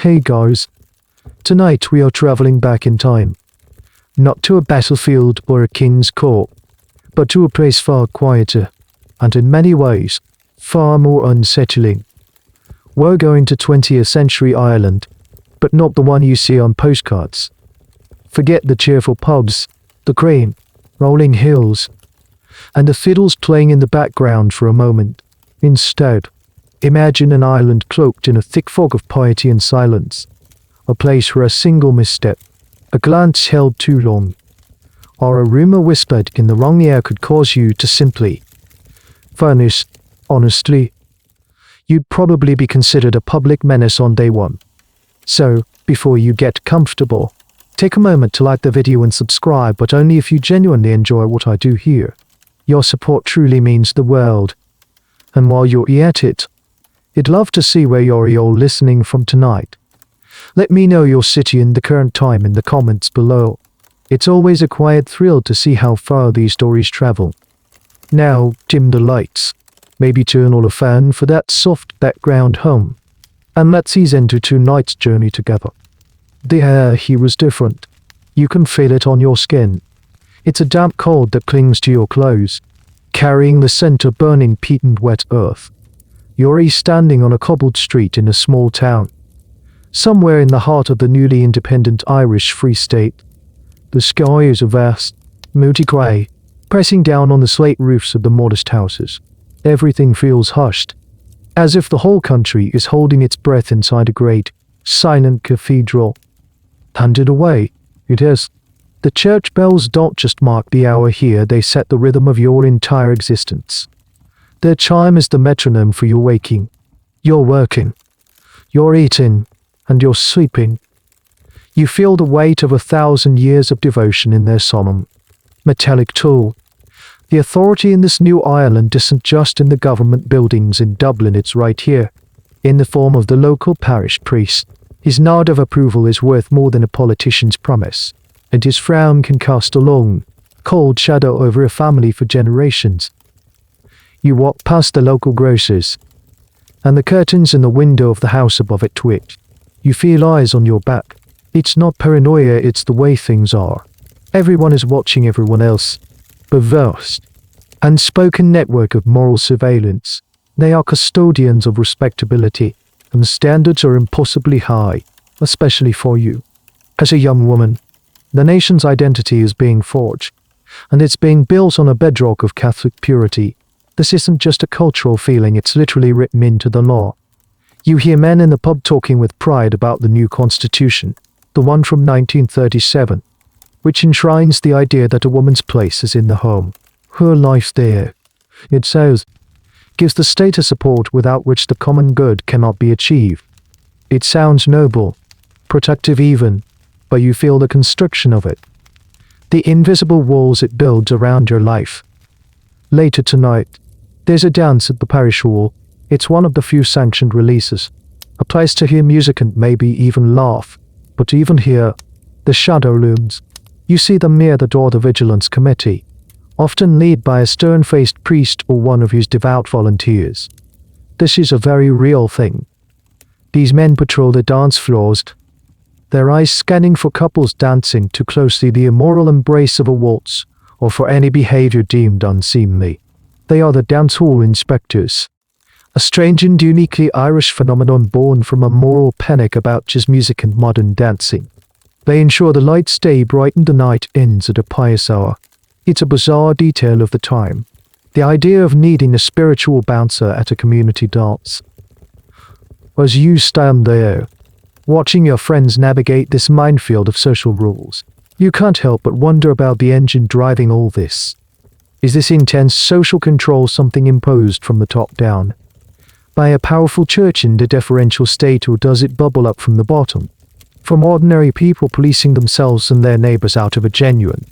Hey guys, tonight we are traveling back in time. Not to a battlefield or a king's court, but to a place far quieter, and in many ways, far more unsettling. We're going to 20th century Ireland, but not the one you see on postcards. Forget the cheerful pubs, the crane, rolling hills, and the fiddles playing in the background for a moment. Instead, imagine an island cloaked in a thick fog of piety and silence, a place where a single misstep, a glance held too long, or a rumor whispered in the wrong ear could cause you to simply vanish. Honestly, you'd probably be considered a public menace on day one. So, before you get comfortable, take a moment to like the video and subscribe, but only if you genuinely enjoy what I do here. Your support truly means the world. And while you're at it, I'd love to see where you're all listening from tonight. Let me know your city and the current time in the comments below. It's always a quiet thrill to see how far these stories travel. Now, dim the lights. Maybe turn on a fan for that soft background hum. And let's ease into tonight's journey together. The air here is different. You can feel it on your skin. It's a damp cold that clings to your clothes, carrying the scent of burning peat and wet earth. You're standing on a cobbled street in a small town, somewhere in the heart of the newly independent Irish Free State. The sky is a vast, moody grey, pressing down on the slate roofs of the modest houses. Everything feels hushed, as if the whole country is holding its breath inside a great, silent cathedral. Handed away, it is. The church bells don't just mark the hour here, they set the rhythm of your entire existence. Their chime is the metronome for your waking. You're working. You're eating. And you're sleeping. You feel the weight of 1,000 years of devotion in their solemn, metallic toll. The authority in this new Ireland isn't just in the government buildings in Dublin, it's right here, in the form of the local parish priest. His nod of approval is worth more than a politician's promise, and his frown can cast a long, cold shadow over a family for generations. You walk past the local grocer's, and the curtains in the window of the house above it twitch. You feel eyes on your back. It's not paranoia, it's the way things are. Everyone is watching everyone else. A vast, unspoken network of moral surveillance. They are custodians of respectability, and the standards are impossibly high, especially for you. As a young woman, the nation's identity is being forged, and it's being built on a bedrock of Catholic purity. This isn't just a cultural feeling, it's literally written into the law. You hear men in the pub talking with pride about the new constitution, the one from 1937, which enshrines the idea that a woman's place is in the home. Her life there, it says, gives the state a support without which the common good cannot be achieved. It sounds noble, protective even, but you feel the constriction of it. The invisible walls it builds around your life. Later tonight, there's a dance at the parish hall. It's one of the few sanctioned releases. A place to hear music and maybe even laugh. But even here, the shadow looms. You see them near the door of the Vigilance Committee, often led by a stern-faced priest or one of his devout volunteers. This is a very real thing. These men patrol the dance floors, their eyes scanning for couples dancing too closely, the immoral embrace of a waltz, or for any behavior deemed unseemly. They are the dance hall inspectors. A strange and uniquely Irish phenomenon born from a moral panic about jazz music and modern dancing. They ensure the lights stay bright and the night ends at a pious hour. It's a bizarre detail of the time. The idea of needing a spiritual bouncer at a community dance. As you stand there, watching your friends navigate this minefield of social rules, you can't help but wonder about the engine driving all this. Is this intense social control something imposed from the top down by a powerful church in the deferential state, or does it bubble up from the bottom, from ordinary people policing themselves and their neighbors out of a genuine,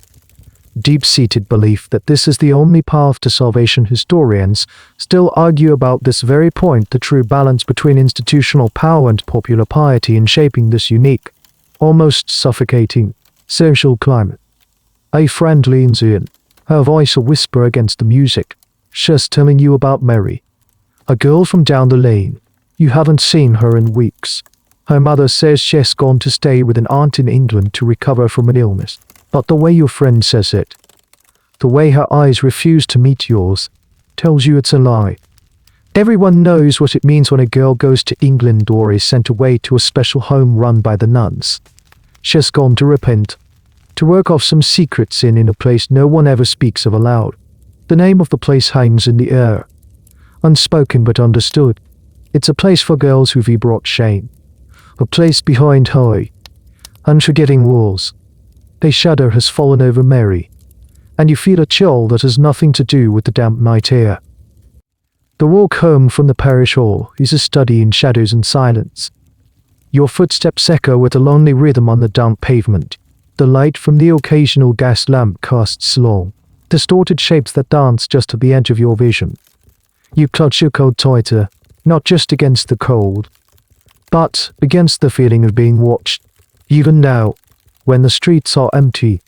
deep-seated belief that this is the only path to salvation? Historians still argue about this very point, the true balance between institutional power and popular piety in shaping this unique, almost suffocating, social climate. A friend leans in, her voice a whisper against the music. She's telling you about Mary, a girl from down the lane. You haven't seen her in weeks. Her mother says she's gone to stay with an aunt in England to recover from an illness. But the way your friend says it, the way her eyes refuse to meet yours, tells you it's a lie. Everyone knows what it means when a girl goes to England or is sent away to a special home run by the nuns. She's gone to repent, to work off some secret sin in a place no one ever speaks of aloud. The name of the place hangs in the air, unspoken but understood. It's a place for girls who've brought shame, a place behind high, unforgetting walls. A shadow has fallen over Mary, and you feel a chill that has nothing to do with the damp night air. The walk home from the parish hall is a study in shadows and silence. Your footsteps echo with a lonely rhythm on the damp pavement. The light from the occasional gas lamp casts long, distorted shapes that dance just at the edge of your vision. You clutch your coat tighter, not just against the cold, but against the feeling of being watched. Even now, when the streets are empty,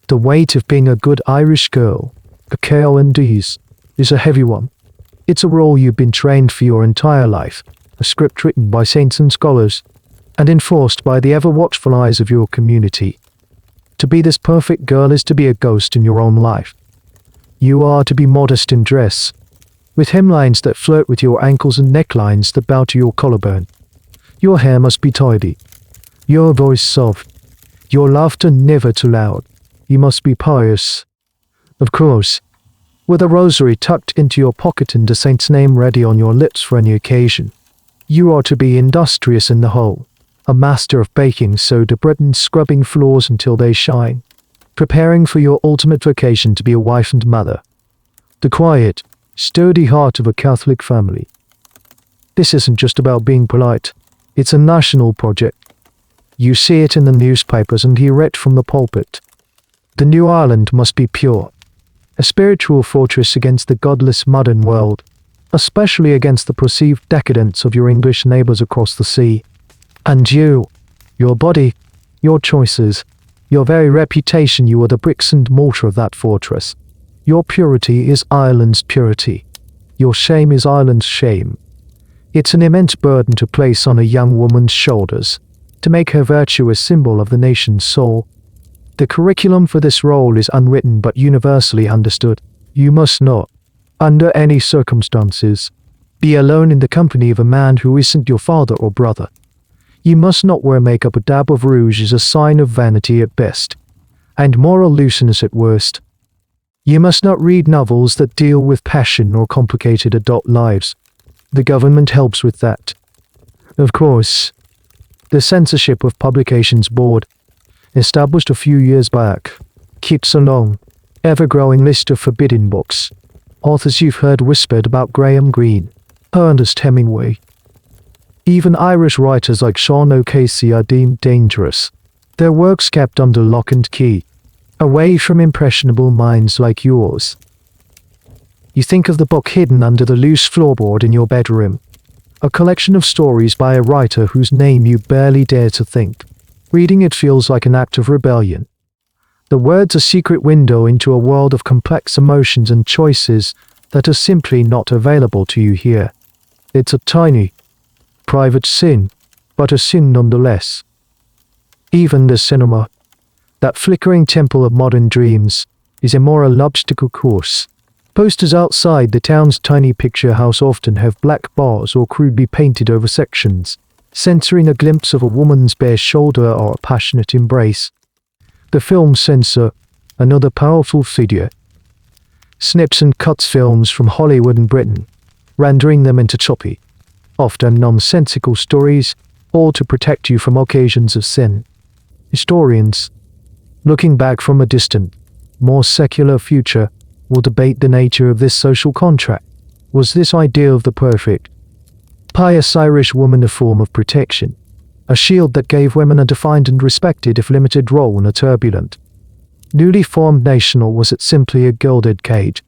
the weight of being a good Irish girl, a KLNDs, is a heavy one. It's a role you've been trained for your entire life, a script written by saints and scholars, and enforced by the ever-watchful eyes of your community. To be this perfect girl is to be a ghost in your own life. You are to be modest in dress, with hemlines that flirt with your ankles and necklines that bow to your collarbone. Your hair must be tidy, your voice soft, your laughter never too loud. You must be pious, of course, with a rosary tucked into your pocket and a saint's name ready on your lips for any occasion. You are to be industrious in the whole, a master of baking soda bread and scrubbing floors until they shine, preparing for your ultimate vocation to be a wife and mother. The quiet, sturdy heart of a Catholic family. This isn't just about being polite, it's a national project. You see it in the newspapers and hear it from the pulpit. The new Ireland must be pure, a spiritual fortress against the godless modern world, especially against the perceived decadence of your English neighbours across the sea. And you, your body, your choices, your very reputation, you are the bricks and mortar of that fortress. Your purity is Ireland's purity. Your shame is Ireland's shame. It's an immense burden to place on a young woman's shoulders, to make her virtue a symbol of the nation's soul. The curriculum for this role is unwritten but universally understood. You must not, under any circumstances, be alone in the company of a man who isn't your father or brother. You must not wear makeup. A dab of rouge is a sign of vanity at best, and moral looseness at worst. You must not read novels that deal with passion or complicated adult lives. The government helps with that. Of course, the Censorship of Publications Board, established a few years back, keeps a long, ever-growing list of forbidden books. Authors you've heard whispered about: Graham Greene, Ernest Hemingway. Even Irish writers like Sean O'Casey are deemed dangerous, their works kept under lock and key, away from impressionable minds like yours. You think of the book hidden under the loose floorboard in your bedroom, a collection of stories by a writer whose name you barely dare to think. Reading it feels like an act of rebellion. The word's a secret window into a world of complex emotions and choices that are simply not available to you here. It's a tiny, private sin, but a sin nonetheless. Even the cinema, that flickering temple of modern dreams, is a moral obstacle course. Posters outside the town's tiny picture house often have black bars or crudely painted over sections, censoring a glimpse of a woman's bare shoulder or a passionate embrace. The film censor, another powerful figure, snips and cuts films from Hollywood and Britain, rendering them into choppy, often nonsensical stories, all to protect you from occasions of sin. Historians, looking back from a distant, more secular future, will debate the nature of this social contract. Was this idea of the perfect, pious Irish woman a form of protection, a shield that gave women a defined and respected if limited role in a turbulent, newly formed nation, or was it simply a gilded cage,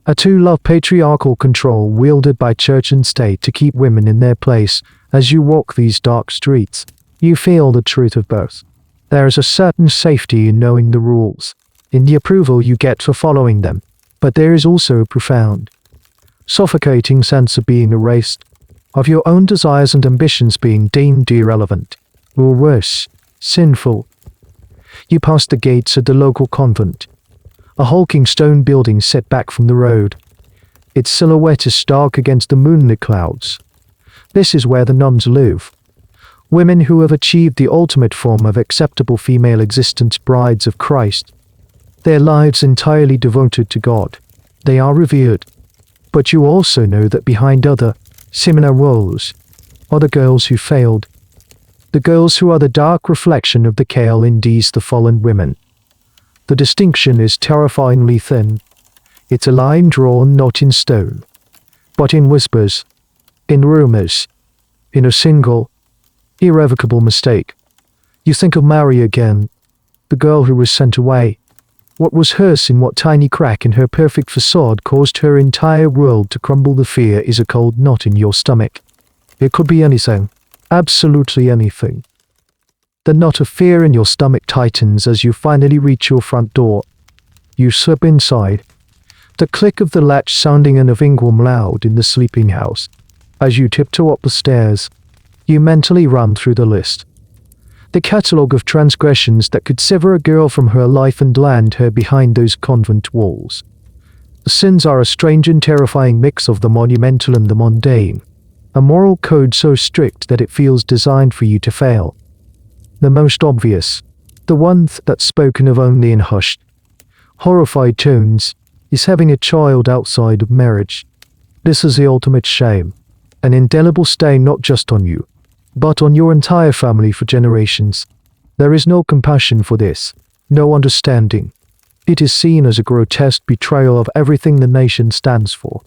a tool of patriarchal control wielded by church and state to keep women in their place? As you walk these dark streets, you feel the truth of both. There is a certain safety in knowing the rules, in the approval you get for following them, but there is also a profound, suffocating sense of being erased, of your own desires and ambitions being deemed irrelevant, or worse, sinful. You pass the gates of the local convent, a hulking stone building set back from the road. Its silhouette is stark against the moonlit clouds. This is where the nuns live. Women who have achieved the ultimate form of acceptable female existence, brides of Christ. Their lives entirely devoted to God. They are revered. But you also know that behind other, similar roles, are the girls who failed. The girls who are the dark reflection of the Kale in these the fallen women. The distinction is terrifyingly thin. It's a line drawn not in stone, but in whispers, in rumors, in a single, irrevocable mistake. You think of Mary again, the girl who was sent away. What was hers in what tiny crack in her perfect facade caused her entire world to crumble. The fear is a cold knot in your stomach. It could be anything, absolutely anything. The knot of fear in your stomach tightens as you finally reach your front door. You slip inside, the click of the latch sounding unavingwam loud in the sleeping house. As you tiptoe up the stairs, you mentally run through the list. The catalogue of transgressions that could sever a girl from her life and land her behind those convent walls. The sins are a strange and terrifying mix of the monumental and the mundane, a moral code so strict that it feels designed for you to fail. The most obvious, the one that's spoken of only in hushed, horrified tones, is having a child outside of marriage. This is the ultimate shame, an indelible stain not just on you, but on your entire family for generations. There is no compassion for this, no understanding. It is seen as a grotesque betrayal of everything the nation stands for.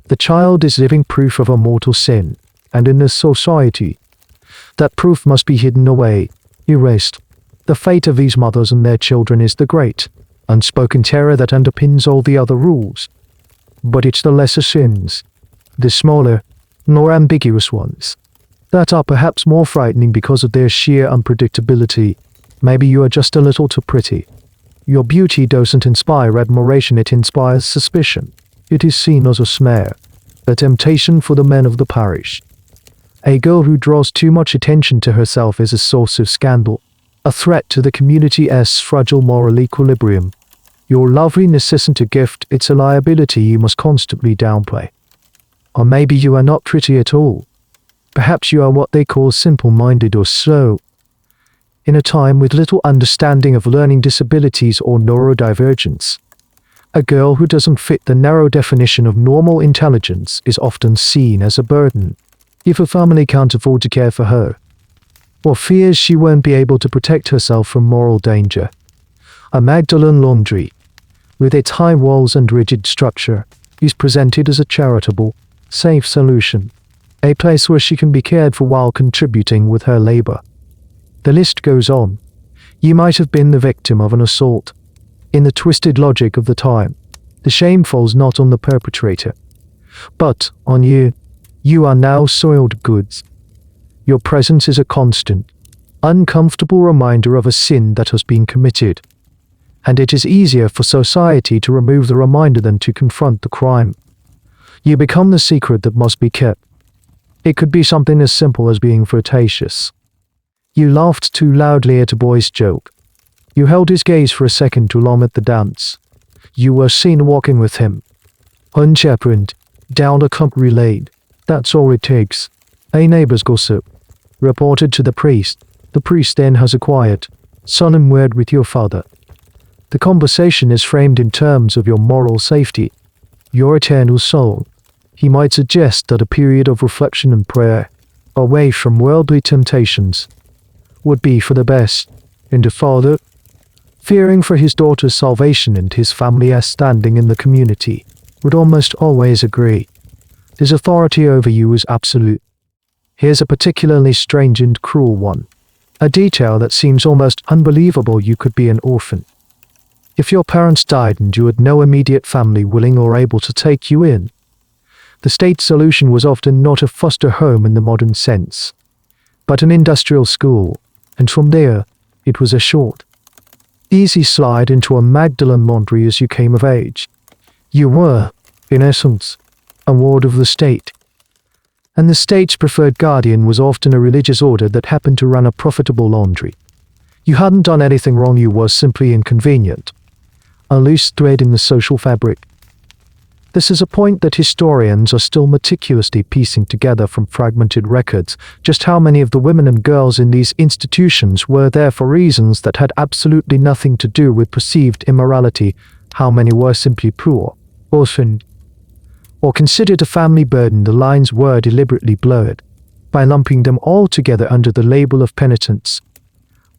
The child is living proof of a mortal sin, and in this society, that proof must be hidden away, erased. The fate of these mothers and their children is the great, unspoken terror that underpins all the other rules. But it's the lesser sins, the smaller, more ambiguous ones, that are perhaps more frightening because of their sheer unpredictability. Maybe you are just a little too pretty. Your beauty doesn't inspire admiration, it inspires suspicion. It is seen as a snare, a temptation for the men of the parish. A girl who draws too much attention to herself is a source of scandal, a threat to the community's fragile moral equilibrium. Your loveliness isn't a gift, it's a liability you must constantly downplay. Or maybe you are not pretty at all. Perhaps you are what they call simple-minded or slow. In a time with little understanding of learning disabilities or neurodivergence, a girl who doesn't fit the narrow definition of normal intelligence is often seen as a burden, if a family can't afford to care for her, or fears she won't be able to protect herself from moral danger. A Magdalen Laundry, with its high walls and rigid structure, is presented as a charitable, safe solution, a place where she can be cared for while contributing with her labor. The list goes on. You might have been the victim of an assault. In the twisted logic of the time, the shame falls not on the perpetrator, but on you. You are now soiled goods. Your presence is a constant, uncomfortable reminder of a sin that has been committed, and it is easier for society to remove the reminder than to confront the crime. You become the secret that must be kept. It could be something as simple as being flirtatious. You laughed too loudly at a boy's joke. You held his gaze for a second too long at the dance. You were seen walking with him, unchaperoned, down a country lane. That's all it takes. A neighbor's gossip, reported to the priest. The priest then has a quiet, solemn word with your father. The conversation is framed in terms of your moral safety, your eternal soul. He might suggest that a period of reflection and prayer, away from worldly temptations, would be for the best, and the father, fearing for his daughter's salvation and his family's standing in the community, would almost always agree. His authority over you is absolute. Here's a particularly strange and cruel one, a detail that seems almost unbelievable. You could be an orphan. If your parents died and you had no immediate family willing or able to take you in, the state solution was often not a foster home in the modern sense, but an industrial school, and from there, it was a short, easy slide into a Magdalen Laundry as you came of age. You were, in essence, a ward of the state. And the state's preferred guardian was often a religious order that happened to run a profitable laundry. You hadn't done anything wrong, you were simply inconvenient. A loose thread in the social fabric. This is a point that historians are still meticulously piecing together from fragmented records, just how many of the women and girls in these institutions were there for reasons that had absolutely nothing to do with perceived immorality, how many were simply poor, orphaned, or considered a family burden. The lines were deliberately blurred. By lumping them all together under the label of penitence,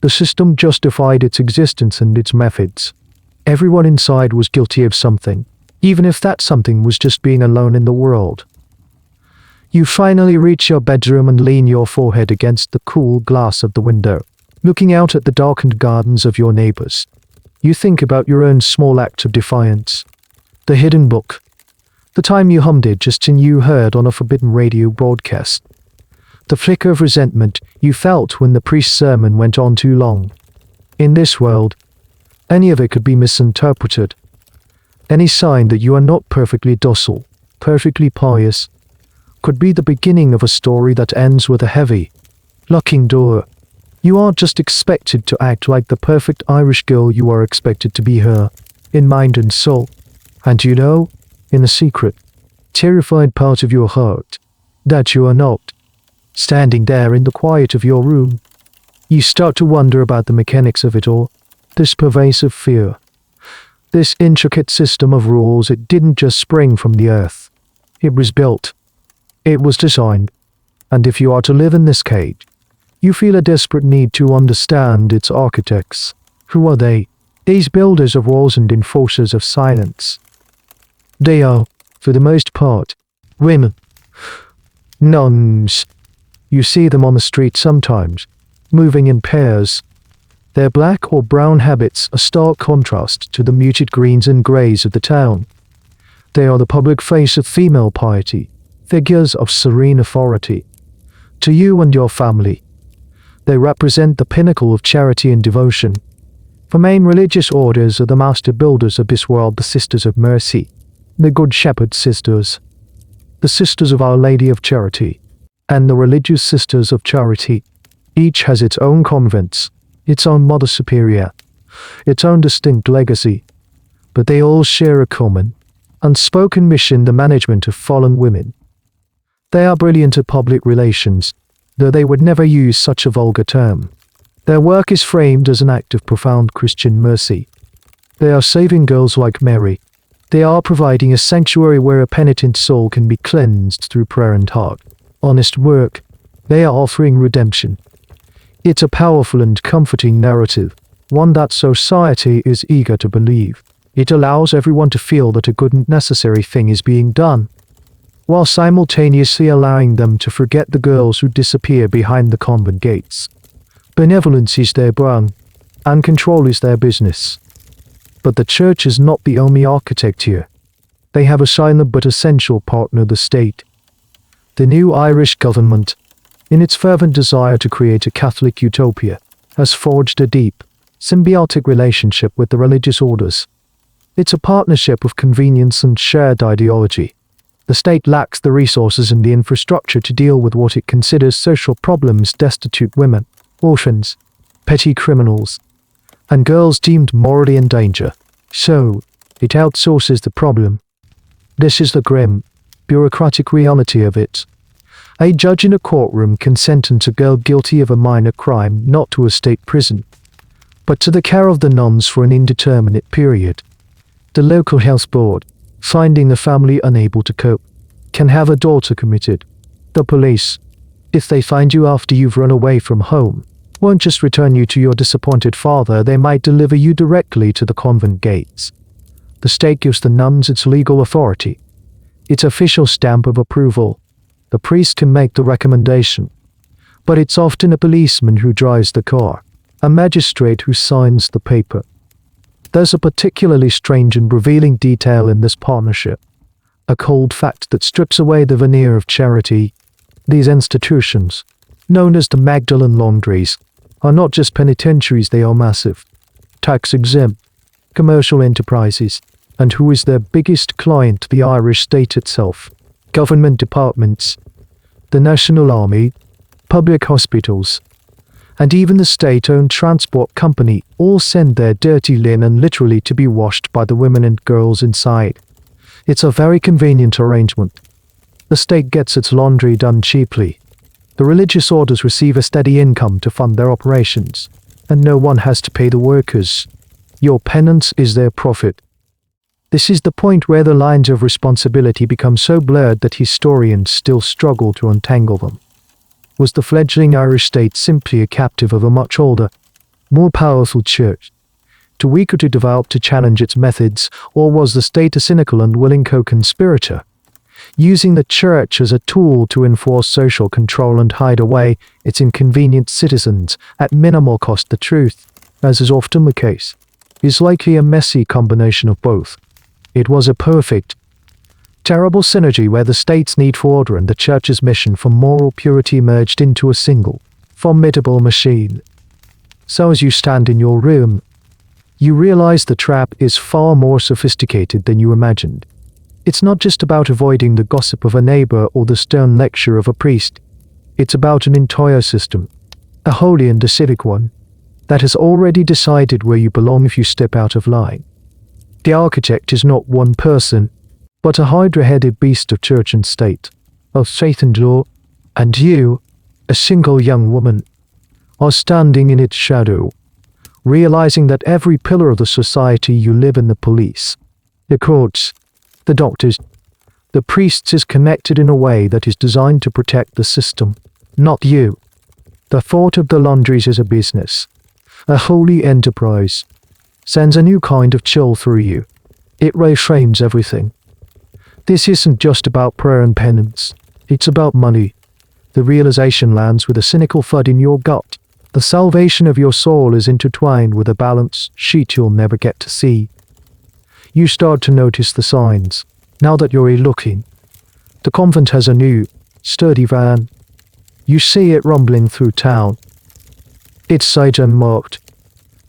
the system justified its existence and its methods. Everyone inside was guilty of something, even if that something was just being alone in the world. You finally reach your bedroom and lean your forehead against the cool glass of the window, looking out at the darkened gardens of your neighbors. You think about your own small act of defiance. The hidden book. The time you hummed it just as you heard on a forbidden radio broadcast. The flicker of resentment you felt when the priest's sermon went on too long. In this world, any of it could be misinterpreted. Any sign that you are not perfectly docile, perfectly pious, could be the beginning of a story that ends with a heavy, locking door. You aren't just expected to act like the perfect Irish girl, you are expected to be her, in mind and soul. And you know, in a secret, terrified part of your heart, that you are not. Standing there in the quiet of your room, you start to wonder about the mechanics of it all, this pervasive fear. This intricate system of rules, it didn't just spring from the earth. It was built. It was designed. And if you are to live in this cage, you feel a desperate need to understand its architects. Who are they? These builders of walls and enforcers of silence. They are, for the most part, women. Nuns. You see them on the street sometimes, moving in pairs. Their black or brown habits a stark contrast to the muted greens and greys of the town. They are the public face of female piety, figures of serene authority. To you and your family, they represent the pinnacle of charity and devotion. The main religious orders are the master builders of this world, the Sisters of Mercy, the Good Shepherd Sisters, the Sisters of Our Lady of Charity, and the Religious Sisters of Charity. Each has its own convents, its own Mother Superior, its own distinct legacy, but they all share a common, unspoken mission: the management of fallen women. They are brilliant at public relations, though they would never use such a vulgar term. Their work is framed as an act of profound Christian mercy. They are saving girls like Mary. They are providing a sanctuary where a penitent soul can be cleansed through prayer and hard, honest work. They are offering redemption. It's a powerful and comforting narrative, one that society is eager to believe. It allows everyone to feel that a good and necessary thing is being done, while simultaneously allowing them to forget the girls who disappear behind the convent gates. Benevolence is their brand, and control is their business. But the church is not the only architect here. They have a silent but essential partner: the state. The new Irish government, in its fervent desire to create a Catholic utopia, has forged a deep, symbiotic relationship with the religious orders. It's a partnership of convenience and shared ideology. The state lacks the resources and the infrastructure to deal with what it considers social problems: destitute women, orphans, petty criminals, and girls deemed morally in danger. So, it outsources the problem. This is the grim, bureaucratic reality of it. A judge in a courtroom can sentence a girl guilty of a minor crime not to a state prison, but to the care of the nuns for an indeterminate period. The local health board, finding the family unable to cope, can have a daughter committed. The police, if they find you after you've run away from home, won't just return you to your disappointed father, they might deliver you directly to the convent gates. The state gives the nuns its legal authority, its official stamp of approval. The priest can make the recommendation, but it's often a policeman who drives the car, a magistrate who signs the paper. There's a particularly strange and revealing detail in this partnership, a cold fact that strips away the veneer of charity. These institutions, known as the Magdalen Laundries, are not just penitentiaries, they are massive, tax-exempt, commercial enterprises. And who is their biggest client? The Irish state itself. Government departments. the National Army, public hospitals, and even the state-owned transport company all send their dirty linen literally to be washed by the women and girls inside. It's a very convenient arrangement. The state gets its laundry done cheaply. The religious orders receive a steady income to fund their operations, and no one has to pay the workers. Your penance is their profit. This is the point where the lines of responsibility become so blurred that historians still struggle to untangle them. Was the fledgling Irish state simply a captive of a much older, more powerful church, too weaker to develop to challenge its methods, or was the state a cynical and willing co-conspirator, using the church as a tool to enforce social control and hide away its inconvenient citizens at minimal cost? The truth, as is often the case, is likely a messy combination of both. It was a perfect, terrible synergy where the state's need for order and the church's mission for moral purity merged into a single, formidable machine. So as you stand in your room, you realize the trap is far more sophisticated than you imagined. It's not just about avoiding the gossip of a neighbor or the stern lecture of a priest. It's about an entire system, a holy and a civic one, that has already decided where you belong if you step out of line. The architect is not one person, but a hydra-headed beast of church and state, of faith and law, and you, a single young woman, are standing in its shadow, realizing that every pillar of the society you live in, the police, the courts, the doctors, the priests, is connected in a way that is designed to protect the system, not you. The thought of the laundries as a business, a holy enterprise, sends a new kind of chill through you. It reframes everything. This isn't just about prayer and penance. It's about money. The realization lands with a cynical thud in your gut. The salvation of your soul is intertwined with a balance sheet you'll never get to see. You start to notice the signs, now that you're looking. The convent has a new, sturdy van. You see it rumbling through town. It's side unmarked,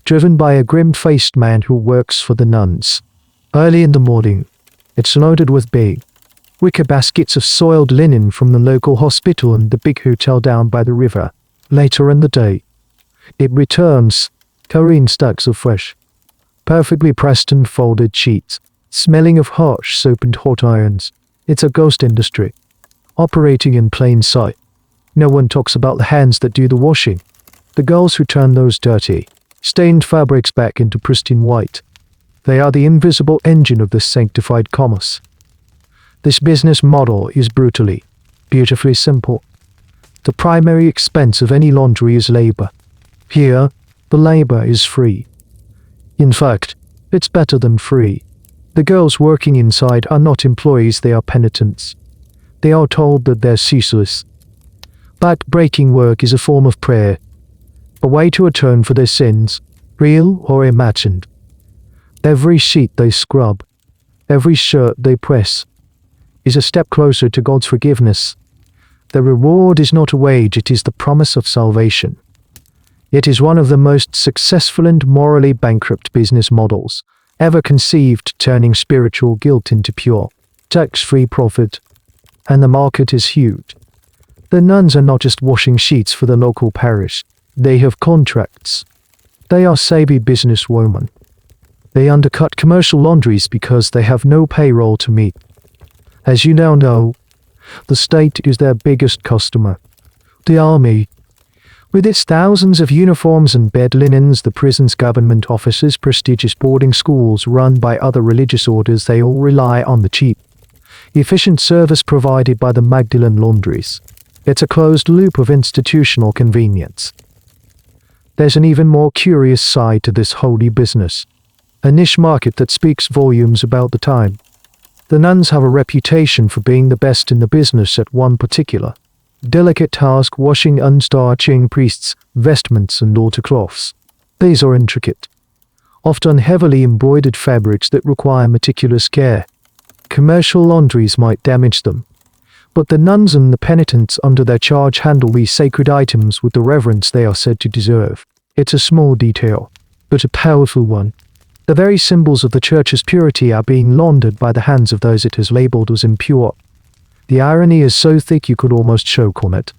driven by a grim-faced man who works for the nuns. Early in the morning, it's loaded with big, wicker baskets of soiled linen from the local hospital and the big hotel down by the river. Later in the day, it returns, carrying stacks of fresh, perfectly pressed and folded sheets, smelling of harsh soap and hot irons. It's a ghost industry, operating in plain sight. No one talks about the hands that do the washing, the girls who turn those dirty, stained fabrics back into pristine white. They are the invisible engine of this sanctified commerce. This business model is brutally, beautifully simple. The primary expense of any laundry is labor. Here, the labor is free. In fact, it's better than free. The girls working inside are not employees, they are penitents. They are told that they're ceaseless. Back-breaking work is a form of prayer, a way to atone for their sins, real or imagined. Every sheet they scrub, every shirt they press, is a step closer to God's forgiveness. The reward is not a wage, it is the promise of salvation. It is one of the most successful and morally bankrupt business models ever conceived, turning spiritual guilt into pure, tax-free profit. And the market is huge. The nuns are not just washing sheets for the local parish. They have contracts. They are savvy businesswomen. They undercut commercial laundries because they have no payroll to meet. As you now know, the state is their biggest customer. The army, with its thousands of uniforms and bed linens, the prisons, government offices, prestigious boarding schools run by other religious orders, they all rely on the cheap, efficient service provided by the Magdalen Laundries. It's a closed loop of institutional convenience. There's an even more curious side to this holy business. A niche market that speaks volumes about the time. The nuns have a reputation for being the best in the business at one particular delicate task, washing unstarching priests' vestments and altar cloths. These are intricate, often heavily embroidered fabrics that require meticulous care. Commercial laundries might damage them, but the nuns and the penitents under their charge handle these sacred items with the reverence they are said to deserve. It's a small detail, but a powerful one. The very symbols of the church's purity are being laundered by the hands of those it has labeled as impure. The irony is so thick you could almost choke on it.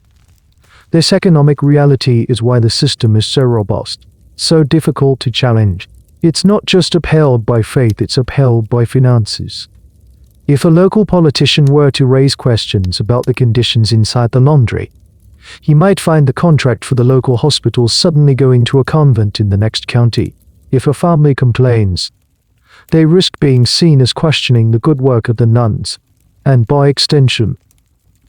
This economic reality is why the system is so robust, so difficult to challenge. It's not just upheld by faith, it's upheld by finances. If a local politician were to raise questions about the conditions inside the laundry, he might find the contract for the local hospital suddenly going to a convent in the next county. If a family complains, they risk being seen as questioning the good work of the nuns, and by extension,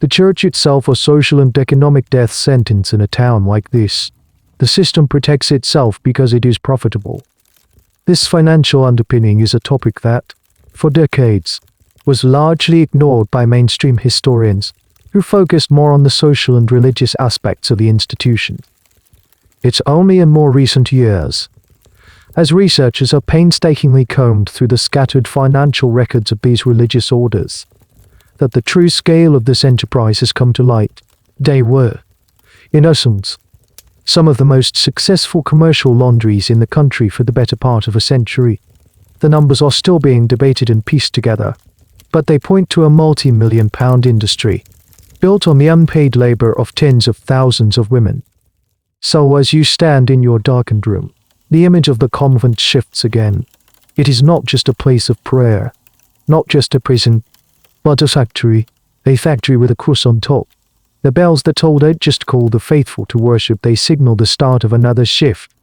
the church itself. A social and economic death sentence in a town like this. The system protects itself because it is profitable. This financial underpinning is a topic that, for decades, was largely ignored by mainstream historians, who focused more on the social and religious aspects of the institution. It's only in more recent years, as researchers have painstakingly combed through the scattered financial records of these religious orders, that the true scale of this enterprise has come to light. They were, in essence, some of the most successful commercial laundries in the country for the better part of a century. The numbers are still being debated and pieced together, but they point to a multi-million-pound industry, built on the unpaid labor of tens of thousands of women. So as you stand in your darkened room, the image of the convent shifts again. It is not just a place of prayer, not just a prison, but a factory with a cross on top. The bells that toll don't just call the faithful to worship, they signal the start of another shift.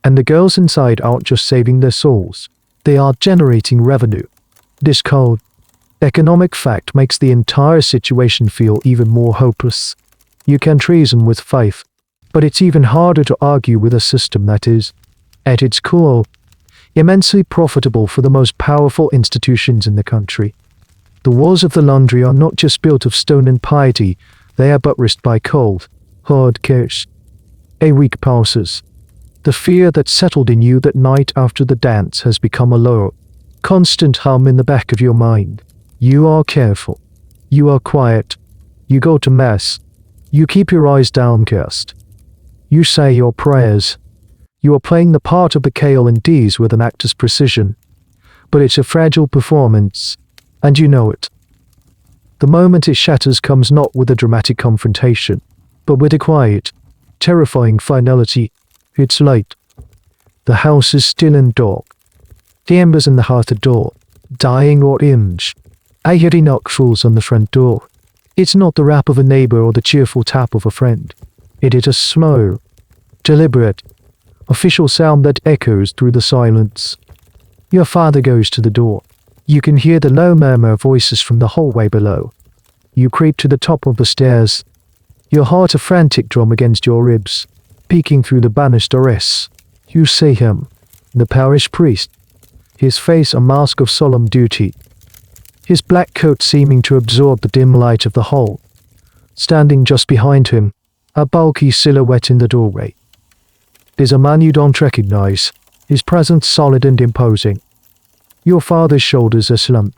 And the girls inside aren't just saving their souls, they are generating revenue. This cold, economic fact makes the entire situation feel even more hopeless. You can treason with faith, but it's even harder to argue with a system that is, at its core, immensely profitable for the most powerful institutions in the country. The walls of the laundry are not just built of stone and piety, they are buttressed by cold, hard cash. A week passes. The fear that settled in you that night after the dance has become a low, constant hum in the back of your mind. You are careful. You are quiet. You go to mass. You keep your eyes downcast. You say your prayers. You are playing the part of the Kale and D's with an actor's precision. But it's a fragile performance, and you know it. The moment it shatters comes not with a dramatic confrontation, but with a quiet, terrifying finality. It's late. The house is still and dark. The embers in the hearth adore, dying or inch. A heavy knock falls on the front door. It's not the rap of a neighbor or the cheerful tap of a friend. It is a slow, deliberate, official sound that echoes through the silence. Your father goes to the door. You can hear the low murmur of voices from the hallway below. You creep to the top of the stairs, your heart a frantic drum against your ribs, peeking through the banisters. You see him, the parish priest, his face a mask of solemn duty, his black coat seeming to absorb the dim light of the hall. Standing just behind him, a bulky silhouette in the doorway. There's a man you don't recognize, his presence solid and imposing. Your father's shoulders are slumped.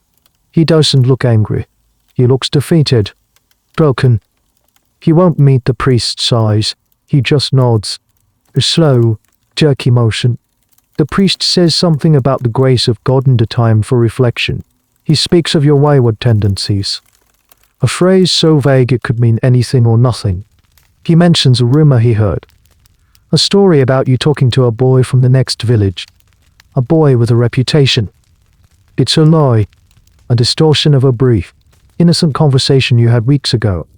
He doesn't look angry. He looks defeated, broken. He won't meet the priest's eyes. He just nods. A slow, jerky motion. The priest says something about the grace of God and a time for reflection. He speaks of your wayward tendencies. A phrase so vague it could mean anything or nothing. He mentions a rumor he heard. A story about you talking to a boy from the next village. A boy with a reputation. It's a lie, a distortion of a brief, innocent conversation you had weeks ago.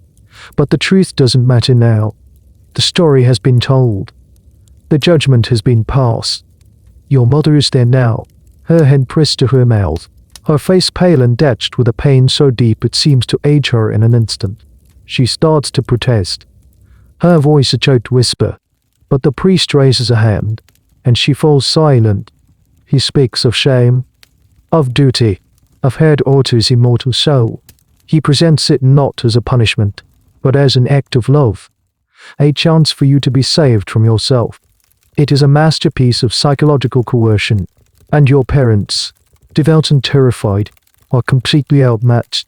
But the truth doesn't matter now. The story has been told. The judgment has been passed. Your mother is there now, her hand pressed to her mouth, her face pale and etched with a pain so deep it seems to age her in an instant. She starts to protest, her voice a choked whisper, but the priest raises a hand, and she falls silent. He speaks of shame, of duty, of head Otter's immortal soul. He presents it not as a punishment, but as an act of love, a chance for you to be saved from yourself. It is a masterpiece of psychological coercion, and your parents, devout and terrified, are completely outmatched.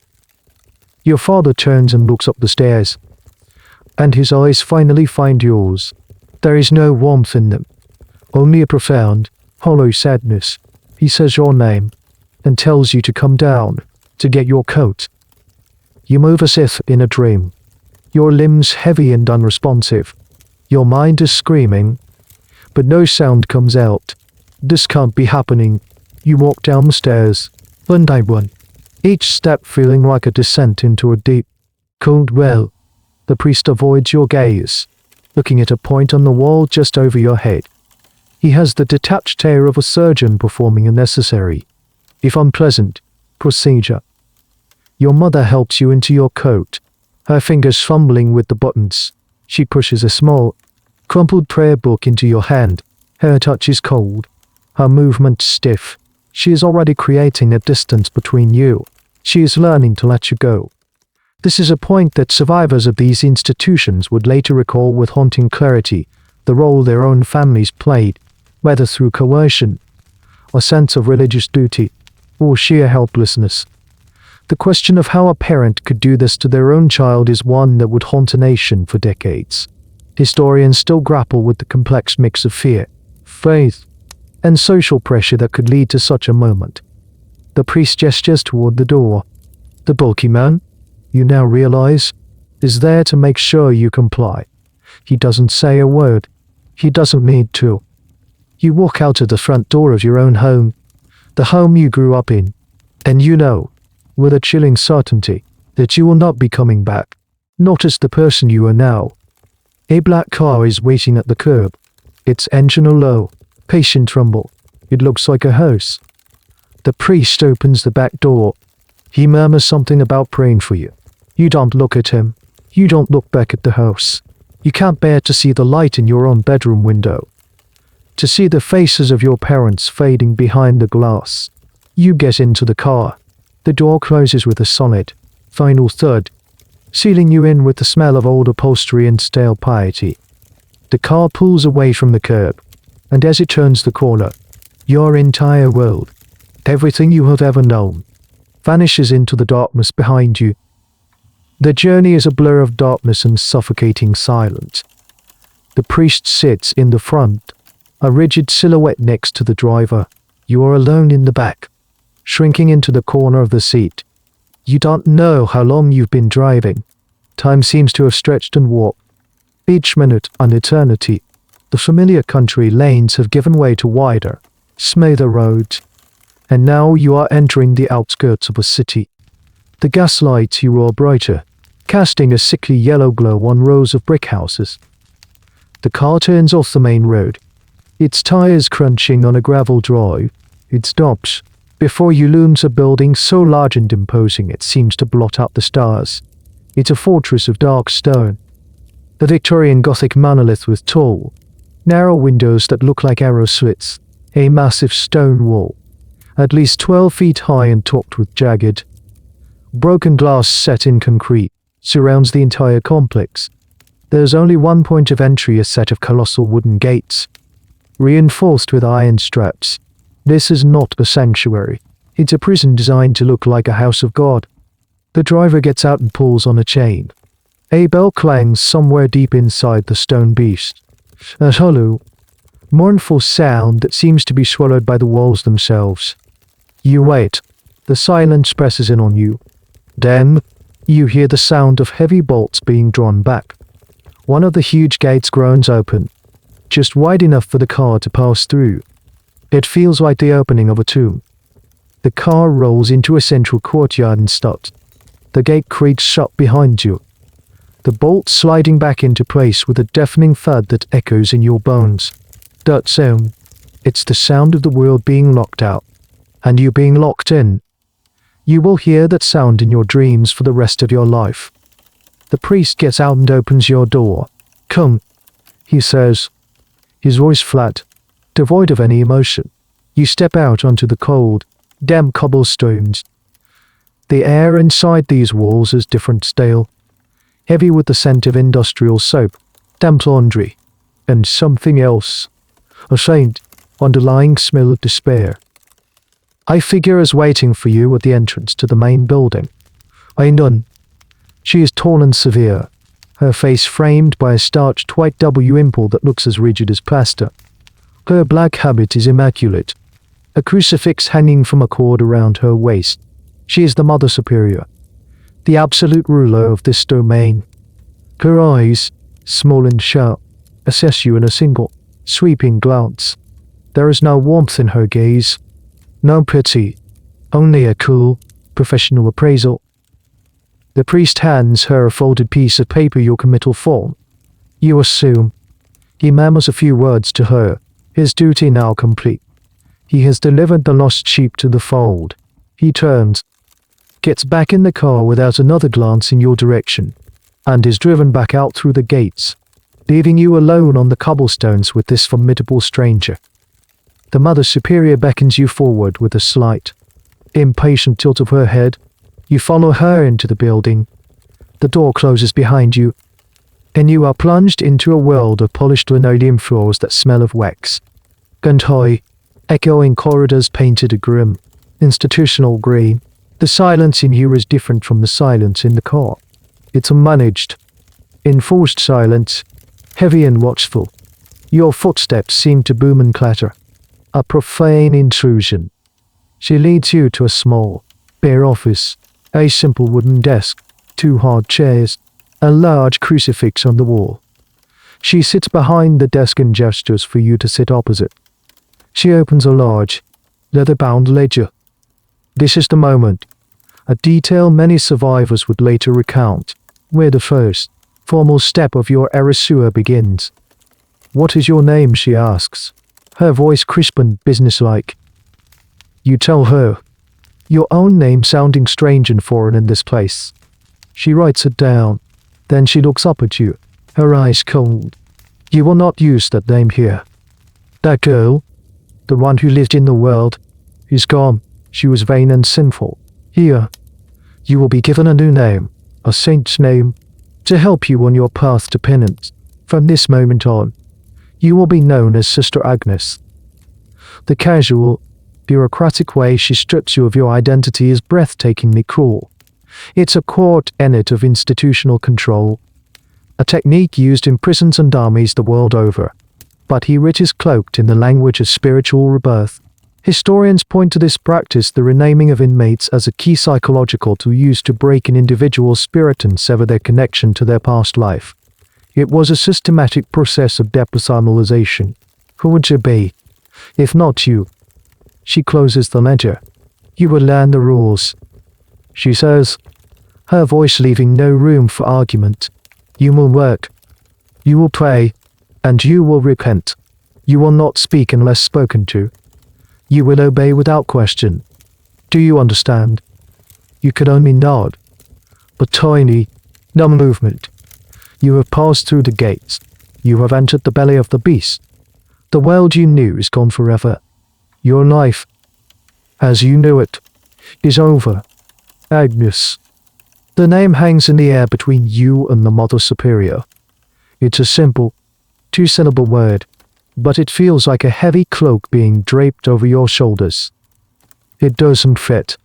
Your father turns and looks up the stairs, and his eyes finally find yours. There is no warmth in them, only a profound, hollow sadness. He says your name, and tells you to come down, to get your coat. You move as if in a dream, your limbs heavy and unresponsive. Your mind is screaming, but no sound comes out. This can't be happening. You walk down the stairs, one by one, each step feeling like a descent into a deep, cold well. The priest avoids your gaze, looking at a point on the wall just over your head. He has the detached air of a surgeon performing a necessary, if unpleasant, procedure. Your mother helps you into your coat, her fingers fumbling with the buttons. She pushes a small, crumpled prayer book into your hand. Her touch is cold, her movement stiff. She is already creating a distance between you. She is learning to let you go. This is a point that survivors of these institutions would later recall with haunting clarity, the role their own families played, whether through coercion, a sense of religious duty, or sheer helplessness. The question of how a parent could do this to their own child is one that would haunt a nation for decades. Historians still grapple with the complex mix of fear, faith, and social pressure that could lead to such a moment. The priest gestures toward the door. The bulky man, you now realize, is there to make sure you comply. He doesn't say a word. He doesn't need to. You walk out of the front door of your own home, the home you grew up in, and you know, with a chilling certainty, that you will not be coming back, not as the person you are now. A black car is waiting at the curb, its engine low, patient rumble. It looks like a hearse. The priest opens the back door. He murmurs something about praying for you. You don't look at him. You don't look back at the house. You can't bear to see the light in your own bedroom window, to see the faces of your parents fading behind the glass. You get into the car. The door closes with a solid, final thud, sealing you in with the smell of old upholstery and stale piety. The car pulls away from the curb, and as it turns the corner, your entire world, everything you have ever known, vanishes into the darkness behind you. The journey is a blur of darkness and suffocating silence. The priest sits in the front, a rigid silhouette next to the driver. You are alone in the back, shrinking into the corner of the seat. You don't know how long you've been driving. Time seems to have stretched and warped. Each minute an eternity. The familiar country lanes have given way to wider, smoother roads, and now you are entering the outskirts of a city. The gaslights roar brighter, casting a sickly yellow glow on rows of brick houses. The car turns off the main road, its tires crunching on a gravel drive. It stops. Before you looms a building so large and imposing it seems to blot out the stars. It's a fortress of dark stone, a Victorian Gothic monolith with tall, narrow windows that look like arrow slits, a massive stone wall, at least 12 feet high and topped with jagged, broken glass set in concrete, surrounds the entire complex. There's only one point of entry, a set of colossal wooden gates, reinforced with iron straps. This is not a sanctuary. It's a prison designed to look like a house of God. The driver gets out and pulls on a chain. A bell clangs somewhere deep inside the stone beast. A hollow, mournful sound that seems to be swallowed by the walls themselves. You wait. The silence presses in on you. Then, you hear the sound of heavy bolts being drawn back. One of the huge gates groans open, just wide enough for the car to pass through. It feels like the opening of a tomb. The car rolls into a central courtyard and stops. The gate creaks shut behind you, the bolt sliding back into place with a deafening thud that echoes in your bones. That sound, it's the sound of the world being locked out, and you being locked in. You will hear that sound in your dreams for the rest of your life. The priest gets out and opens your door. Come, he says, his voice flat, devoid of any emotion. You step out onto the cold, damp cobblestones. The air inside these walls is different stale, heavy with the scent of industrial soap, damp laundry, and something else, a faint, underlying smell of despair. A figure is waiting for you at the entrance to the main building. A nun. She is tall and severe, her face framed by a starched white W impule that looks as rigid as plaster. Her black habit is immaculate, a crucifix hanging from a cord around her waist. She is the Mother Superior, the absolute ruler of this domain. Her eyes, small and sharp, assess you in a single, sweeping glance. There is no warmth in her gaze, no pity, only a cool, professional appraisal. The priest hands her a folded piece of paper, your committal form. You assume. He murmurs a few words to her, his duty now complete. He has delivered the lost sheep to the fold. He turns, gets back in the car without another glance in your direction, and is driven back out through the gates, leaving you alone on the cobblestones with this formidable stranger. The Mother Superior beckons you forward with a slight, impatient tilt of her head. You follow her into the building. The door closes behind you, and you are plunged into a world of polished linoleum floors that smell of wax. And high, echoing corridors painted a grim, institutional green. The silence in here is different from the silence in the car. It's unmanaged, enforced silence, heavy and watchful. Your footsteps seem to boom and clatter. A profane intrusion. She leads you to a small, bare office, a simple wooden desk, 2 hard chairs, a large crucifix on the wall. She sits behind the desk and gestures for you to sit opposite. She opens a large, leather-bound ledger. This is the moment, a detail many survivors would later recount, where the first, formal step of your erasure begins. What is your name, she asks, her voice crisp and businesslike. You tell her, your own name sounding strange and foreign in this place. She writes it down, then she looks up at you, her eyes cold. You will not use that name here. That girl, the one who lived in the world, is gone. She was vain and sinful. Here, you will be given a new name, a saint's name, to help you on your path to penance. From this moment on, you will be known as Sister Agnes. The casual, bureaucratic way she strips you of your identity is breathtakingly cruel. It's a core tenet of institutional control, a technique used in prisons and armies the world over. But here it is cloaked in the language of spiritual rebirth. Historians point to this practice, the renaming of inmates, as a key psychological tool used to break an individual's spirit and sever their connection to their past life. It was a systematic process of depersonalization. Who would you be, if not you? She closes the ledger. You will learn the rules, she says, her voice leaving no room for argument. You will work. You will pray. And you will repent. You will not speak unless spoken to. You will obey without question. Do you understand? You could only nod. A tiny, numb movement. You have passed through the gates. You have entered the belly of the beast. The world you knew is gone forever. Your life, as you knew it, is over. Agnes. The name hangs in the air between you and the Mother Superior. It's a simple, 2-syllable word, but it feels like a heavy cloak being draped over your shoulders. It doesn't fit.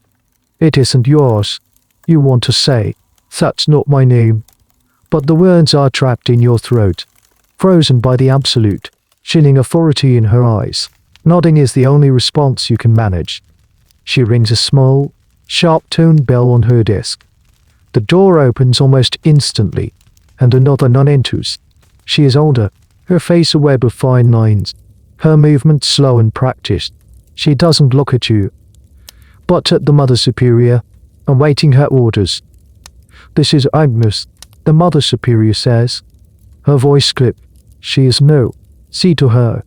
It isn't yours. You want to say, that's not my name. But the words are trapped in your throat, frozen by the absolute, chilling authority in her eyes. Nodding is the only response you can manage. She rings a small, sharp-toned bell on her desk. The door opens almost instantly, and another nun enters. She is older, her face a web of fine lines, her movements slow and practiced. She doesn't look at you, but at the Mother Superior, awaiting her orders. This is Agnes, the Mother Superior says. Her voice clipped. She is no. See to her.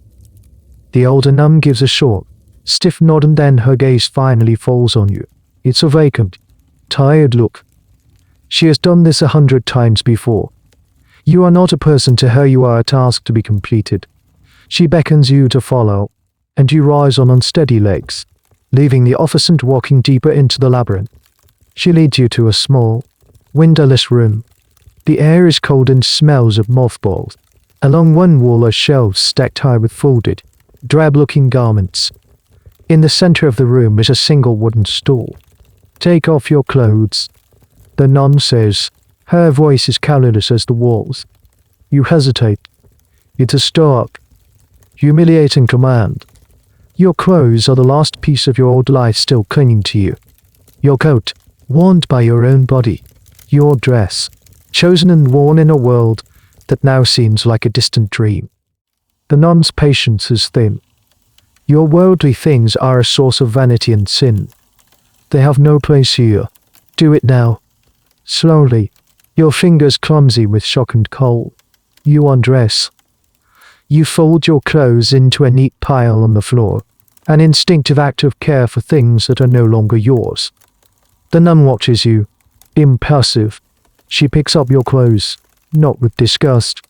The older nun gives a short, stiff nod, and then her gaze finally falls on you. It's a vacant, tired look. She has done this 100 times before. You are not a person to her, you are a task to be completed. She beckons you to follow, and you rise on unsteady legs, leaving the office and walking deeper into the labyrinth. She leads you to a small, windowless room. The air is cold and smells of mothballs. Along one wall are shelves stacked high with folded, drab-looking garments. In the center of the room is a single wooden stool. Take off your clothes, the nun says. Her voice is colorless as the walls. You hesitate. It's a stark, humiliating command. Your clothes are the last piece of your old life still clinging to you. Your coat, worn by your own body, Your dress, chosen and worn in a world that now seems like a distant dream. The nun's patience is thin. Your worldly things are a source of vanity and sin. They have no place here. Do it now. Slowly, your fingers clumsy with shock and cold. You undress. You fold your clothes into a neat pile on the floor, an instinctive act of care for things that are no longer yours. The nun watches you, impassive. She picks up your clothes, not with disgust,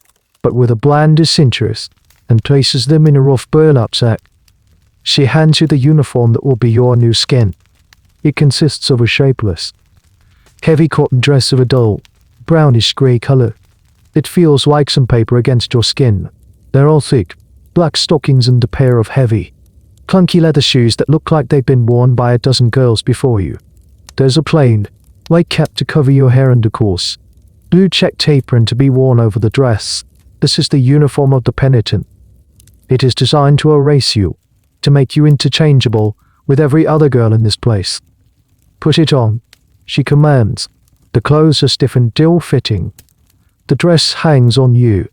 but with a bland disinterest, and places them in a rough burlap sack. She hands you the uniform that will be your new skin. It consists of a shapeless, heavy cotton dress of a dull, brownish grey color. It feels like some paper against your skin. They're all thick, black stockings and a pair of heavy, clunky leather shoes that look like they've been worn by a dozen girls before you. There's a plain, white cap to cover your hair and, of course, blue checked apron to be worn over the dress. This is the uniform of the penitent. It is designed to erase you, to make you interchangeable with every other girl in this place. Put it on, she commands. The clothes are stiff and ill-fitting. The dress hangs on you,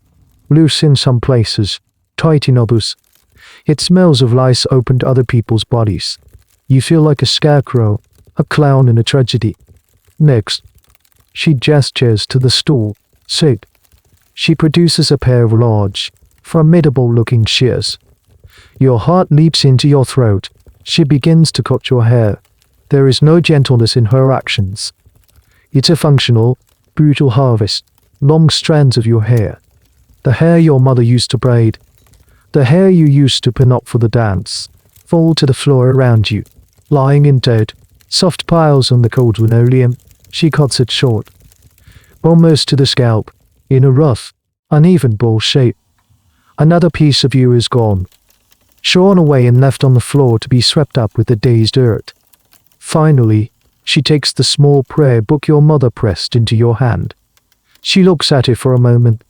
loose in some places, tight in others. It smells of lice opened other people's bodies. You feel like a scarecrow, a clown in a tragedy. Next, she gestures to the stool. Sit. She produces a pair of large, formidable-looking shears. Your heart leaps into your throat. She begins to cut your hair. There is no gentleness in her actions. It's a functional, brutal harvest. Long strands of your hair. The hair your mother used to braid. The hair you used to pin up for the dance. Fall to the floor around you, lying in dead, soft piles on the cold linoleum. She cuts it short, almost to the scalp, in a rough, uneven ball shape. Another piece of you is gone, shorn away and left on the floor to be swept up with the day's dirt. Finally, she takes the small prayer book your mother pressed into your hand. She looks at it for a moment,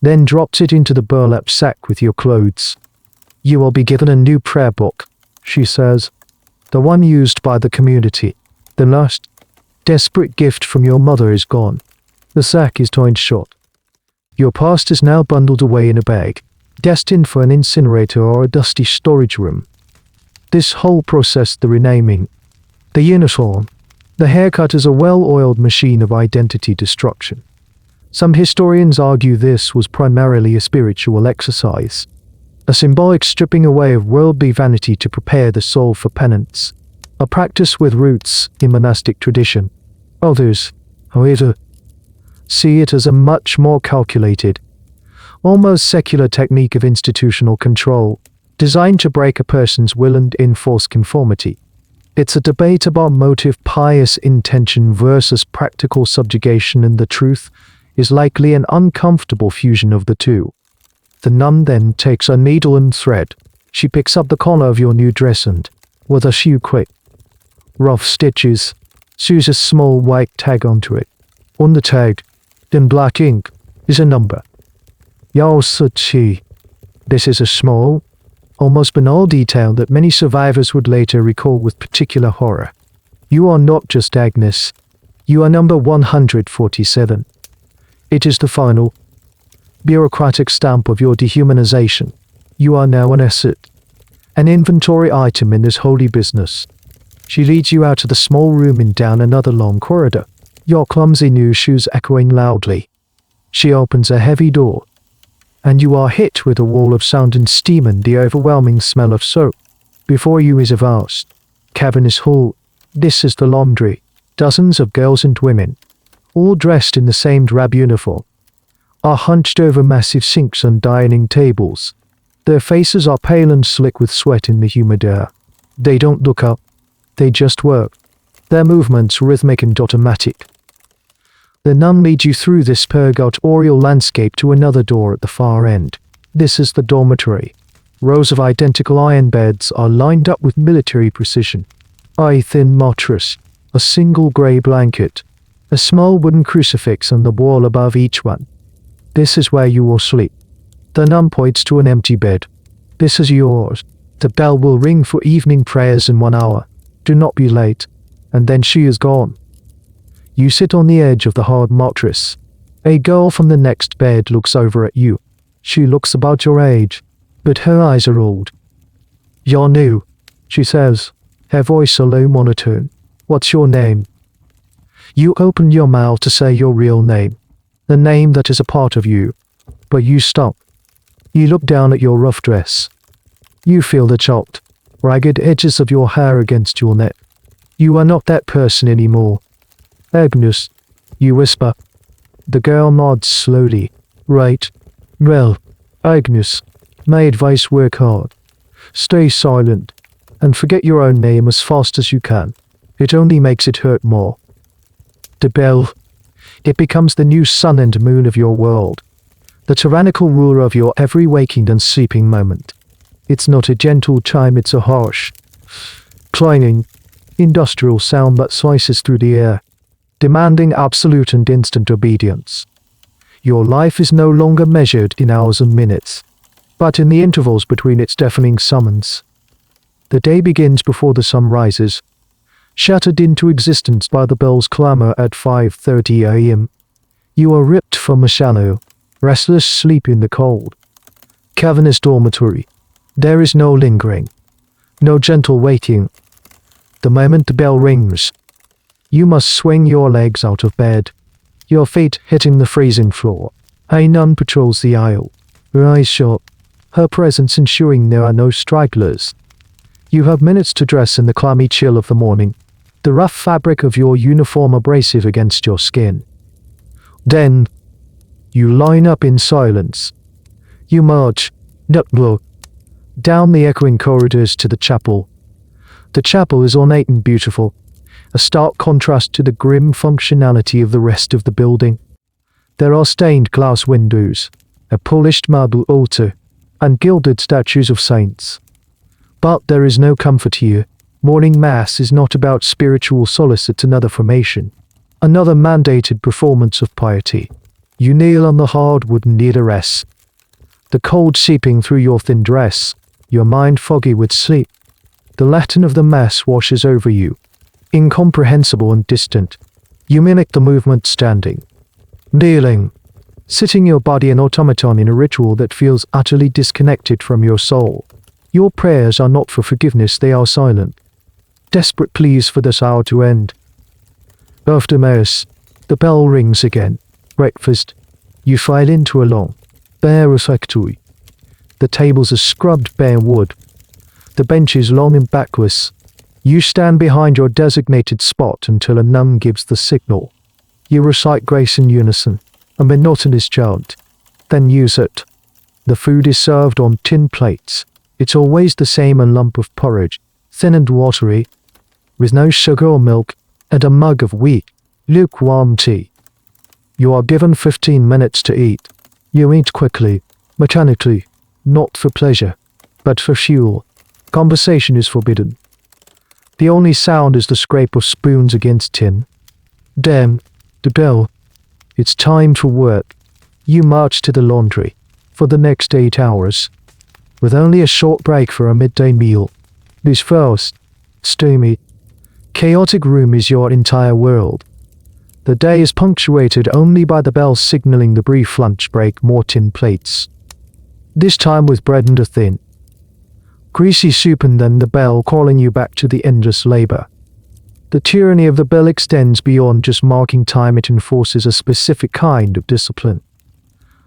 then drops it into the burlap sack with your clothes. You will be given a new prayer book, she says, the one used by the community. The last, desperate gift from your mother is gone. The sack is tied shut. Your past is now bundled away in a bag, destined for an incinerator or a dusty storage room. This whole process, the renaming, the uniform, the haircut is a well-oiled machine of identity destruction. Some historians argue this was primarily a spiritual exercise, a symbolic stripping away of worldly vanity to prepare the soul for penance, a practice with roots in monastic tradition. Others, however, see it as a much more calculated, almost secular technique of institutional control, designed to break a person's will and enforce conformity. It's a debate about motive, pious intention versus practical subjugation, and the truth is likely an uncomfortable fusion of the two. The nun then takes a needle and thread. She picks up the collar of your new dress and, with a few quick, rough stitches, sews a small white tag onto it. On the tag, in black ink, is a number. Yaosuchi. This is a small, almost banal detail that many survivors would later recall with particular horror. You are not just Agnes. You are number 147. It is the final, bureaucratic stamp of your dehumanization. You are now an asset, an inventory item in this holy business. She leads you out of the small room and down another long corridor, your clumsy new shoes echoing loudly. She opens a heavy door, and you are hit with a wall of sound and steam and the overwhelming smell of soap. Before you is a vast, cavernous hall. This is the laundry. Dozens of girls and women, all dressed in the same drab uniform, are hunched over massive sinks and dining tables. Their faces are pale and slick with sweat in the humid air. They don't look up. They just work. Their movements rhythmic and automatic. The nun leads you through this purgatorial landscape to another door at the far end. This is the dormitory. Rows of identical iron beds are lined up with military precision. A thin mattress, a single grey blanket, a small wooden crucifix on the wall above each one. This is where you will sleep. The nun points to an empty bed. This is yours. The bell will ring for evening prayers in 1 hour. Do not be late. And then she is gone. You sit on the edge of the hard mattress. A girl from the next bed looks over at you. She looks about your age, but her eyes are old. "You're new," she says, her voice a low monotone. "What's your name?" You open your mouth to say your real name, the name that is a part of you, but you stop. You look down at your rough dress. You feel the chopped, ragged edges of your hair against your neck. You are not that person anymore. "Agnes," you whisper. The girl nods slowly. "Right. Well, Agnes, my advice: work hard. Stay silent, and forget your own name as fast as you can. It only makes it hurt more." The bell. It becomes the new sun and moon of your world, the tyrannical ruler of your every waking and sleeping moment. It's not a gentle chime, it's a harsh, clanging, industrial sound that slices through the air, demanding absolute and instant obedience. Your life is no longer measured in hours and minutes, but in the intervals between its deafening summons. The day begins before the sun rises, shattered into existence by the bell's clamor at 5:30 a.m. You are ripped from a shallow, restless sleep in the cold, cavernous dormitory. There is no lingering, no gentle waiting. The moment the bell rings, you must swing your legs out of bed, your feet hitting the freezing floor. A nun patrols the aisle, her eyes shut, her presence ensuring there are no stragglers. You have minutes to dress in the clammy chill of the morning, the rough fabric of your uniform abrasive against your skin. Then, you line up in silence. You march, down the echoing corridors to the chapel. The chapel is ornate and beautiful, a stark contrast to the grim functionality of the rest of the building. There are stained glass windows, a polished marble altar, and gilded statues of saints. But there is no comfort here. Morning Mass is not about spiritual solace, it's another formation, another mandated performance of piety. You kneel on the hard wooden leaderess, the cold seeping through your thin dress, your mind foggy with sleep. The Latin of the Mass washes over you, incomprehensible and distant. You mimic the movement standing, kneeling, sitting your body an automaton in a ritual that feels utterly disconnected from your soul. Your prayers are not for forgiveness, they are silent, desperate pleas for this hour to end. After Mass, the bell rings again. Breakfast. You file into a long, bare refectory. The tables are scrubbed bare wood, the benches long and backless. You stand behind your designated spot until a nun gives the signal. You recite grace in unison, a monotonous chant, then use it. The food is served on tin plates. It's always the same: a lump of porridge, thin and watery, with no sugar or milk, and a mug of weak, lukewarm tea. You are given 15 minutes to eat. You eat quickly, mechanically, not for pleasure, but for fuel. Conversation is forbidden. The only sound is the scrape of spoons against tin. Damn, the bell. It's time for work. You march to the laundry for the next 8 hours, with only a short break for a midday meal. This vast, steamy, chaotic room is your entire world. The day is punctuated only by the bell signaling the brief lunch break: more tin plates, this time with bread and a thin, greasy soup, and then the bell calling you back to the endless labor. The tyranny of the bell extends beyond just marking time, it enforces a specific kind of discipline.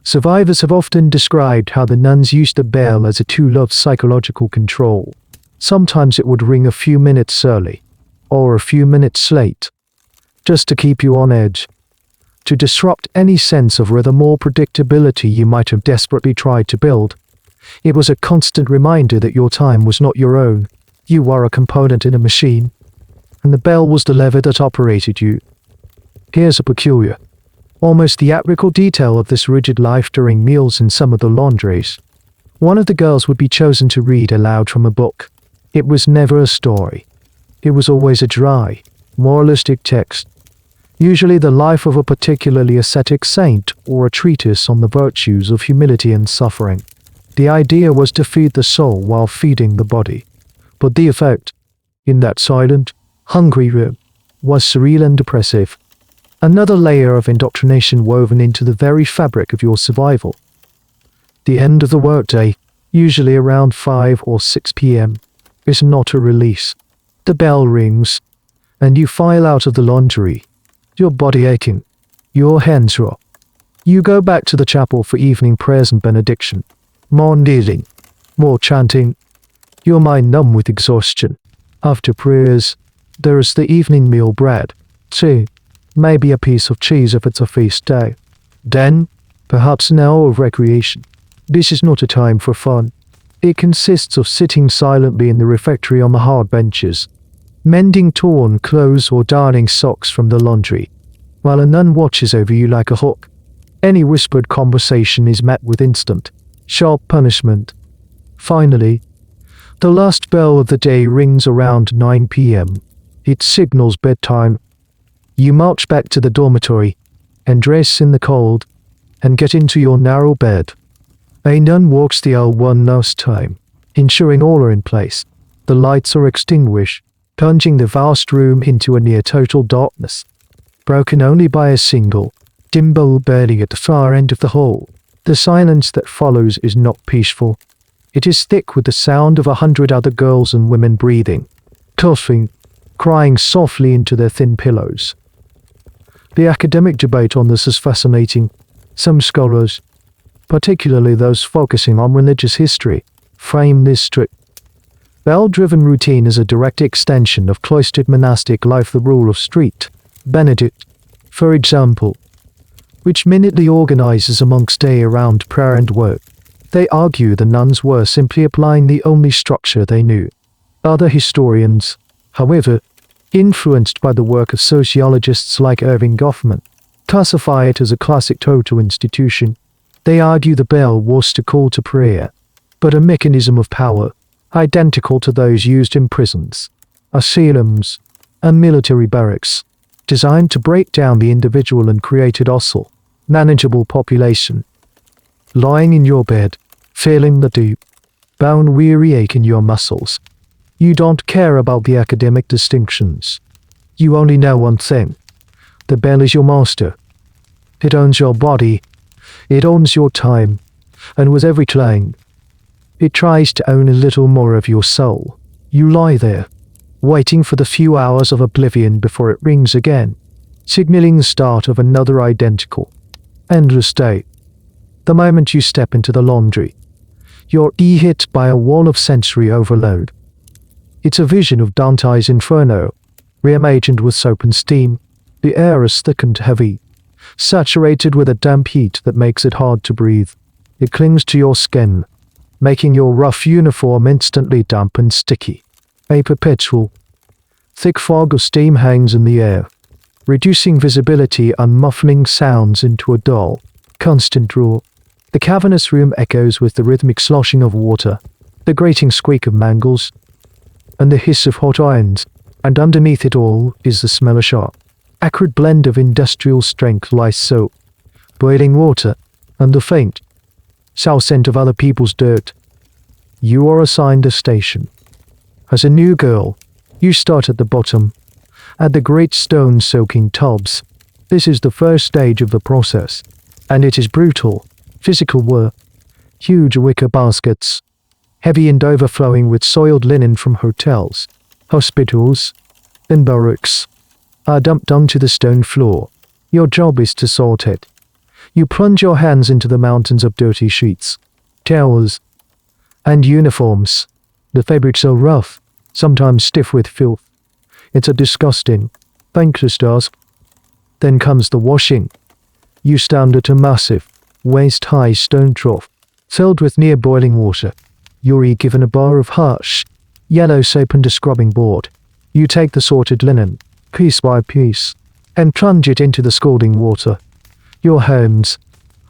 Survivors have often described how the nuns used the bell as a tool of psychological control. Sometimes it would ring a few minutes early, or a few minutes late, just to keep you on edge, to disrupt any sense of rhythm or predictability you might have desperately tried to build. It was a constant reminder that your time was not your own. You were a component in a machine, and the bell was the lever that operated you. Here's a peculiar, almost theatrical detail of this rigid life during meals in some of the laundries. One of the girls would be chosen to read aloud from a book. It was never a story. It was always a dry, moralistic text, usually the life of a particularly ascetic saint or a treatise on the virtues of humility and suffering. The idea was to feed the soul while feeding the body, but the effect, in that silent, hungry room, was surreal and oppressive. Another layer of indoctrination woven into the very fabric of your survival. The end of the workday, usually around 5 or 6 p.m., is not a release. The bell rings, and you file out of the laundry, your body aching, your hands raw. You go back to the chapel for evening prayers and benediction. More kneeling, more chanting, your mind numb with exhaustion. After prayers, there is the evening meal: bread, tea, maybe a piece of cheese if it's a feast day. Then, perhaps an hour of recreation. This is not a time for fun. It consists of sitting silently in the refectory on the hard benches, mending torn clothes or darning socks from the laundry, while a nun watches over you like a hawk. Any whispered conversation is met with instant, sharp punishment. Finally, the last bell of the day rings around 9 p.m. It signals bedtime. You march back to the dormitory, and dress in the cold, and get into your narrow bed. A nun walks the aisle one last time, ensuring all are in place. The lights are extinguished, plunging the vast room into a near-total darkness, broken only by a single, dim bulb burning at the far end of the hall. The silence that follows is not peaceful. It is thick with the sound of 100 other girls and women breathing, coughing, crying softly into their thin pillows. The academic debate on this is fascinating. Some scholars, particularly those focusing on religious history, frame this strict, bell-driven routine as a direct extension of cloistered monastic life. The rule of St. Benedict, for example, which minutely organizes a monk's day around prayer and work. They argue the nuns were simply applying the only structure they knew. Other historians, however, influenced by the work of sociologists like Irving Goffman, classify it as a classic total institution. They argue the bell was a call to prayer, but a mechanism of power, identical to those used in prisons, asylums, and military barracks, designed to break down the individual and create a docile, manageable population. Lying in your bed, feeling the deep, bone-weary ache in your muscles, you don't care about the academic distinctions. You only know one thing. The bell is your master. It owns your body. It owns your time. And with every clang, it tries to own a little more of your soul. You lie there, waiting for the few hours of oblivion before it rings again, signaling the start of another identical, endless day. The moment you step into the laundry, you're hit by a wall of sensory overload. It's a vision of Dante's Inferno, reimagined with soap and steam. The air is thick and heavy, saturated with a damp heat that makes it hard to breathe. It clings to your skin, making your rough uniform instantly damp and sticky. A perpetual, thick fog of steam hangs in the air, reducing visibility and muffling sounds into a dull, constant roar. The cavernous room echoes with the rhythmic sloshing of water, the grating squeak of mangles, and the hiss of hot irons, and underneath it all is the smell of sharp, acrid blend of industrial strength lice soap, boiling water, and the faint, sour scent of other people's dirt. You are assigned a station. As a new girl, you start at the bottom, at the great stone-soaking tubs. This is the first stage of the process, and it is brutal, physical work. Huge wicker baskets, heavy and overflowing with soiled linen from hotels, hospitals, and barracks, are dumped onto the stone floor. Your job is to sort it. You plunge your hands into the mountains of dirty sheets, towels, and uniforms. The fabrics are rough, sometimes stiff with filth. It's a disgusting, thankless task. Then comes the washing. You stand at a massive, waist-high stone trough, filled with near-boiling water. You're given a bar of harsh, yellow soap and a scrubbing board. You take the sorted linen, piece by piece, and plunge it into the scalding water. Your hands,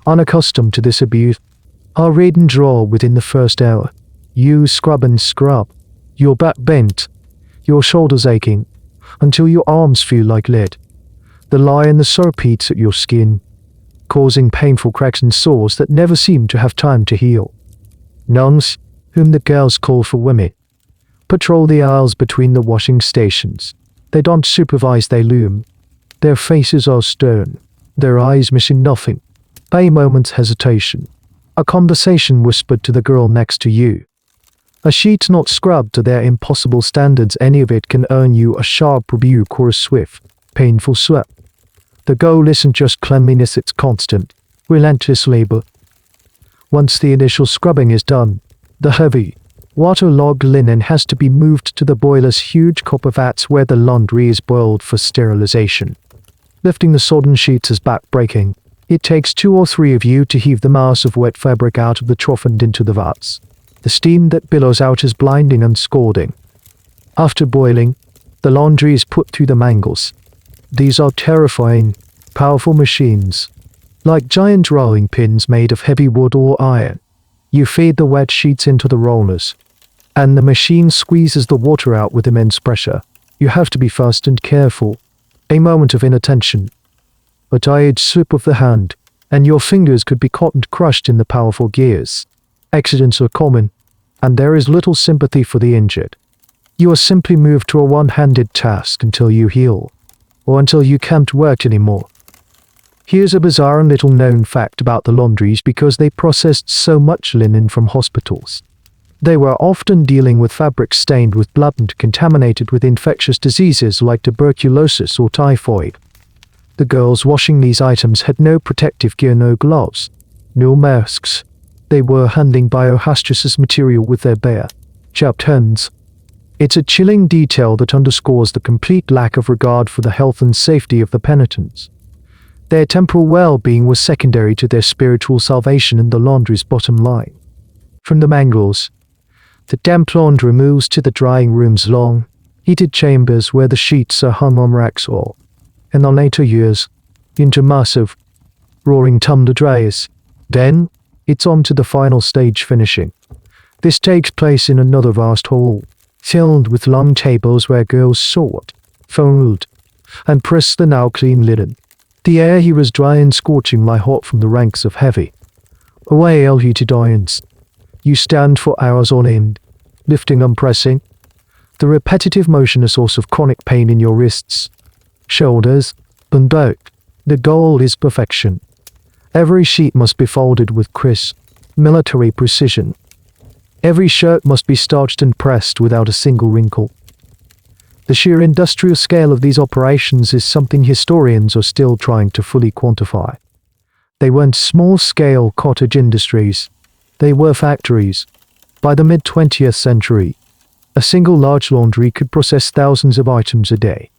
unaccustomed to this abuse, are red and raw within the first hour. You scrub and scrub, your back bent, your shoulders aching, until your arms feel like lead. The lye and the soap eats at your skin, causing painful cracks and sores that never seem to have time to heal. Nuns, whom the girls call for women, patrol the aisles between the washing stations. They don't supervise, they loom. Their faces are stern, their eyes missing nothing. A moment's hesitation. A conversation whispered to the girl next to you. A sheet not scrubbed to their impossible standards, any of it can earn you a sharp rebuke or a swift, painful slap. The goal isn't just cleanliness, it's constant, relentless labor. Once the initial scrubbing is done, the heavy, waterlogged linen has to be moved to the boiler's huge copper vats where the laundry is boiled for sterilization. Lifting the sodden sheets is back-breaking. It takes 2 or 3 of you to heave the mass of wet fabric out of the trough and into the vats. The steam that billows out is blinding and scalding. After boiling, the laundry is put through the mangles. These are terrifying, powerful machines, like giant rolling pins made of heavy wood or iron. You feed the wet sheets into the rollers, and the machine squeezes the water out with immense pressure. You have to be fast and careful. A moment of inattention, a tired slip of the hand, and your fingers could be caught and crushed in the powerful gears. Accidents are common, and there is little sympathy for the injured. You are simply moved to a one-handed task until you heal, or until you can't work anymore. Here's a bizarre and little-known fact about the laundries because they processed so much linen from hospitals. They were often dealing with fabric stained with blood and contaminated with infectious diseases like tuberculosis or typhoid. The girls washing these items had no protective gear, no gloves, no masks. They were handling biohazardous material with their bare, chapped hands. It's a chilling detail that underscores the complete lack of regard for the health and safety of the penitents. Their temporal well-being was secondary to their spiritual salvation and the laundry's bottom line. From the mangles, the damp laundry moves to the drying room's long, heated chambers where the sheets are hung on racks or, in the later years, into massive, roaring tumble dryers. Then, it's on to the final stage, finishing. This takes place in another vast hall, filled with long tables where girls sort, fold, and press the now clean linen. The air here is dry and scorching like hot from the ranks of heavy, well-heated irons. You stand for hours on end, lifting and pressing. The repetitive motion is a source of chronic pain in your wrists, shoulders, and back. The goal is perfection. Every sheet must be folded with crisp, military precision. Every shirt must be starched and pressed without a single wrinkle. The sheer industrial scale of these operations is something historians are still trying to fully quantify. They weren't small-scale cottage industries. They were factories. By the mid-20th century, a single large laundry could process thousands of items a day.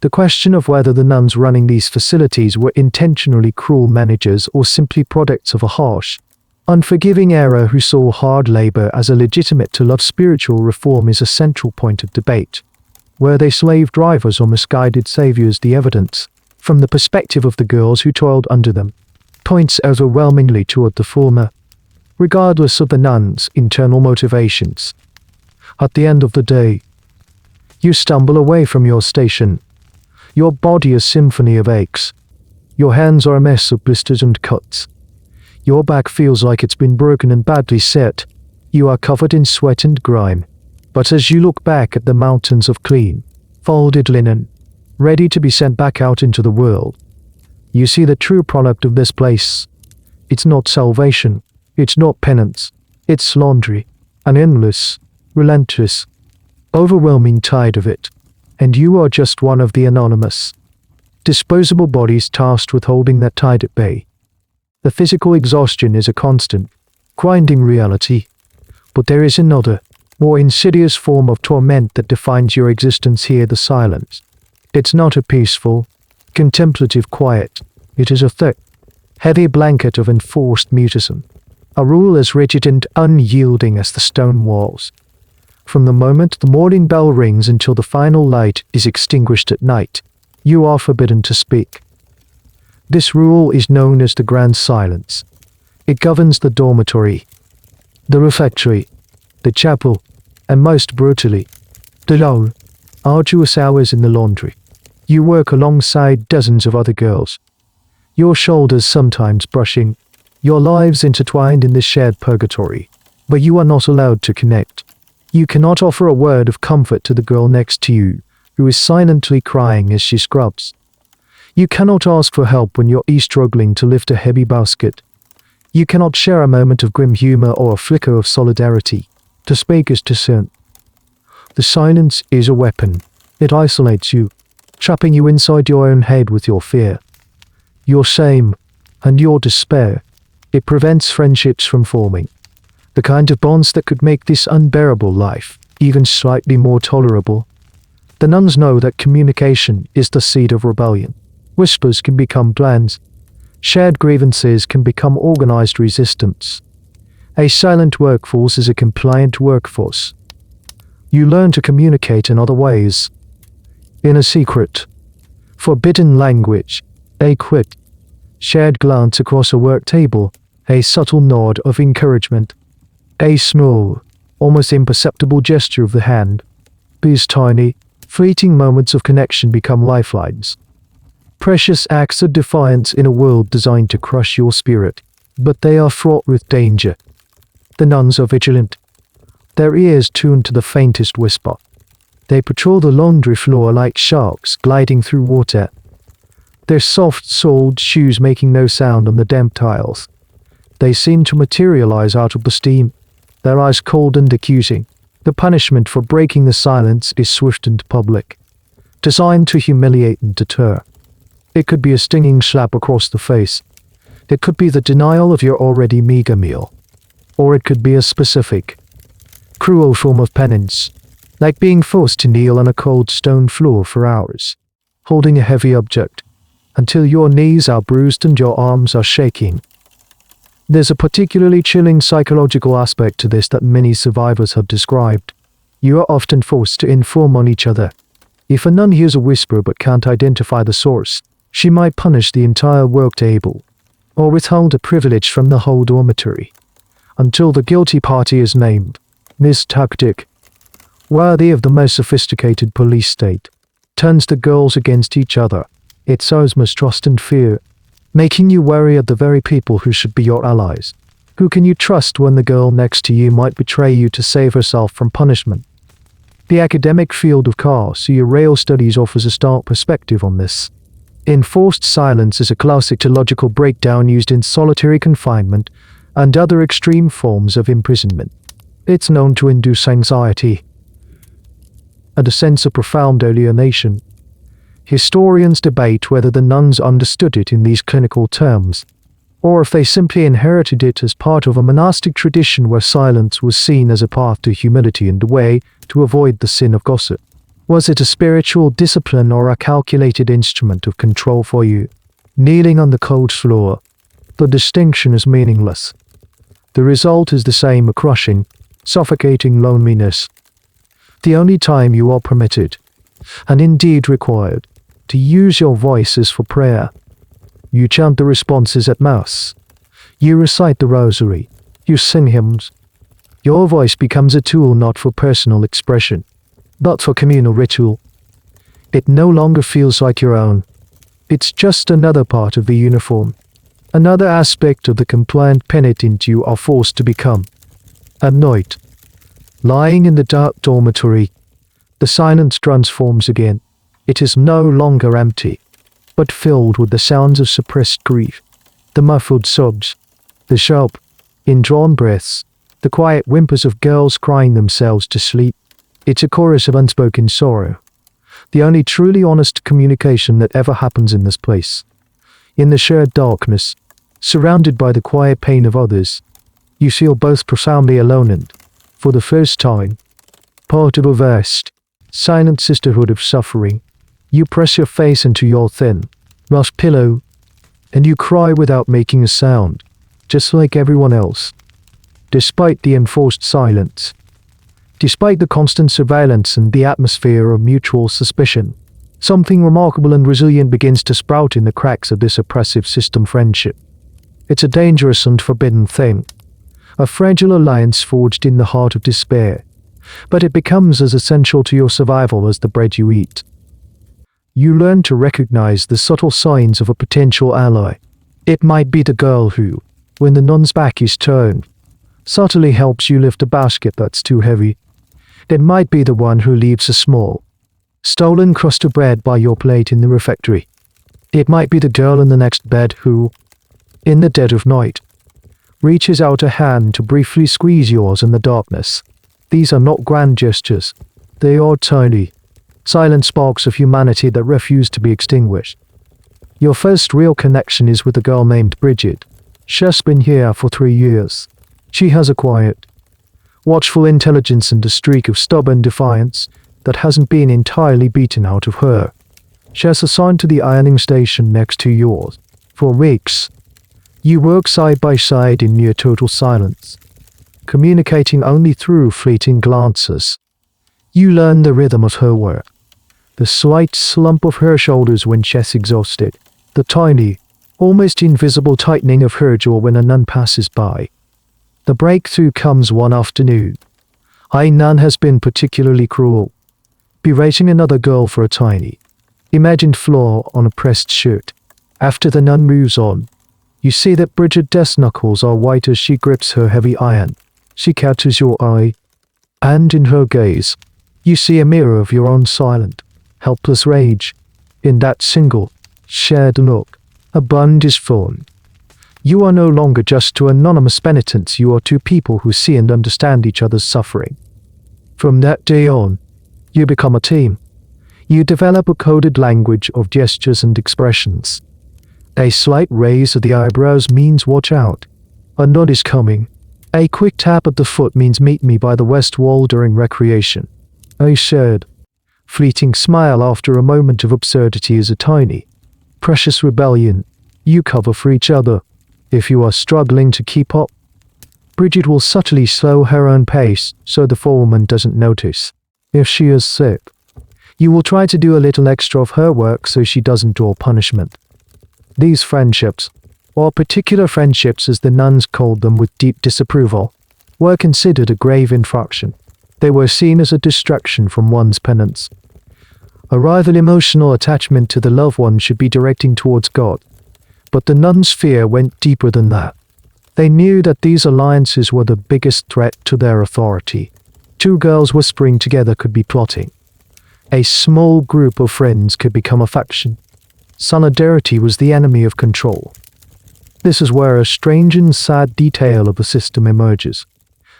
The question of whether the nuns running these facilities were intentionally cruel managers or simply products of a harsh, unforgiving era who saw hard labor as a legitimate tool of spiritual reform is a central point of debate. Were they slave drivers or misguided saviors? The evidence, from the perspective of the girls who toiled under them, points overwhelmingly toward the former, regardless of the nuns' internal motivations. At the end of the day, you stumble away from your station. Your body a symphony of aches. Your hands are a mess of blisters and cuts. Your back feels like it's been broken and badly set. You are covered in sweat and grime. But as you look back at the mountains of clean, folded linen, ready to be sent back out into the world, you see the true product of this place. It's not salvation. It's not penance. It's laundry. An endless, relentless, overwhelming tide of it. And you are just one of the anonymous, disposable bodies tasked with holding that tide at bay. The physical exhaustion is a constant, grinding reality. But there is another, more insidious form of torment that defines your existence here, the silence. It's not a peaceful, contemplative quiet. It is a thick, heavy blanket of enforced mutism. A rule as rigid and unyielding as the stone walls. From the moment the morning bell rings until the final light is extinguished at night, you are forbidden to speak. This rule is known as the Grand Silence. It governs the dormitory, the refectory, the chapel, and most brutally, the long, arduous hours in the laundry. You work alongside dozens of other girls, your shoulders sometimes brushing, your lives intertwined in this shared purgatory, but you are not allowed to connect. You cannot offer a word of comfort to the girl next to you, who is silently crying as she scrubs. You cannot ask for help when you're struggling to lift a heavy basket. You cannot share a moment of grim humor or a flicker of solidarity. To speak is to sin. The silence is a weapon. It isolates you, trapping you inside your own head with your fear, your shame, and your despair. It prevents friendships from forming, the kind of bonds that could make this unbearable life even slightly more tolerable. The nuns know that communication is the seed of rebellion. Whispers can become plans. Shared grievances can become organized resistance. A silent workforce is a compliant workforce. You learn to communicate in other ways. In a secret, forbidden language, a quick, shared glance across a work table, a subtle nod of encouragement, a small, almost imperceptible gesture of the hand. These tiny, fleeting moments of connection become lifelines. Precious acts of defiance in a world designed to crush your spirit, but they are fraught with danger. The nuns are vigilant, their ears tuned to the faintest whisper. They patrol the laundry floor like sharks gliding through water, their soft-soled shoes making no sound on the damp tiles. They seem to materialize out of the steam, their eyes cold and accusing. The punishment for breaking the silence is swift and public, designed to humiliate and deter. It could be a stinging slap across the face. It could be the denial of your already meager meal. Or it could be a specific, cruel form of penance, like being forced to kneel on a cold stone floor for hours, holding a heavy object, until your knees are bruised and your arms are shaking. There's a particularly chilling psychological aspect to this that many survivors have described. You are often forced to inform on each other. If a nun hears a whisper but can't identify the source, she might punish the entire work table, or withhold a privilege from the whole dormitory, until the guilty party is named. This tactic, worthy of the most sophisticated police state, turns the girls against each other. It sows mistrust and fear, making you wary of the very people who should be your allies. Who can you trust when the girl next to you might betray you to save herself from punishment? The academic field of carceral studies offers a stark perspective on this. Enforced silence is a classic logical breakdown used in solitary confinement and other extreme forms of imprisonment. It's known to induce anxiety and a sense of profound alienation. Historians debate whether the nuns understood it in these clinical terms, or if they simply inherited it as part of a monastic tradition where silence was seen as a path to humility and a way to avoid the sin of gossip. Was it a spiritual discipline or a calculated instrument of control for you? Kneeling on the cold floor, the distinction is meaningless. The result is the same: a crushing, suffocating loneliness. The only time you are permitted, and indeed required, to use your voice is for prayer. You chant the responses at Mass. You recite the Rosary. You sing hymns. Your voice becomes a tool not for personal expression, but for communal ritual. It no longer feels like your own. It's just another part of the uniform, another aspect of the compliant penitent you are forced to become. At night, lying in the dark dormitory, the silence transforms again. It is no longer empty, but filled with the sounds of suppressed grief, the muffled sobs, the sharp, indrawn breaths, the quiet whimpers of girls crying themselves to sleep. It's a chorus of unspoken sorrow, the only truly honest communication that ever happens in this place. In the shared darkness, surrounded by the quiet pain of others, you feel both profoundly alone and, for the first time, part of a vast, silent sisterhood of suffering. You press your face into your thin, rough pillow, and you cry without making a sound, just like everyone else. Despite the enforced silence, despite the constant surveillance and the atmosphere of mutual suspicion, something remarkable and resilient begins to sprout in the cracks of this oppressive system: friendship. It's a dangerous and forbidden thing, a fragile alliance forged in the heart of despair, but it becomes as essential to your survival as the bread you eat. You learn to recognize the subtle signs of a potential ally. It might be the girl who, when the nun's back is turned, subtly helps you lift a basket that's too heavy. It might be the one who leaves a small, stolen crust of bread by your plate in the refectory. It might be the girl in the next bed who, in the dead of night, reaches out a hand to briefly squeeze yours in the darkness. These are not grand gestures. They are tiny, silent sparks of humanity that refuse to be extinguished. Your first real connection is with a girl named Bridget. She's been here for 3 years. She has a quiet, watchful intelligence and a streak of stubborn defiance that hasn't been entirely beaten out of her. She's assigned to the ironing station next to yours. For weeks, you work side by side in near total silence, communicating only through fleeting glances. You learn the rhythm of her work, the slight slump of her shoulders when she's exhausted, the tiny, almost invisible tightening of her jaw when a nun passes by. The breakthrough comes one afternoon. A nun has been particularly cruel, berating another girl for a tiny, imagined flaw on a pressed shirt. After the nun moves on, you see that Bridget's knuckles are white as she grips her heavy iron. She catches your eye, and in her gaze, you see a mirror of your own silent, helpless rage. In that single, shared look, a bond is formed. You are no longer just two anonymous penitents, you are two people who see and understand each other's suffering. From that day on, you become a team. You develop a coded language of gestures and expressions. A slight raise of the eyebrows means watch out. A nod is coming. A quick tap at the foot means meet me by the west wall during recreation. A shared, fleeting smile after a moment of absurdity is a tiny, precious rebellion you cover for each other. If you are struggling to keep up, Bridget will subtly slow her own pace so the forewoman doesn't notice. If she is sick, you will try to do a little extra of her work so she doesn't draw punishment. These friendships, or particular friendships as the nuns called them with deep disapproval, were considered a grave infraction. They were seen as a distraction from one's penance. A rival emotional attachment to the loved one should be directing towards God. But the nuns' fear went deeper than that. They knew that these alliances were the biggest threat to their authority. Two girls whispering together could be plotting. A small group of friends could become a faction. Solidarity was the enemy of control. This is where a strange and sad detail of the system emerges.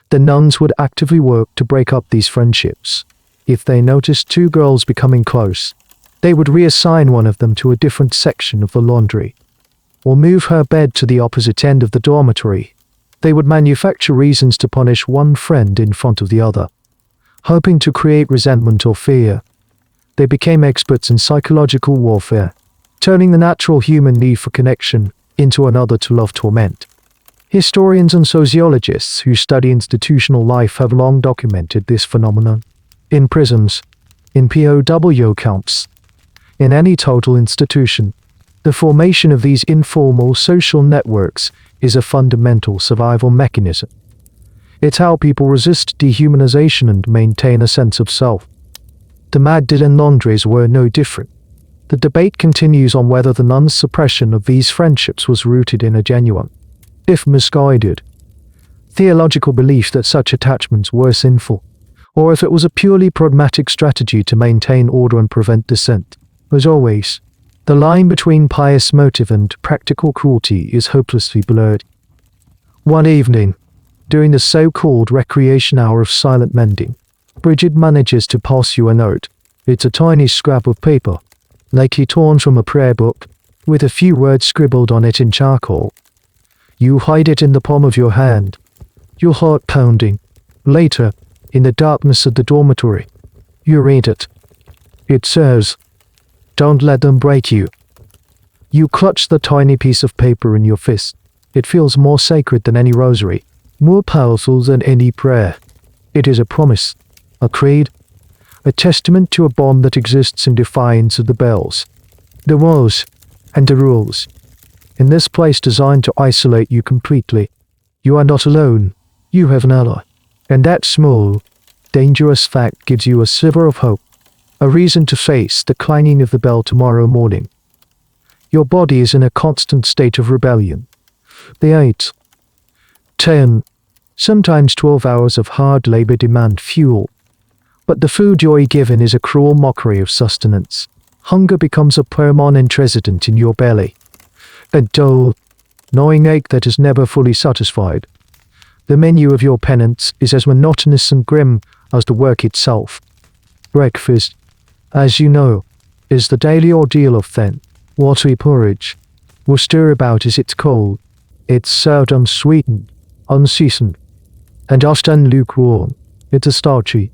The nuns would actively work to break up these friendships. If they noticed two girls becoming close, they would reassign one of them to a different section of the laundry, or move her bed to the opposite end of the dormitory. They would manufacture reasons to punish one friend in front of the other, hoping to create resentment or fear. They became experts in psychological warfare, turning the natural human need for connection into another to love torment. Historians and sociologists who study institutional life have long documented this phenomenon. In prisons, in POW camps, in any total institution, the formation of these informal social networks is a fundamental survival mechanism. It's how people resist dehumanization and maintain a sense of self. The Magdalen Laundries were no different. The debate continues on whether the nuns' suppression of these friendships was rooted in a genuine, if misguided, theological belief that such attachments were sinful, or if it was a purely pragmatic strategy to maintain order and prevent dissent. As always, the line between pious motive and practical cruelty is hopelessly blurred. One evening, during the so-called recreation hour of silent mending, Bridget manages to pass you a note. It's a tiny scrap of paper, likely torn from a prayer book, with a few words scribbled on it in charcoal. You hide it in the palm of your hand, your heart pounding. Later, in the darkness of the dormitory, you read it. It says, "Don't let them break you." You clutch the tiny piece of paper in your fist. It feels more sacred than any rosary, more powerful than any prayer. It is a promise, a creed, a testament to a bond that exists in defiance of the bells, the walls, and the rules. In this place designed to isolate you completely, you are not alone, you have an ally. And that small, dangerous fact gives you a sliver of hope, a reason to face the clanging of the bell tomorrow morning. Your body is in a constant state of rebellion. The 8, 10, sometimes 12 hours of hard labor demand fuel, but the food you're given is a cruel mockery of sustenance. Hunger becomes a permanent resident in your belly. A dull, gnawing ache that is never fully satisfied. The menu of your penance is as monotonous and grim as the work itself. Breakfast, as you know, is the daily ordeal of thin, watery porridge. Or stirabout as it's called. It's served unsweetened, unseasoned, and often lukewarm. It's a starchy,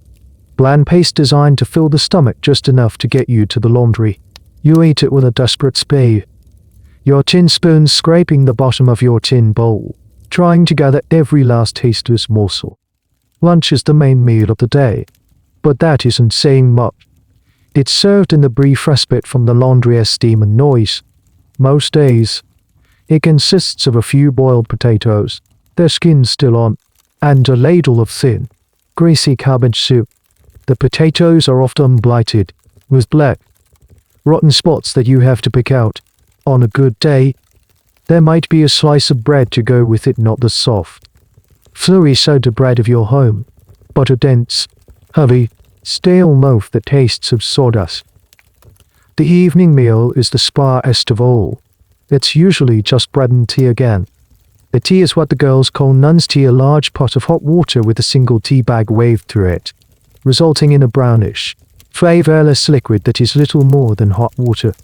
bland paste designed to fill the stomach just enough to get you to the laundry. You eat it with a desperate speed, your tin spoon scraping the bottom of your tin bowl, trying to gather every last tasteless morsel. Lunch is the main meal of the day, but that isn't saying much. It's served in the brief respite from the laundry steam and noise. Most days, it consists of a few boiled potatoes, their skins still on, and a ladle of thin, greasy cabbage soup. The potatoes are often blighted, with black, rotten spots that you have to pick out. On a good day, there might be a slice of bread to go with it, not the soft, fluffy soda bread of your home, but a dense, heavy, stale loaf that tastes of sawdust. The evening meal is the sparest of all. It's usually just bread and tea again. The tea is what the girls call nun's tea, a large pot of hot water with a single tea bag waved through it, resulting in a brownish, flavorless liquid that is little more than hot water.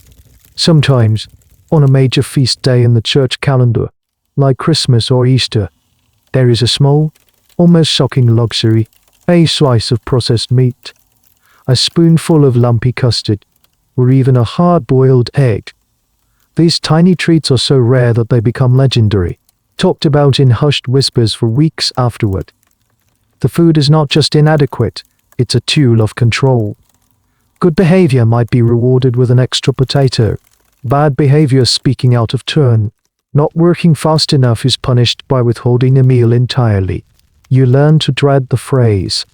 Sometimes, on a major feast day in the church calendar, like Christmas or Easter, there is a small, almost shocking luxury, a slice of processed meat, a spoonful of lumpy custard, or even a hard-boiled egg. These tiny treats are so rare that they become legendary, talked about in hushed whispers for weeks afterward. The food is not just inadequate, it's a tool of control. Good behavior might be rewarded with an extra potato. Bad behavior, speaking out of turn, not working fast enough, is punished by withholding a meal entirely. You learn to dread the phrase,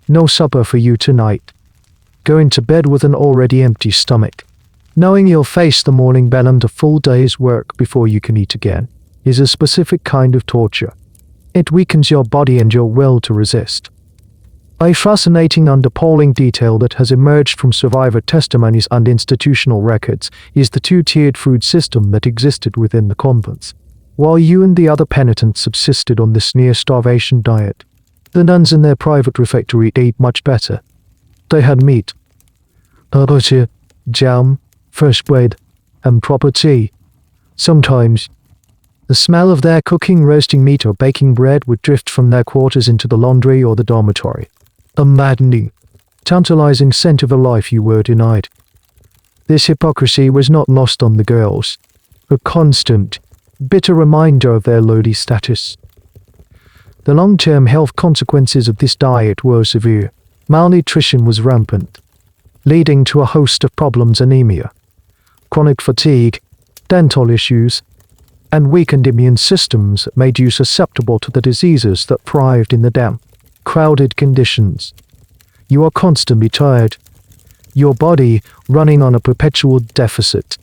"No supper for you tonight." Going to bed with an already empty stomach, knowing you'll face the morning bell and a full day's work before you can eat again, is a specific kind of torture. It weakens your body and your will to resist. A fascinating and appalling detail that has emerged from survivor testimonies and institutional records is the two-tiered food system that existed within the convents. While you and the other penitents subsisted on this near-starvation diet, the nuns in their private refectory ate much better. They had meat, butter, jam, fresh bread, and proper tea. Sometimes, the smell of their cooking, roasting meat, or baking bread would drift from their quarters into the laundry or the dormitory. A maddening, tantalizing scent of a life you were denied. This hypocrisy was not lost on the girls, a constant, bitter reminder of their lowly status. The long-term health consequences of this diet were severe. Malnutrition was rampant, leading to a host of problems: anemia, chronic fatigue, dental issues, and weakened immune systems that made you susceptible to the diseases that thrived in the damp, crowded conditions. You are constantly tired, your body running on a perpetual deficit.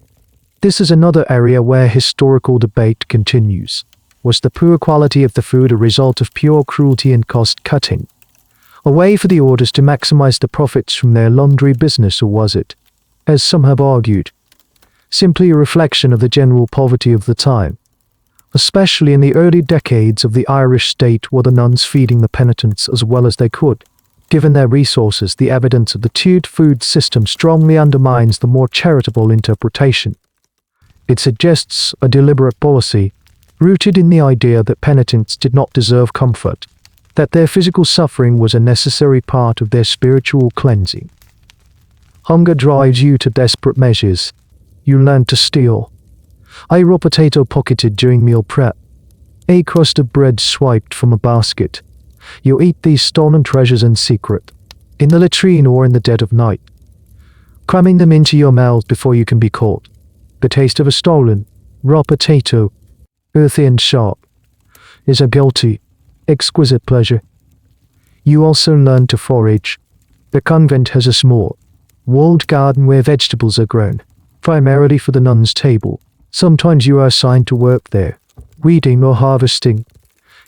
This is another area where historical debate continues. Was the poor quality of the food a result of pure cruelty and cost-cutting, a way for the orders to maximize the profits from their laundry business, or was it, as some have argued, simply a reflection of the general poverty of the time? Especially in the early decades of the Irish state, were the nuns feeding the penitents as well as they could? Given their resources, the evidence of the tiered food system strongly undermines the more charitable interpretation. It suggests a deliberate policy, rooted in the idea that penitents did not deserve comfort, that their physical suffering was a necessary part of their spiritual cleansing. Hunger drives you to desperate measures. You learn to steal. A raw potato pocketed during meal prep. A crust of bread swiped from a basket. You eat these stolen treasures in secret, in the latrine or in the dead of night, cramming them into your mouth before you can be caught. The taste of a stolen, raw potato, earthy and sharp, is a guilty, exquisite pleasure. You also learn to forage. The convent has a small, walled garden where vegetables are grown, primarily for the nuns' table. Sometimes you are assigned to work there, weeding or harvesting.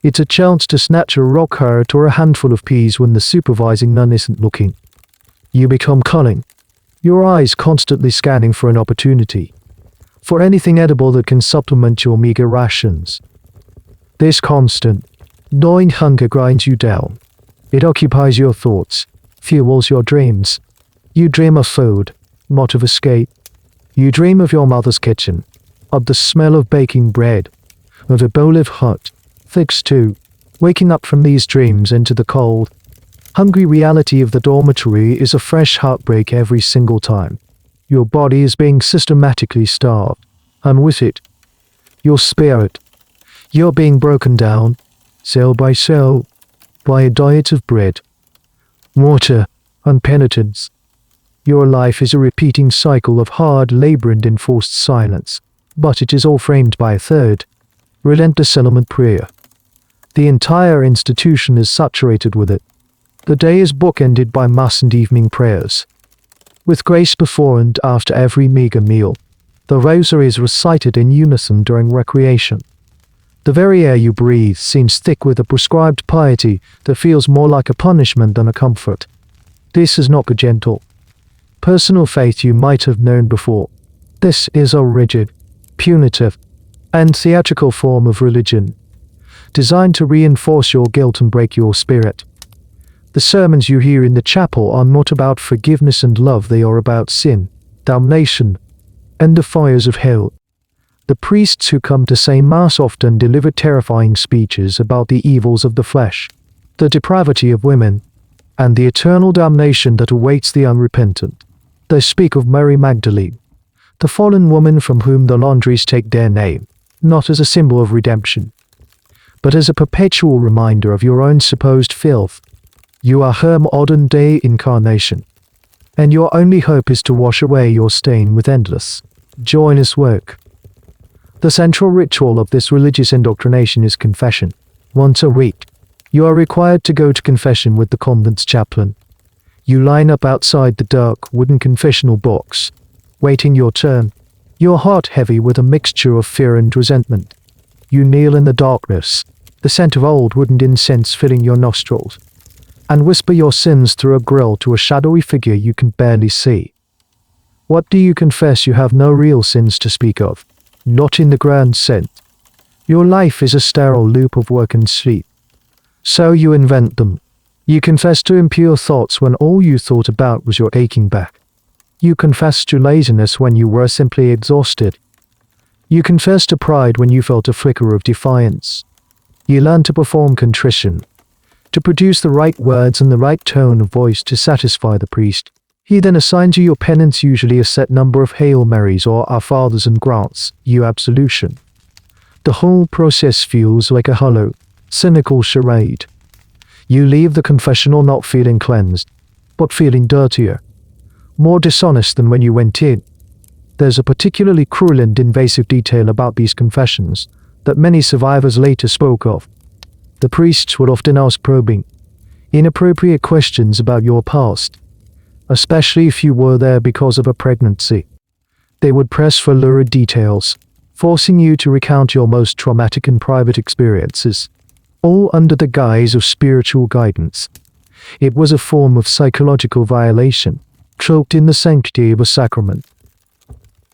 It's a chance to snatch a rock heart or a handful of peas when the supervising nun isn't looking. You become cunning, your eyes constantly scanning for an opportunity, for anything edible that can supplement your meager rations. This constant, gnawing hunger grinds you down. It occupies your thoughts, fuels your dreams. You dream of food, not of escape. You dream of your mother's kitchen, of the smell of baking bread, of a bowl of hot, thick stew. Waking up from these dreams into the cold, hungry reality of the dormitory is a fresh heartbreak every single time. Your body is being systematically starved, and with it, your spirit. You're being broken down, cell by cell, by a diet of bread, water, and penitence. Your life is a repeating cycle of hard labor and enforced silence, but it is all framed by a third, relentless settlement prayer. The entire institution is saturated with it. The day is bookended by mass and evening prayers. With grace before and after every meager meal, the rosary is recited in unison during recreation. The very air you breathe seems thick with a prescribed piety that feels more like a punishment than a comfort. This is not the gentle, personal faith you might have known before. This is a rigid, punitive, and theatrical form of religion, designed to reinforce your guilt and break your spirit. The sermons you hear in the chapel are not about forgiveness and love, they are about sin, damnation, and the fires of hell. The priests who come to say Mass often deliver terrifying speeches about the evils of the flesh, the depravity of women, and the eternal damnation that awaits the unrepentant. They speak of Mary Magdalene, the fallen woman from whom the Laundries take their name, not as a symbol of redemption, but as a perpetual reminder of your own supposed filth. You are her modern-day incarnation, and your only hope is to wash away your stain with endless, joyless work. The central ritual of this religious indoctrination is confession. Once a week, you are required to go to confession with the convent's chaplain. You line up outside the dark wooden confessional box, waiting your turn, your heart heavy with a mixture of fear and resentment. You kneel in the darkness, the scent of old wooden incense filling your nostrils, and whisper your sins through a grill to a shadowy figure you can barely see. What do you confess? You have no real sins to speak of, not in the grand sense. Your life is a sterile loop of work and sleep. So you invent them. You confess to impure thoughts when all you thought about was your aching back. You confess to laziness when you were simply exhausted. You confess to pride when you felt a flicker of defiance. You learn to perform contrition, to produce the right words and the right tone of voice to satisfy the priest. He then assigns you your penance, usually a set number of Hail Marys or Our Fathers, and grants you absolution. The whole process feels like a hollow, cynical charade. You leave the confessional not feeling cleansed, but feeling dirtier, more dishonest than when you went in. There's a particularly cruel and invasive detail about these confessions that many survivors later spoke of. The priests would often ask probing, inappropriate questions about your past, especially if you were there because of a pregnancy. They would press for lurid details, forcing you to recount your most traumatic and private experiences, all under the guise of spiritual guidance. It was a form of psychological violation, cloaked in the sanctity of a sacrament.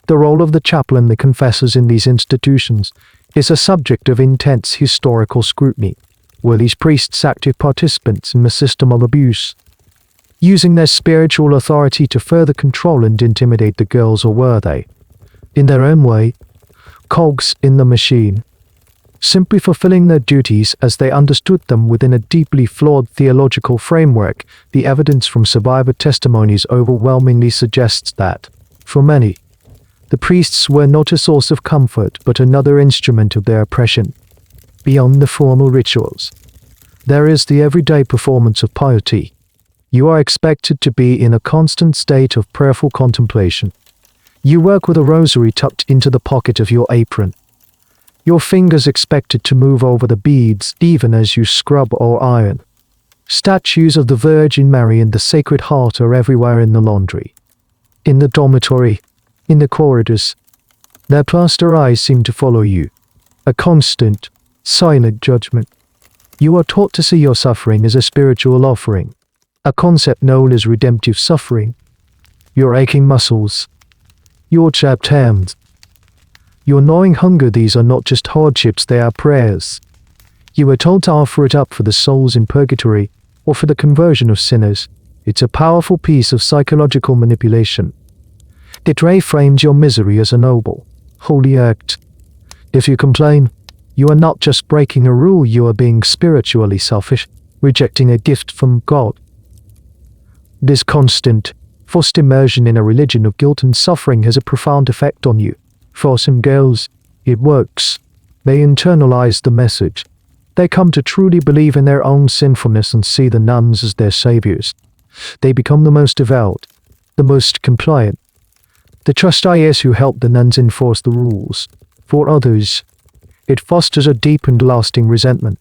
The role of the chaplain, the confessors in these institutions, is a subject of intense historical scrutiny. Were these priests active participants in the system of abuse, using their spiritual authority to further control and intimidate the girls, or were they, in their own way, cogs in the machine, simply fulfilling their duties as they understood them within a deeply flawed theological framework? The evidence from survivor testimonies overwhelmingly suggests that, for many, the priests were not a source of comfort but another instrument of their oppression. Beyond the formal rituals, there is the everyday performance of piety. You are expected to be in a constant state of prayerful contemplation. You work with a rosary tucked into the pocket of your apron. Your fingers expected to move over the beads even as you scrub or iron. Statues of the Virgin Mary and the Sacred Heart are everywhere in the laundry, in the dormitory, in the corridors. Their plaster eyes seem to follow you, a constant, silent judgment. You are taught to see your suffering as a spiritual offering, a concept known as redemptive suffering. your aching muscles, your chapped hands, your gnawing hunger. These are not just hardships, they are prayers. You were told to offer it up for the souls in purgatory or for the conversion of sinners. It's a powerful piece of psychological manipulation. It reframes your misery as a noble, holy act. If you complain, you are not just breaking a rule, you are being spiritually selfish, rejecting a gift from God. This constant, forced immersion in a religion of guilt and suffering has a profound effect on you. For some girls, it works. They internalize the message. They come to truly believe in their own sinfulness and see the nuns as their saviors. They become the most devout, the most compliant. The trustees who help the nuns enforce the rules. For others, it fosters a deep and lasting resentment,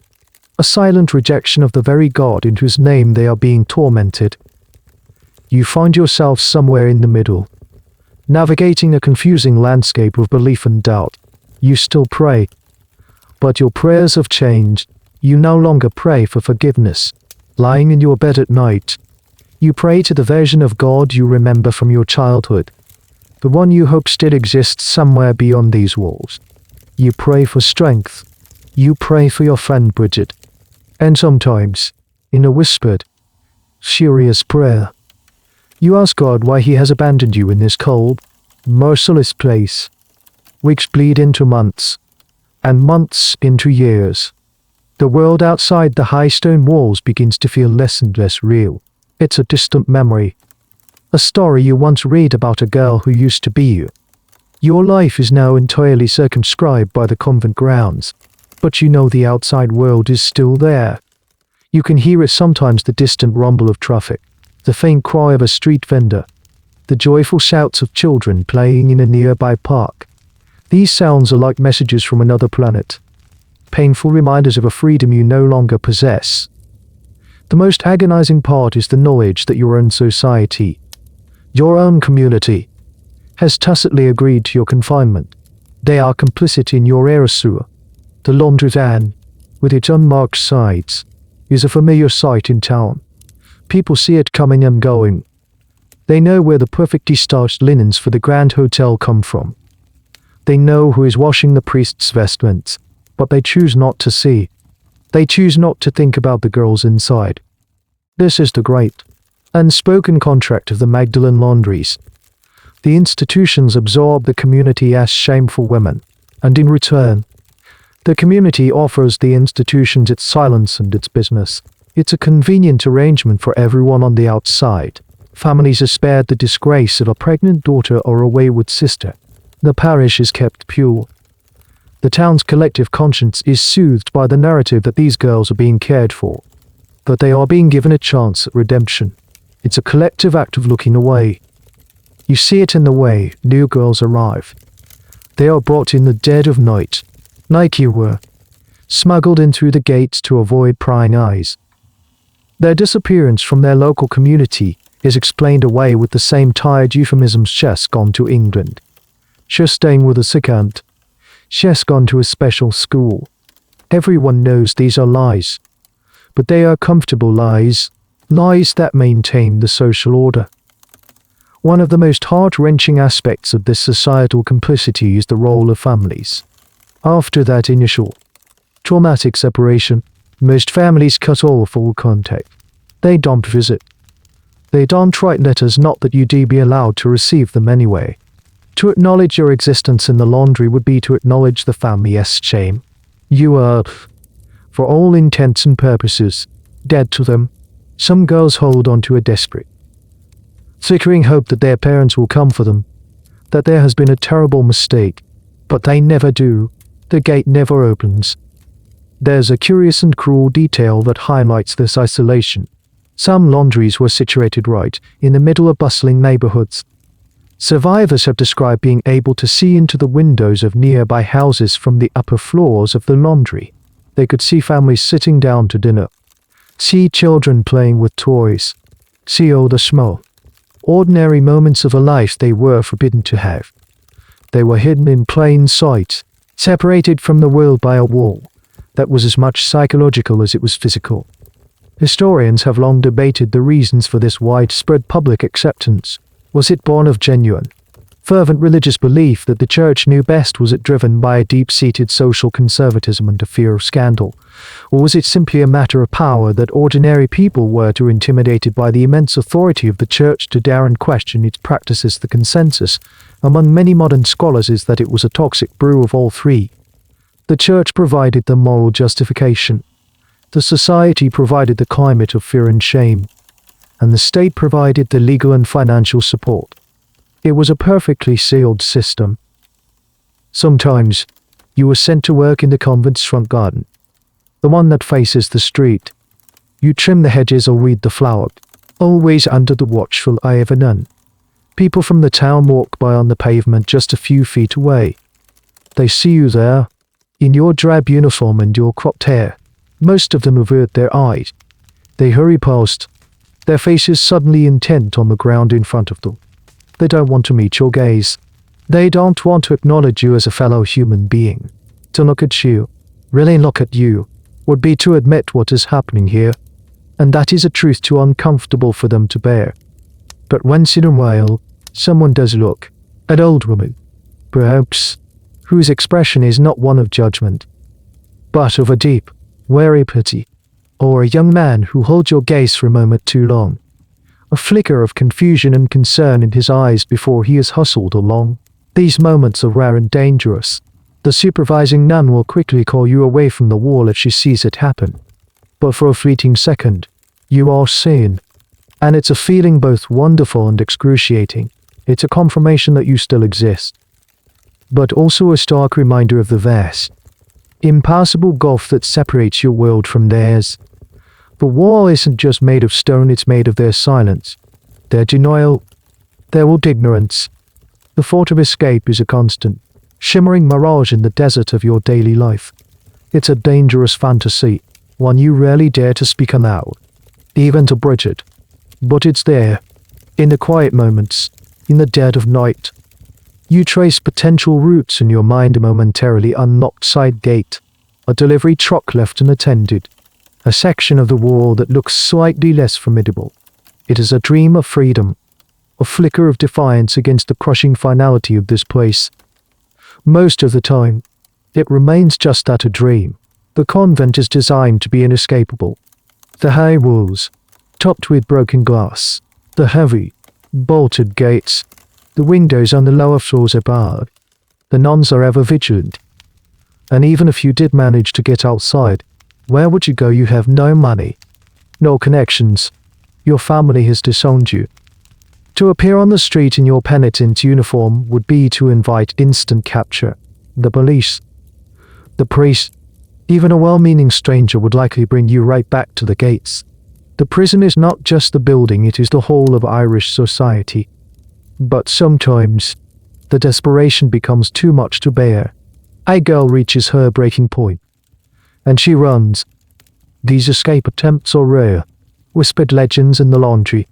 a silent rejection of the very God in whose name they are being tormented. You find yourself somewhere in the middle, navigating a confusing landscape of belief and doubt. You still pray, but your prayers have changed. You no longer pray for forgiveness. Lying in your bed at night, you pray to the version of God you remember from your childhood, the one you hope still exists somewhere beyond these walls. You pray for strength. You pray for your friend Bridget. And sometimes, in a whispered, furious prayer, you ask God why he has abandoned you in this cold, merciless place. Weeks bleed into months, and months into years. The world outside the high stone walls begins to feel less and less real. It's a distant memory. A story you once read about a girl who used to be you. Your life is now entirely circumscribed by the convent grounds, but you know the outside world is still there. You can hear it sometimes, the distant rumble of traffic, the faint cry of a street vendor, the joyful shouts of children playing in a nearby park. These sounds are like messages from another planet, painful reminders of a freedom you no longer possess. The most agonizing part is the knowledge that your own society, your own community, has tacitly agreed to your confinement. They are complicit in your erasure. The laundry van, with its unmarked sides, is a familiar sight in town. People see it coming and going. They know where the perfectly starched linens for the Grand Hotel come from. They know who is washing the priest's vestments, but they choose not to see. They choose not to think about the girls inside. This is the great, unspoken contract of the Magdalen Laundries. The institutions absorb the community as shameful women, and in return, the community offers the institutions its silence and its business. It's a convenient arrangement for everyone on the outside. Families are spared the disgrace of a pregnant daughter or a wayward sister. The parish is kept pure. The town's collective conscience is soothed by the narrative that these girls are being cared for, that they are being given a chance at redemption. It's a collective act of looking away. You see it in the way new girls arrive. They are brought in the dead of night, like you were, smuggled in through the gates to avoid prying eyes. Their disappearance from their local community is explained away with the same tired euphemisms: she's gone to England, she's staying with a sick aunt, she's gone to a special school. Everyone knows these are lies, but they are comfortable lies, lies that maintain the social order. One of the most heart-wrenching aspects of this societal complicity is the role of families. After that initial, traumatic separation, most families cut off all contact. They don't visit. They don't write letters, not that you'd be allowed to receive them anyway. To acknowledge your existence in the laundry would be to acknowledge the family's shame. You are, for all intents and purposes, dead to them. Some girls hold on to a desperate, flickering hope that their parents will come for them, that there has been a terrible mistake, but they never do. The gate never opens. There's a curious and cruel detail that highlights this isolation. Some laundries were situated right in the middle of bustling neighborhoods. Survivors have described being able to see into the windows of nearby houses from the upper floors of the laundry. They could see families sitting down to dinner, see children playing with toys, see all the small, ordinary moments of a life they were forbidden to have. They were hidden in plain sight, separated from the world by a wall that was as much psychological as it was physical. Historians have long debated the reasons for this widespread public acceptance. Was it born of genuine, fervent religious belief that the church knew best? Was it driven by a deep-seated social conservatism and a fear of scandal? Or was it simply a matter of power that ordinary people were too intimidated by the immense authority of the church to dare and question its practices? The consensus among many modern scholars is that it was a toxic brew of all three. The church provided the moral justification, the society provided the climate of fear and shame, and the state provided the legal and financial support. It was a perfectly sealed system. Sometimes, you were sent to work in the convent's front garden, the one that faces the street. You trim the hedges or weed the flowers, always under the watchful eye of a nun. People from the town walk by on the pavement just a few feet away. They see you there, in your drab uniform and your cropped hair. Most of them avert their eyes. They hurry past, their faces suddenly intent on the ground in front of them. They don't want to meet your gaze. They don't want to acknowledge you as a fellow human being. To look at you, really look at you, would be to admit what is happening here, and that is a truth too uncomfortable for them to bear. But once in a while, someone does look, an old woman, perhaps, whose expression is not one of judgment, but of a deep, wary pity, or a young man who holds your gaze for a moment too long, a flicker of confusion and concern in his eyes before he is hustled along. These moments are rare and dangerous. The supervising nun will quickly call you away from the wall if she sees it happen. But for a fleeting second, you are seen. And it's a feeling both wonderful and excruciating. It's a confirmation that you still exist. But also a stark reminder of the vast, impassable gulf that separates your world from theirs. The wall isn't just made of stone, it's made of their silence, their denial, their old ignorance. The thought of escape is a constant, shimmering mirage in the desert of your daily life. It's a dangerous fantasy, one you rarely dare to speak aloud, even to Bridget. But it's there, in the quiet moments, in the dead of night. You trace potential routes in your mind, a momentarily unlocked side gate, a delivery truck left unattended, a section of the wall that looks slightly less formidable. It is a dream of freedom, a flicker of defiance against the crushing finality of this place. Most of the time, it remains just that, a dream. The convent is designed to be inescapable. The high walls, topped with broken glass, the heavy, bolted gates, the windows on the lower floors are barred. The nuns are ever vigilant. And even if you did manage to get outside, where would you go? You have no money, no connections. Your family has disowned you. To appear on the street in your penitent uniform would be to invite instant capture. The police, the priest, even a well-meaning stranger would likely bring you right back to the gates. The prison is not just the building, it is the whole of Irish society. But sometimes, the desperation becomes too much to bear. A girl reaches her breaking point, and she runs. These escape attempts are rare. Whispered legends in the laundry.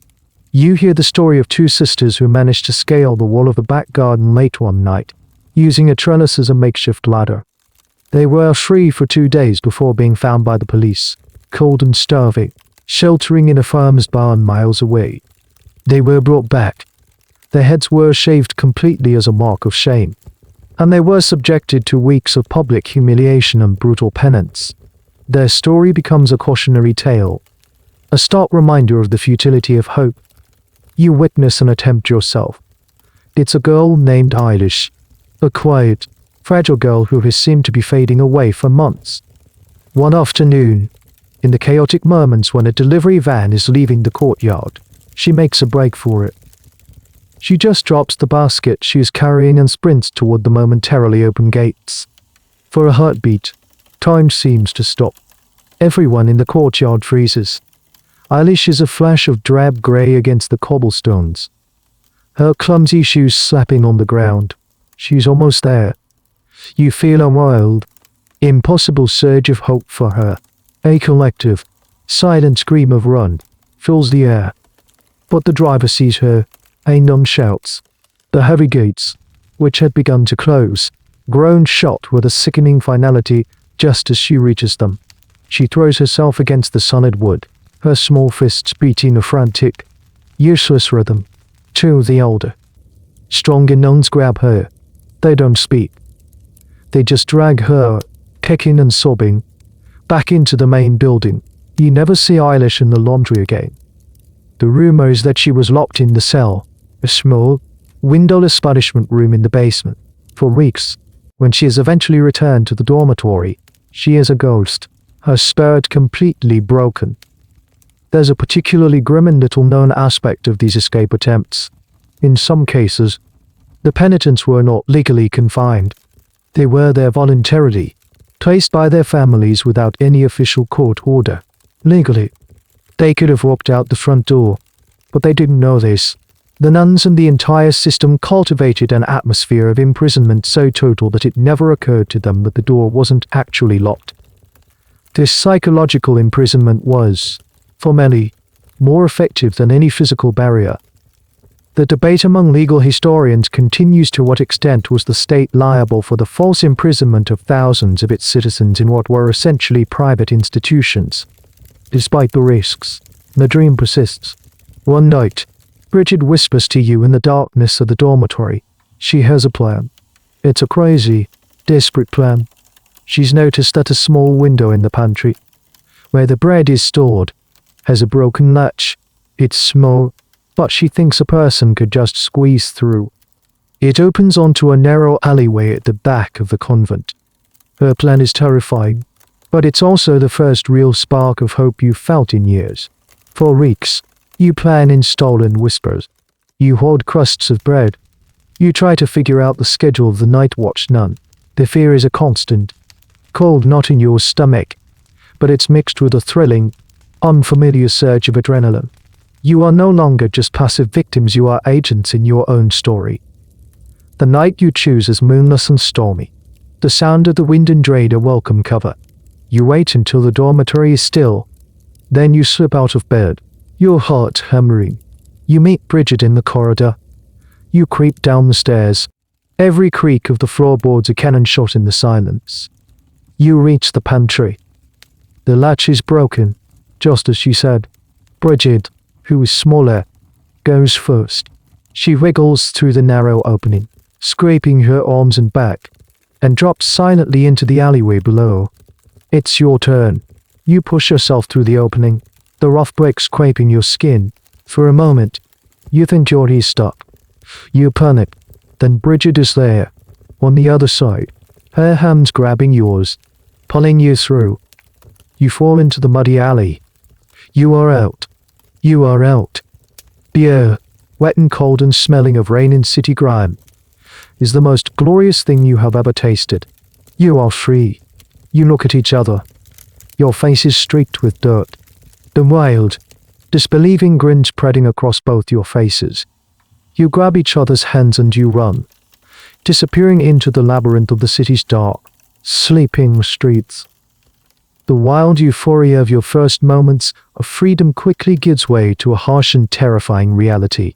You hear the story of two sisters who managed to scale the wall of the back garden late one night, using a trellis as a makeshift ladder. They were free for 2 days before being found by the police, cold and starving, sheltering in a farmer's barn miles away. They were brought back. Their heads were shaved completely as a mark of shame, and they were subjected to weeks of public humiliation and brutal penance. Their story becomes a cautionary tale, a stark reminder of the futility of hope. You witness an attempt yourself. It's a girl named Eilish, a quiet, fragile girl who has seemed to be fading away for months. One afternoon, in the chaotic moments when a delivery van is leaving the courtyard, she makes a break for it. She just drops the basket she is carrying and sprints toward the momentarily open gates. For a heartbeat, time seems to stop. Everyone in the courtyard freezes. Eilish is a flash of drab grey against the cobblestones, her clumsy shoes slapping on the ground. She's almost there. You feel a wild, impossible surge of hope for her. A collective, silent scream of run fills the air. But the driver sees her. A nun shouts. The heavy gates, which had begun to close, groan shut with a sickening finality just as she reaches them. She throws herself against the solid wood, her small fists beating a frantic, useless rhythm. Two the older, stronger nuns grab her. They don't speak. They just drag her, kicking and sobbing, back into the main building. You never see Eilish in the laundry again. The rumor is that she was locked in the cell, a small, windowless punishment room in the basement, for weeks. When she is eventually returned to the dormitory, she is a ghost, her spirit completely broken. There's a particularly grim and little-known aspect of these escape attempts. In some cases, the penitents were not legally confined. They were there voluntarily, placed by their families without any official court order. Legally, they could have walked out the front door, but they didn't know this. The nuns and the entire system cultivated an atmosphere of imprisonment so total that it never occurred to them that the door wasn't actually locked. This psychological imprisonment was, for many, more effective than any physical barrier. The debate among legal historians continues to what extent was the state liable for the false imprisonment of thousands of its citizens in what were essentially private institutions. Despite the risks, the dream persists. One night, Bridget whispers to you in the darkness of the dormitory. She has a plan. It's a crazy, desperate plan. She's noticed that a small window in the pantry, where the bread is stored, has a broken latch. It's small, but she thinks a person could just squeeze through. It opens onto a narrow alleyway at the back of the convent. Her plan is terrifying, but it's also the first real spark of hope you've felt in years. For weeks, you plan in stolen whispers. You hoard crusts of bread. You try to figure out the schedule of the night watch nun. The fear is a constant. Cold not in your stomach, but it's mixed with a thrilling, unfamiliar surge of adrenaline. You are no longer just passive victims, you are agents in your own story. The night you choose is moonless and stormy. The sound of the wind and rain a welcome cover. You wait until the dormitory is still. Then you slip out of bed, your heart hammering. You meet Bridget in the corridor. You creep down the stairs. Every creak of the floorboards a cannon shot in the silence. You reach the pantry. The latch is broken, just as she said. Bridget, who is smaller, goes first. She wriggles through the narrow opening, scraping her arms and back, and drops silently into the alleyway below. It's your turn. You push yourself through the opening, the rough bricks scraping your skin. For a moment, you think you're stuck. You panic. Then Bridget is there, on the other side, her hands grabbing yours, pulling you through. You fall into the muddy alley. You are out. You are out. The air, wet and cold and smelling of rain and city grime, is the most glorious thing you have ever tasted. You are free. You look at each other. Your faces streaked with dirt. The wild, disbelieving grin spreading across both your faces. You grab each other's hands and you run, disappearing into the labyrinth of the city's dark, sleeping streets. The wild euphoria of your first moments of freedom quickly gives way to a harsh and terrifying reality.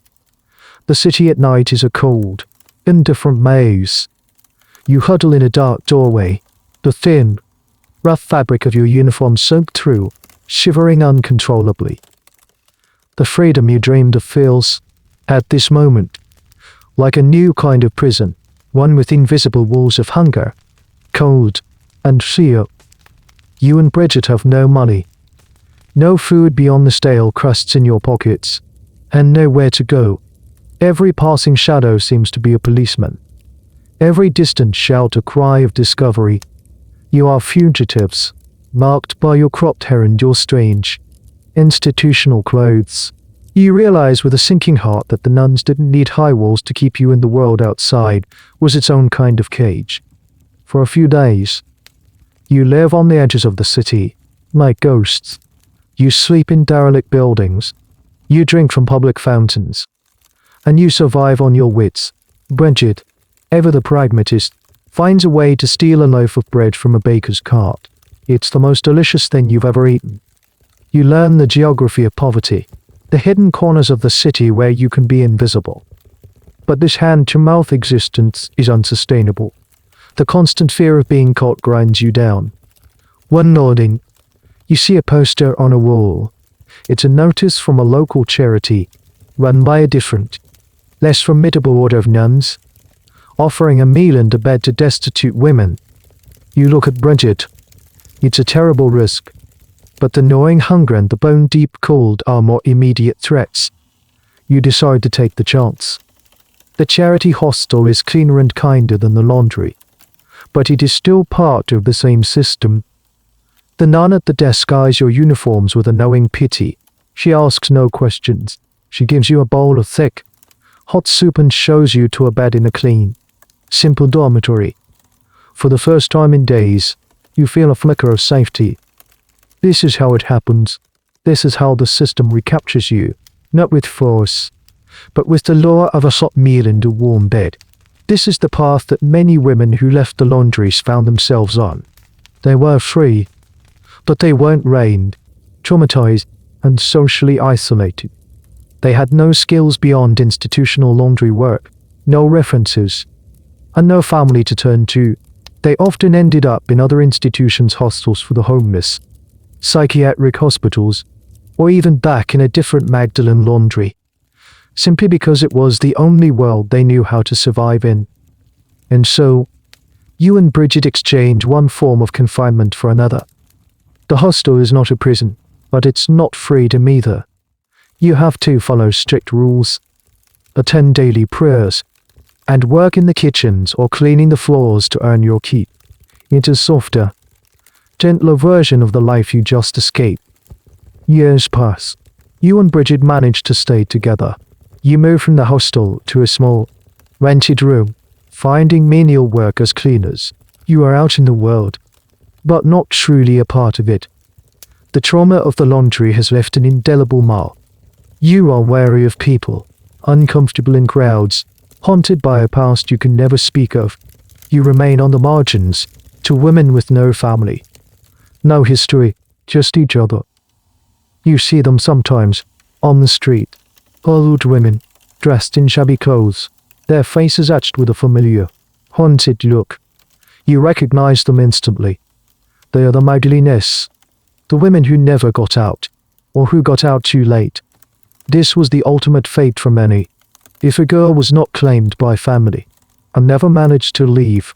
The city at night is a cold, indifferent maze. You huddle in a dark doorway, the thin, rough fabric of your uniform soaked through, shivering uncontrollably. The freedom you dreamed of feels, at this moment, like a new kind of prison, one with invisible walls of hunger, cold, and fear. You and Bridget have no money, no food beyond the stale crusts in your pockets, and nowhere to go. Every passing shadow seems to be a policeman. Every distant shout a cry of discovery. You are fugitives, marked by your cropped hair and your strange, institutional clothes. You realize with a sinking heart that the nuns didn't need high walls to keep you in the world outside was its own kind of cage. For a few days, you live on the edges of the city, like ghosts. You sleep in derelict buildings. You drink from public fountains. And you survive on your wits. Bridget, ever the pragmatist, finds a way to steal a loaf of bread from a baker's cart. It's the most delicious thing you've ever eaten. You learn the geography of poverty, the hidden corners of the city where you can be invisible. But this hand-to-mouth existence is unsustainable. The constant fear of being caught grinds you down. One morning, you see a poster on a wall. It's a notice from a local charity, run by a different, less formidable order of nuns, offering a meal and a bed to destitute women. You look at Bridget. It's a terrible risk, but the gnawing hunger and the bone-deep cold are more immediate threats. You decide to take the chance. The charity hostel is cleaner and kinder than the laundry, but it is still part of the same system. The nun at the desk eyes your uniforms with a knowing pity. She asks no questions. She gives you a bowl of thick, hot soup and shows you to a bed in a clean, simple dormitory. For the first time in days, you feel a flicker of safety. This is how it happens. This is how the system recaptures you, not with force, but with the lure of a hot meal and a warm bed. This is the path that many women who left the laundries found themselves on. They were free, but they weren't trained, traumatized, and socially isolated. They had no skills beyond institutional laundry work, no references, and no family to turn to. They often ended up in other institutions, hostels for the homeless, psychiatric hospitals, or even back in a different Magdalen Laundry, simply because it was the only world they knew how to survive in. And so, you and Bridget exchange one form of confinement for another. The hostel is not a prison, but it's not freedom either. You have to follow strict rules, attend daily prayers, and work in the kitchens or cleaning the floors to earn your keep. It's a softer, gentler version of the life you just escaped. Years pass. You and Bridget manage to stay together. You move from the hostel to a small, rented room, finding menial work as cleaners. You are out in the world, but not truly a part of it. The trauma of the laundry has left an indelible mark. You are wary of people, uncomfortable in crowds, haunted by a past you can never speak of. You remain on the margins, to women with no family, no history, just each other. You see them sometimes, on the street, old women, dressed in shabby clothes, their faces etched with a familiar, haunted look. You recognize them instantly. They are the Magdalenes, the women who never got out, or who got out too late. This was the ultimate fate for many. If a girl was not claimed by family, and never managed to leave,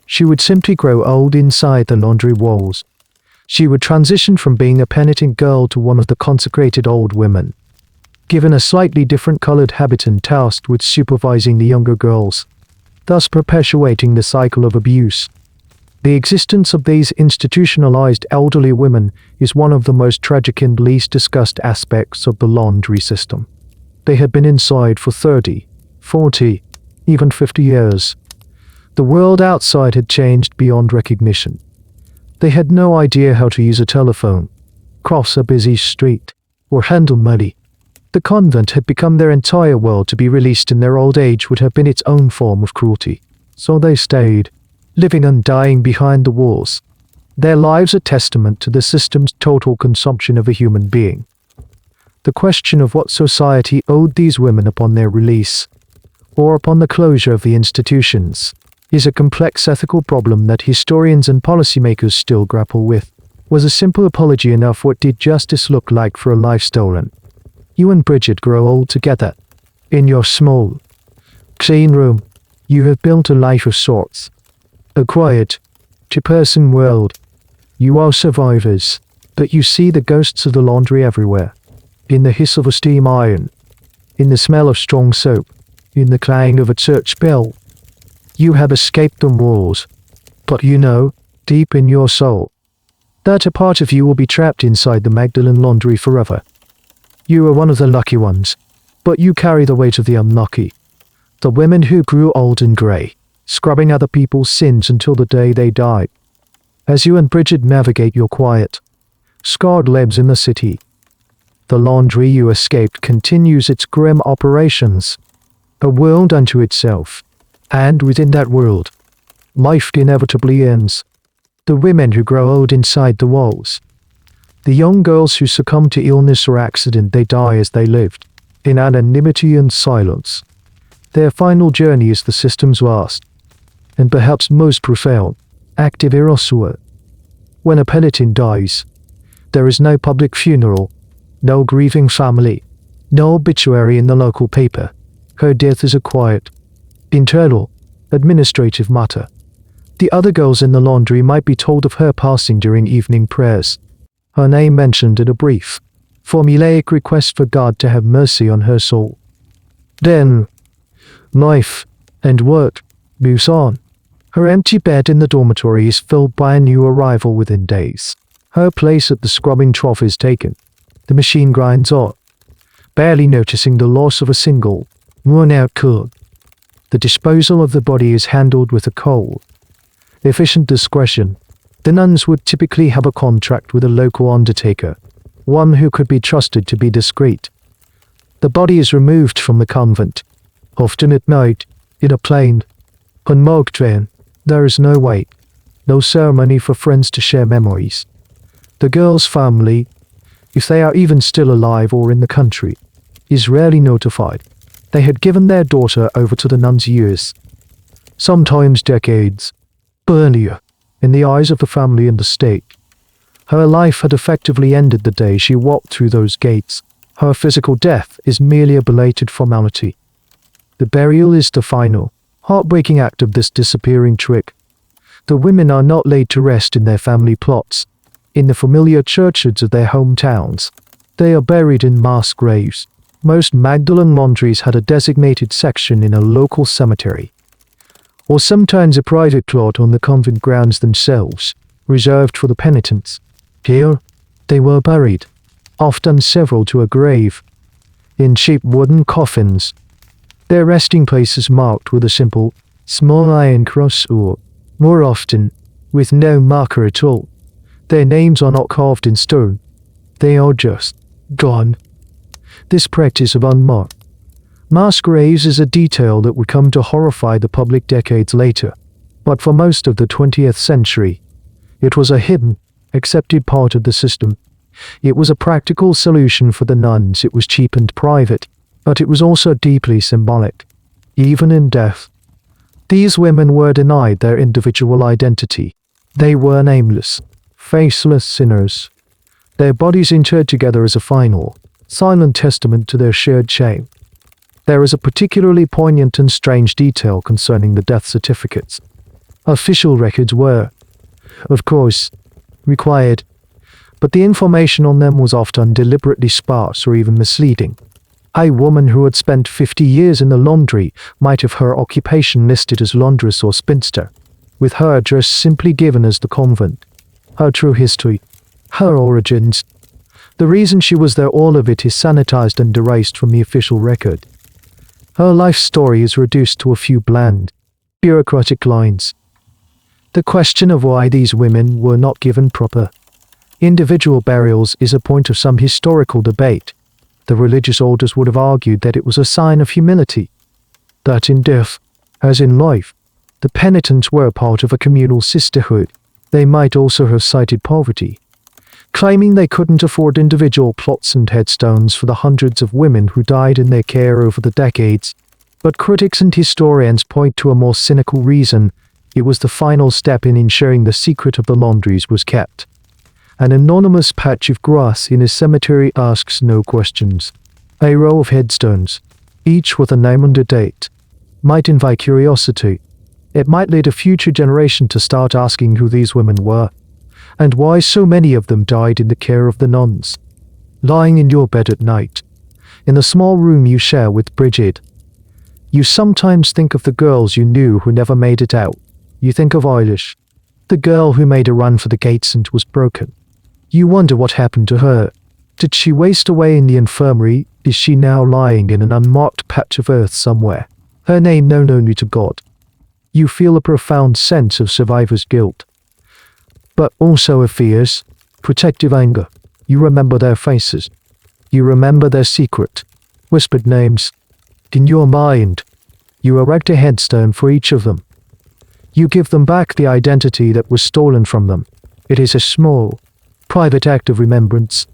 she would simply grow old inside the laundry walls. She would transition from being a penitent girl to one of the consecrated old women, given a slightly different colored habit and tasked with supervising the younger girls, thus perpetuating the cycle of abuse. The existence of these institutionalized elderly women is one of the most tragic and least discussed aspects of the laundry system. They had been inside for 30, 40, even 50 years. The world outside had changed beyond recognition. They had no idea how to use a telephone, cross a busy street, or handle money. The convent had become their entire world. To be released in their old age would have been its own form of cruelty. So they stayed, living and dying behind the walls, their lives a testament to the system's total consumption of a human being. The question of what society owed these women upon their release, or upon the closure of the institutions, is a complex ethical problem that historians and policymakers still grapple with. Was a simple apology enough? What did justice look like for a life stolen? You and Bridget grow old together. In your small, clean room, you have built a life of sorts. A quiet, two-person world. You are survivors, but you see the ghosts of the laundry everywhere. In the hiss of a steam iron, in the smell of strong soap, in the clang of a church bell. You have escaped the walls, but you know, deep in your soul, that a part of you will be trapped inside the Magdalen Laundry forever. You are one of the lucky ones, but you carry the weight of the unlucky. The women who grew old and grey, scrubbing other people's sins until the day they died. As you and Bridget navigate your quiet, scarred lives in the city, the laundry you escaped continues its grim operations, a world unto itself, and within that world, life inevitably ends. The women who grow old inside the walls, the young girls who succumb to illness or accident, they die as they lived, in anonymity and silence. Their final journey is the system's last, and perhaps most profound, act of erasure. When a penitent dies, there is no public funeral, no grieving family, no obituary in the local paper. Her death is a quiet, internal, administrative matter. The other girls in the laundry might be told of her passing during evening prayers. Her name mentioned in a brief, formulaic request for God to have mercy on her soul. Then, life and work moves on. Her empty bed in the dormitory is filled by a new arrival within days. Her place at the scrubbing trough is taken. The machine grinds on, barely noticing the loss of a single, worn-out cook. The disposal of the body is handled with a cold, efficient discretion. The nuns would typically have a contract with a local undertaker, one who could be trusted to be discreet. The body is removed from the convent, often at night, in a plain, unmarked van. There is no wait, no ceremony for friends to share memories. The girl's family, if they are even still alive or in the country, is rarely notified. They had given their daughter over to the nuns years, sometimes decades, earlier, in the eyes of the family and the state. Her life had effectively ended the day she walked through those gates. Her physical death is merely a belated formality. The burial is the final, heartbreaking act of this disappearing trick. The women are not laid to rest in their family plots, in the familiar churchyards of their hometowns. They are buried in mass graves. Most Magdalen Laundries had a designated section in a local cemetery, or sometimes a private plot on the convent grounds themselves, reserved for the penitents. Here, they were buried, often several to a grave, in cheap wooden coffins. Their resting places marked with a simple, small iron cross or, more often, with no marker at all. Their names are not carved in stone. They are just gone. This practice of unmarked mass graves is a detail that would come to horrify the public decades later, but for most of the 20th century, it was a hidden, accepted part of the system. It was a practical solution for the nuns. It was cheap and private, but it was also deeply symbolic. Even in death, these women were denied their individual identity. They were nameless, faceless sinners, their bodies interred together as a final, silent testament to their shared shame. There is a particularly poignant and strange detail concerning the death certificates. Official records were, of course, required, but the information on them was often deliberately sparse or even misleading. A woman who had spent 50 years in the laundry might have her occupation listed as laundress or spinster, with her address simply given as the convent. Her true history, her origins, the reason she was there, all of it is sanitized and erased from the official record. Her life story is reduced to a few bland, bureaucratic lines. The question of why these women were not given proper individual burials is a point of some historical debate. The religious orders would have argued that it was a sign of humility, that in death, as in life, the penitents were part of a communal sisterhood. They might also have cited poverty, claiming they couldn't afford individual plots and headstones for the hundreds of women who died in their care over the decades. But critics and historians point to a more cynical reason. It was the final step in ensuring the secret of the laundries was kept. An anonymous patch of grass in a cemetery asks no questions. A row of headstones, each with a name and a date, might invite curiosity. It might lead a future generation to start asking who these women were, and why so many of them died in the care of the nuns. Lying in your bed at night, in the small room you share with Bridget, you sometimes think of the girls you knew who never made it out. You think of Eilish, the girl who made a run for the gates and was broken. You wonder what happened to her. Did she waste away in the infirmary? Is she now lying in an unmarked patch of earth somewhere, her name known only to God? You feel a profound sense of survivor's guilt, but also a fierce, protective anger. You remember their faces. You remember their secret, whispered names. In your mind, you erect a headstone for each of them. You give them back the identity that was stolen from them. It is a small, private act of remembrance,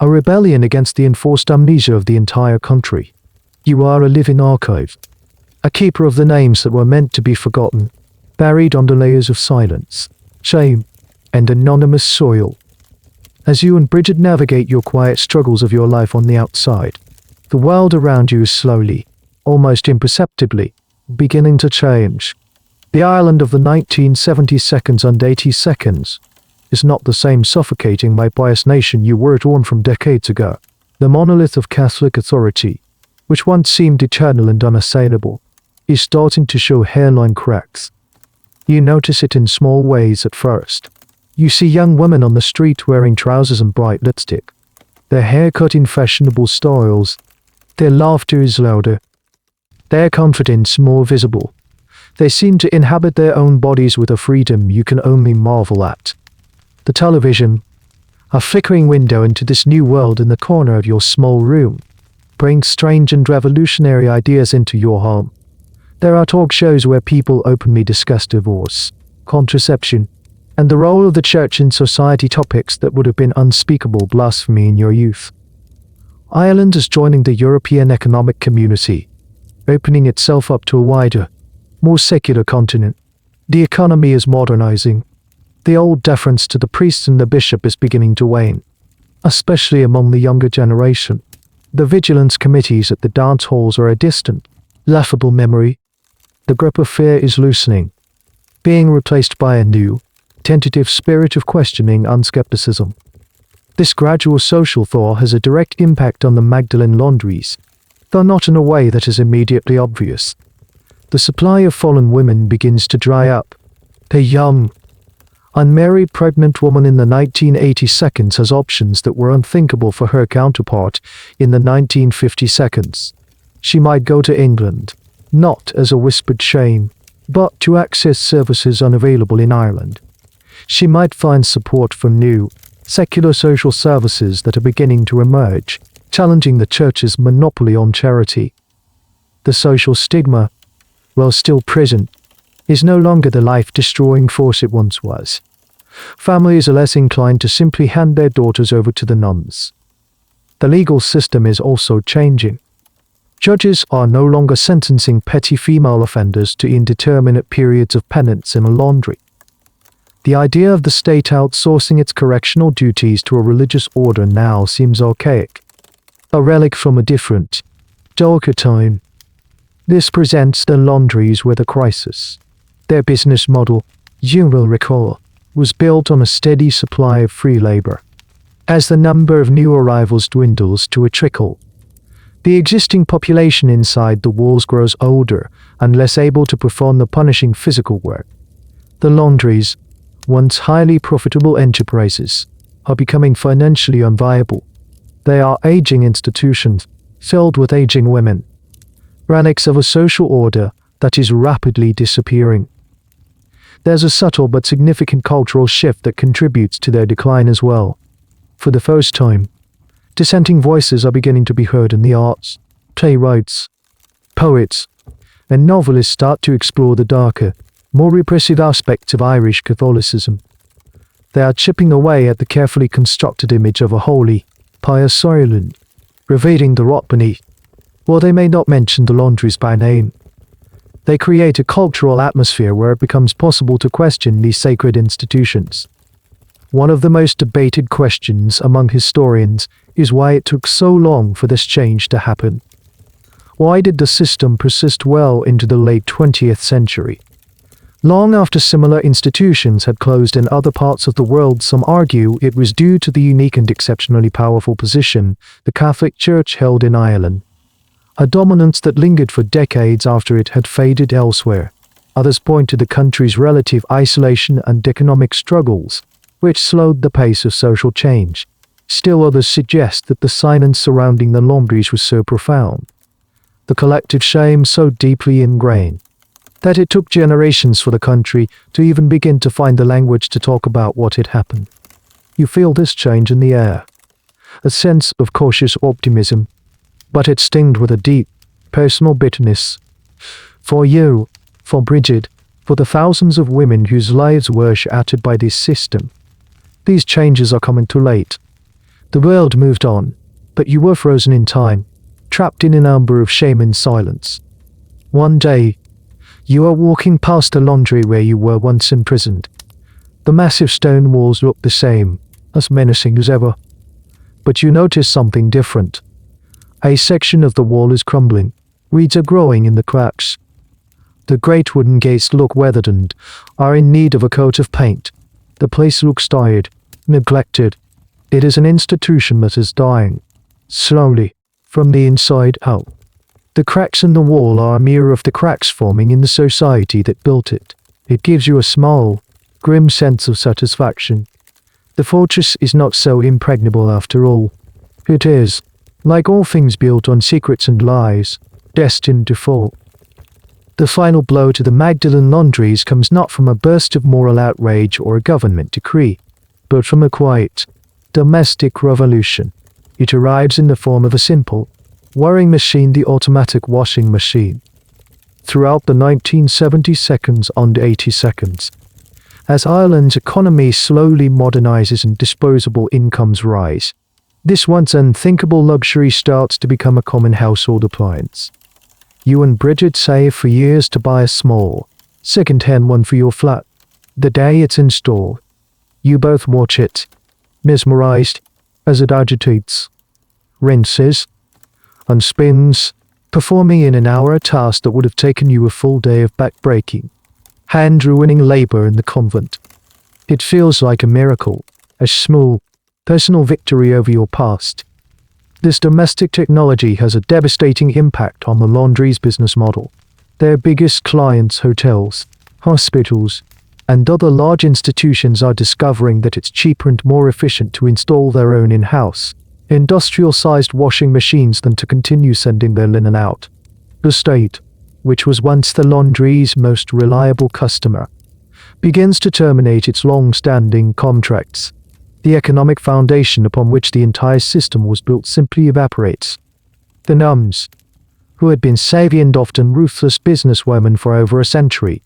a rebellion against the enforced amnesia of the entire country. You are a living archive, a keeper of the names that were meant to be forgotten, buried under layers of silence, shame, and anonymous soil. As you and Bridget navigate your quiet struggles of your life on the outside, the world around you is slowly, almost imperceptibly, beginning to change. The Ireland of the 1970s and 80s is not the same suffocating my biased nation you were torn from decades ago. The monolith of Catholic authority, which once seemed eternal and unassailable, is starting to show hairline cracks. You notice it in small ways at first. You see young women on the street wearing trousers and bright lipstick, their hair cut in fashionable styles. Their laughter is louder, their confidence more visible. They seem to inhabit their own bodies with a freedom you can only marvel at. The television, a flickering window into this new world in the corner of your small room, brings strange and revolutionary ideas into your home. There are talk shows where people openly discuss divorce, contraception, and the role of the church in society, topics that would have been unspeakable blasphemy in your youth. Ireland is joining the European Economic Community, opening itself up to a wider, more secular continent. The economy is modernizing. The old deference to the priest and the bishop is beginning to wane, especially among the younger generation. The vigilance committees at the dance halls are a distant, laughable memory. The grip of fear is loosening, being replaced by a new, tentative spirit of questioning and skepticism. This gradual social thaw has a direct impact on the Magdalen Laundries, though not in a way that is immediately obvious. The supply of fallen women begins to dry up. A young, unmarried pregnant woman in the 1980s has options that were unthinkable for her counterpart in the 1950s. She might go to England, not as a whispered shame, but to access services unavailable in Ireland. She might find support from new, secular social services that are beginning to emerge, challenging the church's monopoly on charity. The social stigma, while still present, is no longer the life-destroying force it once was. Families are less inclined to simply hand their daughters over to the nuns. The legal system is also changing. Judges are no longer sentencing petty female offenders to indeterminate periods of penance in a laundry. The idea of the state outsourcing its correctional duties to a religious order now seems archaic, a relic from a different, darker time. This presents the laundries with a crisis. Their business model, you will recall, was built on a steady supply of free labor. As the number of new arrivals dwindles to a trickle, the existing population inside the walls grows older and less able to perform the punishing physical work. The laundries, once highly profitable enterprises, are becoming financially unviable. They are aging institutions, filled with aging women, relics of a social order that is rapidly disappearing. There's a subtle but significant cultural shift that contributes to their decline as well. For the first time, dissenting voices are beginning to be heard in the arts. Playwrights, poets, and novelists start to explore the darker, more repressive aspects of Irish Catholicism. They are chipping away at the carefully constructed image of a holy, pious Ireland, revealing the rot beneath. While they may not mention the laundries by name, they create a cultural atmosphere where it becomes possible to question these sacred institutions. One of the most debated questions among historians is why it took so long for this change to happen. Why did the system persist well into the late 20th century? Long after similar institutions had closed in other parts of the world, some argue it was due to the unique and exceptionally powerful position the Catholic Church held in Ireland, a dominance that lingered for decades after it had faded elsewhere. Others point to the country's relative isolation and economic struggles, which slowed the pace of social change. Still others suggest that the silence surrounding the laundries was so profound, the collective shame so deeply ingrained, that it took generations for the country to even begin to find the language to talk about what had happened. You feel this change in the air, a sense of cautious optimism, but it's tinged with a deep, personal bitterness. For you, for Bridget, for the thousands of women whose lives were shattered by this system. These changes are coming too late. The world moved on, but you were frozen in time, trapped in an amber of shame and silence. One day, you are walking past the laundry where you were once imprisoned. The massive stone walls look the same, as menacing as ever. But you notice something different. A section of the wall is crumbling, Weeds are growing in the cracks. The great wooden gates look weathered and are in need of a coat of paint. The place looks tired, neglected. It is an institution that is dying, slowly, from the inside out. The cracks in the wall are a mirror of the cracks forming in the society that built it. It gives you a small, grim sense of satisfaction. The fortress is not so impregnable after all. It is, like all things built on secrets and lies, destined to fall. The final blow to the Magdalen Laundries comes not from a burst of moral outrage or a government decree, but from a quiet, domestic revolution. It arrives in the form of a simple, whirring machine, the automatic washing machine. Throughout the 1970s and 80s, as Ireland's economy slowly modernizes and disposable incomes rise, this once unthinkable luxury starts to become a common household appliance. You and Bridget save for years to buy a small, second-hand one for your flat. The day it's installed, you both watch it, mesmerized, as it agitates, rinses, and spins, performing in an hour a task that would have taken you a full day of back-breaking, hand-ruining labor in the convent. It feels like a miracle, a small, personal victory over your past. This domestic technology has a devastating impact on the laundry's business model. Their biggest clients, hotels, hospitals, and other large institutions, are discovering that it's cheaper and more efficient to install their own in-house, industrial-sized washing machines than to continue sending their linen out. The state, which was once the laundry's most reliable customer, begins to terminate its long-standing contracts. The economic foundation upon which the entire system was built simply evaporates. The nuns, who had been savvy and often ruthless businesswomen for over a century,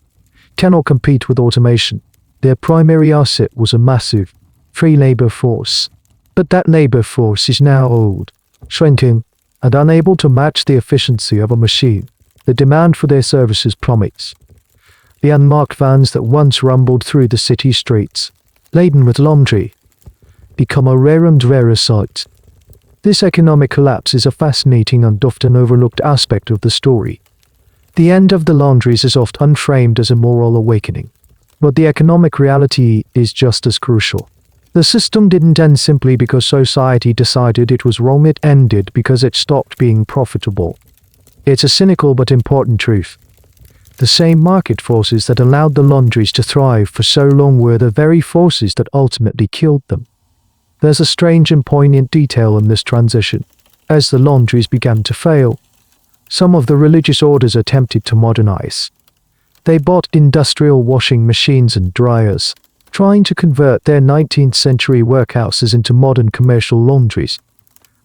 cannot compete with automation. Their primary asset was a massive, free labor force. But that labor force is now old, shrinking, and unable to match the efficiency of a machine. The demand for their services plummets. The unmarked vans that once rumbled through the city streets, laden with laundry, become a rare and rarer sight. This economic collapse is a fascinating and often overlooked aspect of the story. The end of the laundries is often framed as a moral awakening, but the economic reality is just as crucial. The system didn't end simply because society decided it was wrong. It ended because it stopped being profitable. It's a cynical but important truth. The same market forces that allowed the laundries to thrive for so long were the very forces that ultimately killed them. There's a strange and poignant detail in this transition. As the laundries began to fail, some of the religious orders attempted to modernize. They bought industrial washing machines and dryers, trying to convert their 19th century workhouses into modern commercial laundries.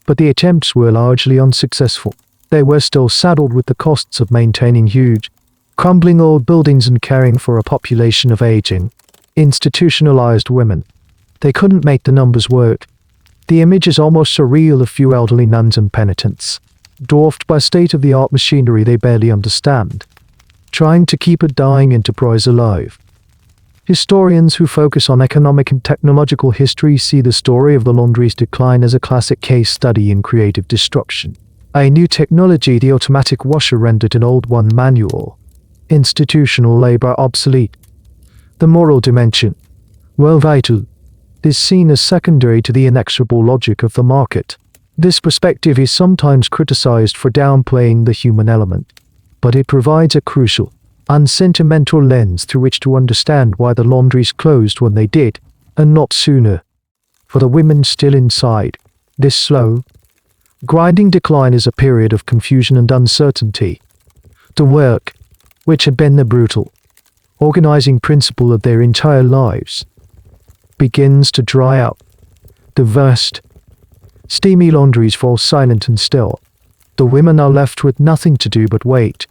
But the attempts were largely unsuccessful. They were still saddled with the costs of maintaining huge, crumbling old buildings and caring for a population of aging, institutionalized women. They couldn't make the numbers work. The image is almost surreal of few elderly nuns and penitents, dwarfed by state-of-the-art machinery they barely understand, trying to keep a dying enterprise alive. Historians who focus on economic and technological history see the story of the laundry's decline as a classic case study in creative destruction. A new technology, the automatic washer, rendered an old one manual. Institutional labor obsolete. The moral dimension, while vital, is seen as secondary to the inexorable logic of the market. This perspective is sometimes criticized for downplaying the human element, but it provides a crucial, unsentimental lens through which to understand why the laundries closed when they did, and not sooner. For the women still inside, this slow, grinding decline is a period of confusion and uncertainty. The work, which had been the brutal, organizing principle of their entire lives, begins to dry out. The vast, steamy laundries fall silent and still. The women are left with nothing to do but wait,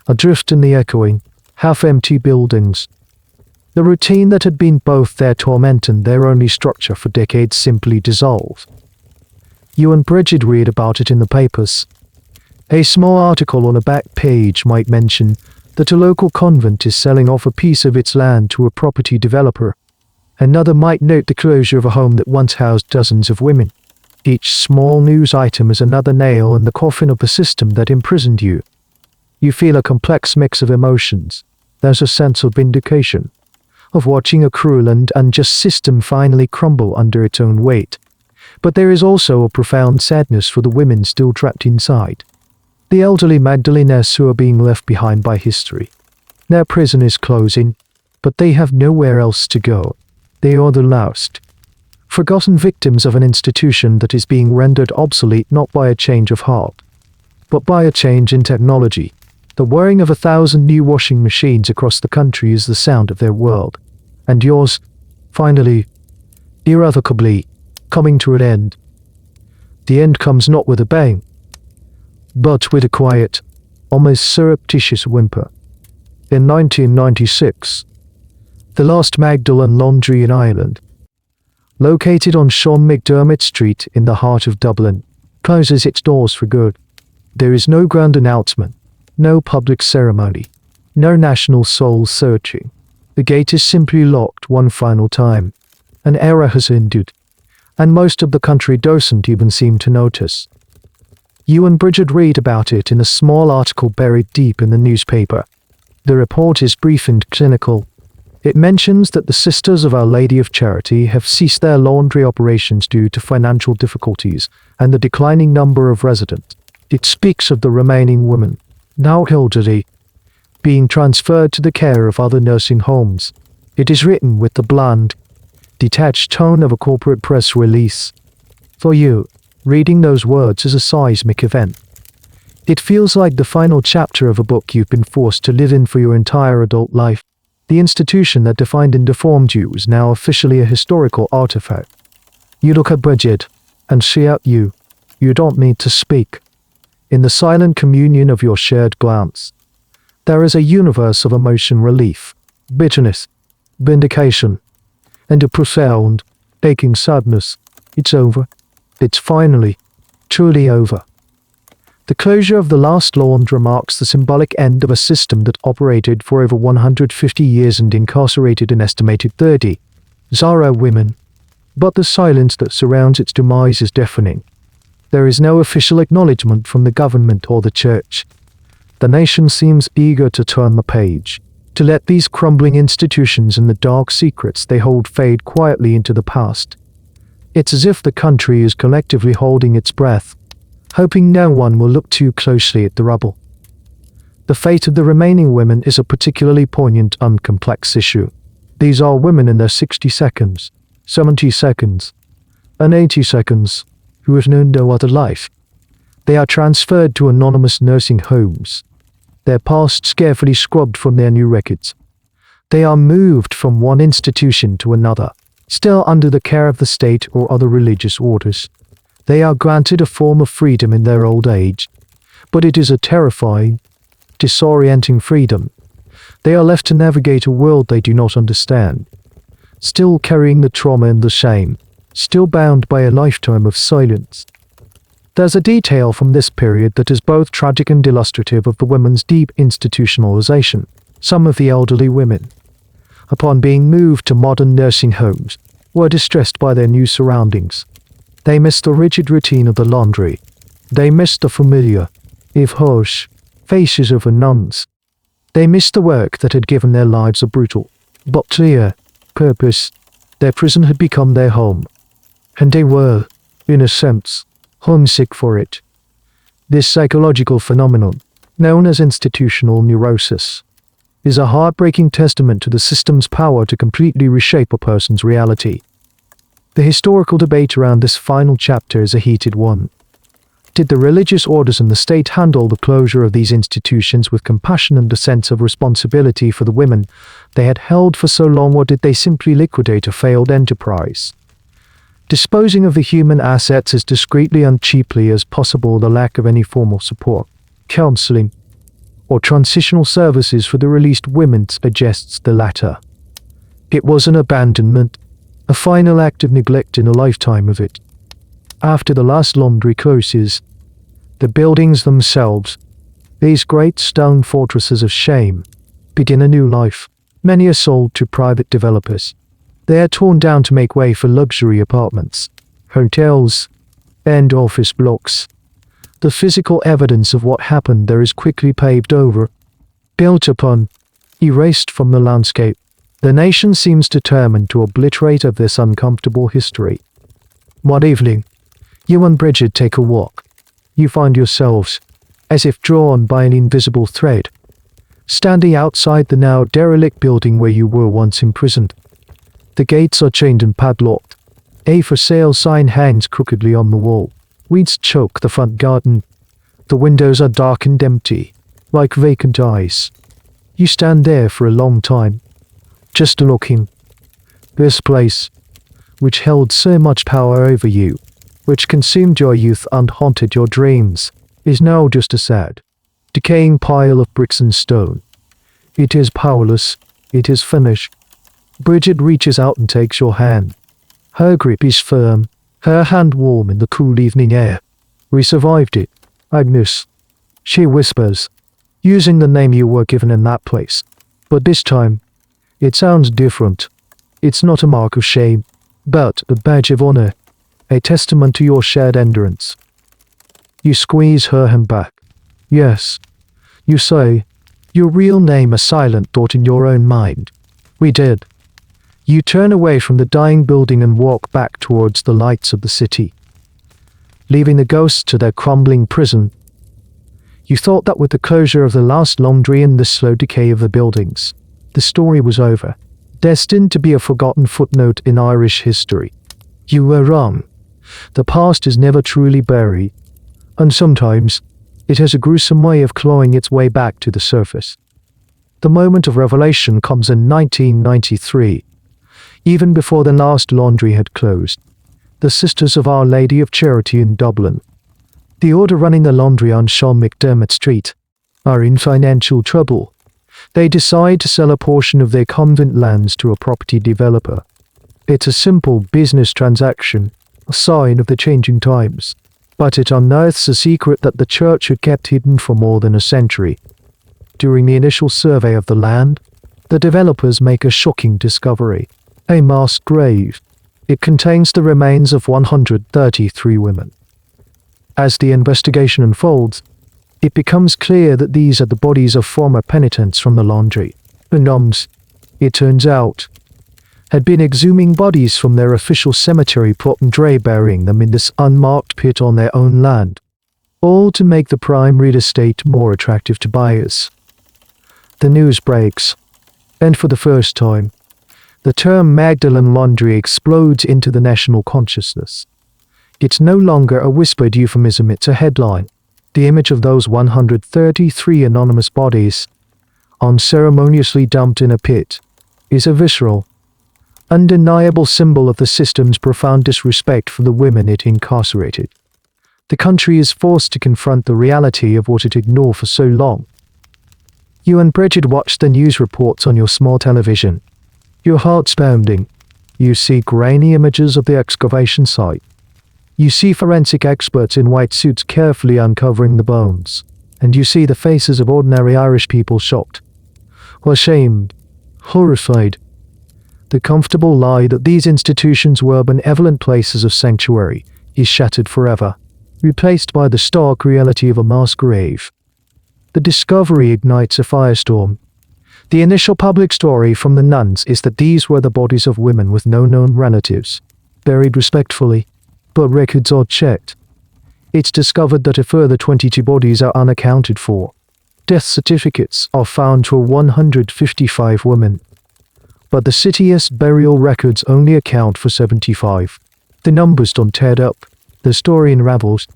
adrift in the echoing, half-empty buildings. The routine that had been both their torment and their only structure for decades simply dissolves. You and Bridget read about it in the papers. A small article on a back page might mention that a local convent is selling off a piece of its land to a property developer. Another might note the closure of a home that once housed dozens of women. Each small news item is another nail in the coffin of the system that imprisoned you. You feel a complex mix of emotions. There's a sense of vindication, of watching a cruel and unjust system finally crumble under its own weight. But there is also a profound sadness for the women still trapped inside. The elderly Magdalenes who are being left behind by history. Their prison is closing, but they have nowhere else to go. They are the lost, forgotten victims of an institution that is being rendered obsolete not by a change of heart, but by a change in technology. The whirring of 1,000 new washing machines across the country is the sound of their world. And yours, finally, irrevocably, coming to an end. The end comes not with a bang, but with a quiet, almost surreptitious whimper. In 1996, the last Magdalen Laundry in Ireland, located on Sean McDermott Street in the heart of Dublin, closes its doors for good. There is no grand announcement, no public ceremony, no national soul searching. The gate is simply locked one final time. An era has ended, and most of the country doesn't even seem to notice. You and Bridget read about it in a small article buried deep in the newspaper. The report is brief and clinical. It mentions that the Sisters of Our Lady of Charity have ceased their laundry operations due to financial difficulties and the declining number of residents. It speaks of the remaining women, now elderly, being transferred to the care of other nursing homes. It is written with the bland, detached tone of a corporate press release. For you, reading those words is a seismic event. It feels like the final chapter of a book you've been forced to live in for your entire adult life. The institution that defined and deformed you is now officially a historical artifact. You look at Bridget, and she at you. You don't need to speak. In the silent communion of your shared glance, there is a universe of emotion, relief, bitterness, vindication, and a profound, aching sadness. It's over. It's finally, truly over. The closure of the last laundry marks the symbolic end of a system that operated for over 150 years and incarcerated an estimated 30 Zara women. But the silence that surrounds its demise is deafening. There is no official acknowledgement from the government or the church. The nation seems eager to turn the page, to let these crumbling institutions and the dark secrets they hold fade quietly into the past. It's as if the country is collectively holding its breath, hoping no one will look too closely at the rubble. The fate of the remaining women is a particularly poignant and complex issue. These are women in their 60 seconds, 70 seconds, and 80 seconds, who have known no other life. They are transferred to anonymous nursing homes, their pasts carefully scrubbed from their new records. They are moved from one institution to another, still under the care of the state or other religious orders. They are granted a form of freedom in their old age, but it is a terrifying, disorienting freedom. They are left to navigate a world they do not understand, still carrying the trauma and the shame, still bound by a lifetime of silence. There's a detail from this period that is both tragic and illustrative of the women's deep institutionalization. Some of the elderly women, upon being moved to modern nursing homes, were distressed by their new surroundings. They missed the rigid routine of the laundry. They missed the familiar, if harsh, faces of the nuns. They missed the work that had given their lives a brutal, but clear, purpose. Their prison had become their home, and they were, in a sense, homesick for it. This psychological phenomenon, known as institutional neurosis, is a heartbreaking testament to the system's power to completely reshape a person's reality. The historical debate around this final chapter is a heated one. Did the religious orders and the state handle the closure of these institutions with compassion and a sense of responsibility for the women they had held for so long, or did they simply liquidate a failed enterprise, disposing of the human assets as discreetly and cheaply as possible? The lack of any formal support, counseling, or transitional services for the released women suggests the latter. It was an abandonment, a final act of neglect in a lifetime of it. After the last laundry closes, the buildings themselves, these great stone fortresses of shame, begin a new life. Many are sold to private developers. They are torn down to make way for luxury apartments, hotels, and office blocks. The physical evidence of what happened there is quickly paved over, built upon, erased from the landscape. The nation seems determined to obliterate of this uncomfortable history. One evening, you and Bridget take a walk. You find yourselves, as if drawn by an invisible thread, standing outside the now derelict building where you were once imprisoned. The gates are chained and padlocked. A for sale sign hangs crookedly on the wall. Weeds choke the front garden. The windows are dark and empty, like vacant eyes. You stand there for a long time, just looking. This place, which held so much power over you, which consumed your youth and haunted your dreams, is now just a sad, decaying pile of bricks and stone. It is powerless. It is finished. Bridget reaches out and takes your hand. Her grip is firm, her hand warm in the cool evening air. We survived it, Agnes, she whispers, using the name you were given in that place. But this time, it sounds different. It's not a mark of shame, but a badge of honor, a testament to your shared endurance. You squeeze her hand back. Yes, you say, your real name a silent thought in your own mind. We did. You turn away from the dying building and walk back towards the lights of the city, leaving the ghosts to their crumbling prison. You thought that with the closure of the last laundry and the slow decay of the buildings, the story was over, destined to be a forgotten footnote in Irish history. You were wrong. The past is never truly buried, and sometimes it has a gruesome way of clawing its way back to the surface. The moment of revelation comes in 1993. Even before the last laundry had closed, the Sisters of Our Lady of Charity in Dublin, the order running the laundry on Sean McDermott Street, are in financial trouble. They decide to sell a portion of their convent lands to a property developer. It's a simple business transaction, a sign of the changing times, but it unearths a secret that the church had kept hidden for more than a century. During the initial survey of the land, the developers make a shocking discovery. A mass grave. It contains the remains of 133 women. As the investigation unfolds, it becomes clear that these are the bodies of former penitents from the laundry. The nuns, it turns out, had been exhuming bodies from their official cemetery plot and burying them in this unmarked pit on their own land, all to make the prime real estate more attractive to buyers. The news breaks, and for the first time, the term Magdalen Laundry explodes into the national consciousness. It's no longer a whispered euphemism, it's a headline. The image of those 133 anonymous bodies, unceremoniously dumped in a pit, is a visceral, undeniable symbol of the system's profound disrespect for the women it incarcerated. The country is forced to confront the reality of what it ignored for so long. You and Bridget watch the news reports on your small television. Your heart's pounding. You see grainy images of the excavation site. You see forensic experts in white suits carefully uncovering the bones. And you see the faces of ordinary Irish people shocked, ashamed, horrified. The comfortable lie that these institutions were benevolent places of sanctuary is shattered forever, replaced by the stark reality of a mass grave. The discovery ignites a firestorm. The initial public story from the nuns is that these were the bodies of women with no known relatives, buried respectfully, but records are checked. It's discovered that a further 22 bodies are unaccounted for. Death certificates are found for 155 women, but the city's burial records only account for 75. The numbers don't add up. The story unravels.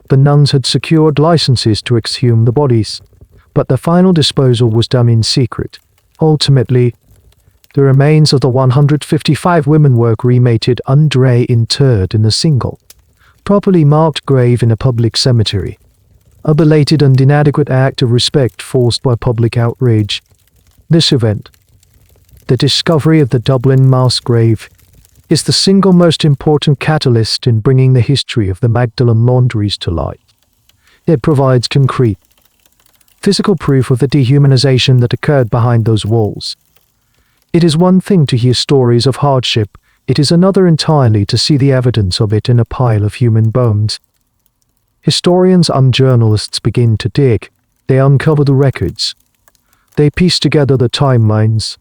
The nuns had secured licenses to exhume the bodies, but the final disposal was done in secret. Ultimately, the remains of the 155 women were cremated and interred in a single, properly marked grave in a public cemetery. A belated and inadequate act of respect forced by public outrage. This event, the discovery of the Dublin mass grave, is the single most important catalyst in bringing the history of the Magdalen Laundries to light. It provides concrete, physical proof of the dehumanization that occurred behind those walls. It is one thing to hear stories of hardship, it is another entirely to see the evidence of it in a pile of human bones. Historians and journalists begin to dig. They uncover the records. They piece together the timelines.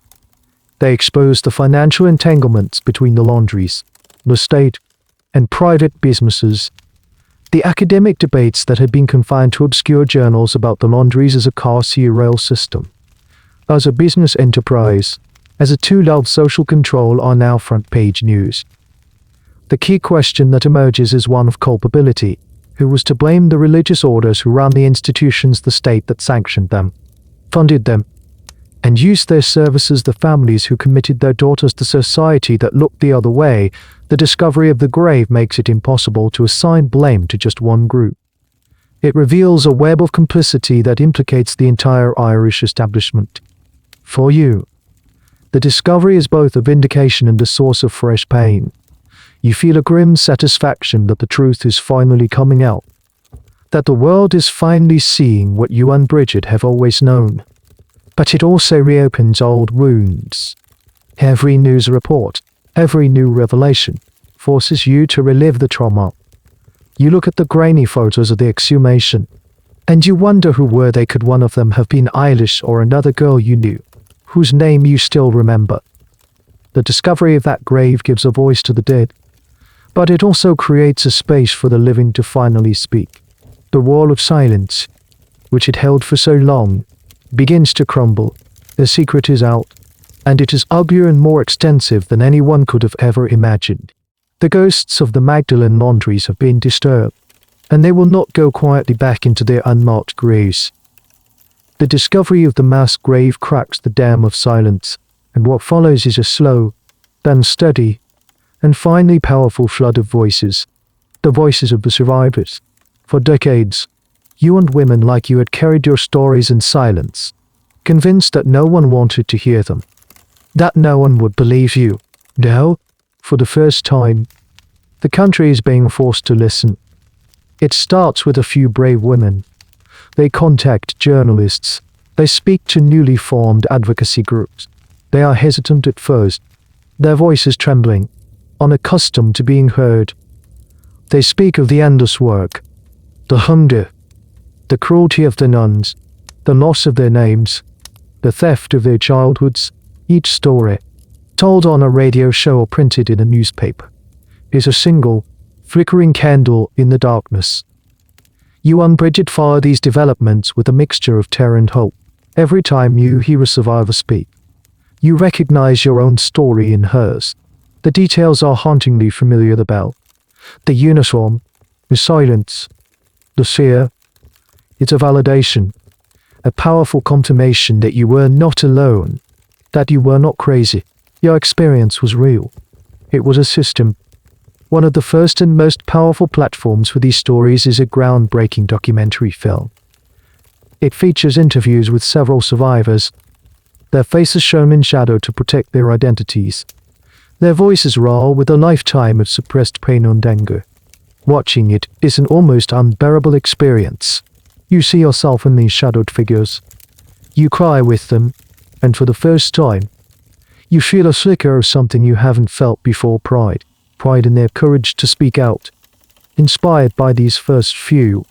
They expose the financial entanglements between the laundries, the state, and private businesses. The academic debates that had been confined to obscure journals about the laundries as a car-sea rail system, as a business enterprise, as a tool of social control are now front-page news. The key question that emerges is one of culpability. Who was to blame? The religious orders who ran the institutions, the state that sanctioned them, funded them, and used their services, the families who committed their daughters to society that looked the other way. The discovery of the grave makes it impossible to assign blame to just one group. It reveals a web of complicity that implicates the entire Irish establishment. For you, the discovery is both a vindication and a source of fresh pain. You feel a grim satisfaction that the truth is finally coming out, that the world is finally seeing what you and Bridget have always known. But it also reopens old wounds. Every news report, every new revelation, forces you to relive the trauma. You look at the grainy photos of the exhumation, and you wonder who were they. Could one of them have been Eilish or another girl you knew, whose name you still remember? The discovery of that grave gives a voice to the dead, but it also creates a space for the living to finally speak. The wall of silence, which it held for so long, begins to crumble. The secret is out, and it is uglier and more extensive than anyone could have ever imagined. The ghosts of the Magdalen Laundries have been disturbed, and they will not go quietly back into their unmarked graves. The discovery of the mass grave cracks the dam of silence, and what follows is a slow, then steady, and finally powerful flood of voices. The voices of the survivors. For decades, you and women like you had carried your stories in silence, convinced that no one wanted to hear them, that no one would believe you. Now, for the first time, the country is being forced to listen. It starts with a few brave women. They contact journalists. They speak to newly formed advocacy groups. They are hesitant at first, their voices trembling, unaccustomed to being heard. They speak of the endless work, the hunger, the cruelty of the nuns, the loss of their names, the theft of their childhoods. Each story, told on a radio show or printed in a newspaper, is a single, flickering candle in the darkness. You and Bridget follow these developments with a mixture of terror and hope. Every time you hear a survivor speak, you recognize your own story in hers. The details are hauntingly familiar: the bell, the uniform, the silence, the fear. It's a validation, a powerful confirmation that you were not alone, that you were not crazy. Your experience was real. It was a system. One of the first and most powerful platforms for these stories is a groundbreaking documentary film. It features interviews with several survivors, their faces shown in shadow to protect their identities, their voices raw with a lifetime of suppressed pain and anger. Watching it is an almost unbearable experience. You see yourself in these shadowed figures. You cry with them, and for the first time, you feel a flicker of something you haven't felt before: pride. Pride in their courage to speak out. Inspired by these first few,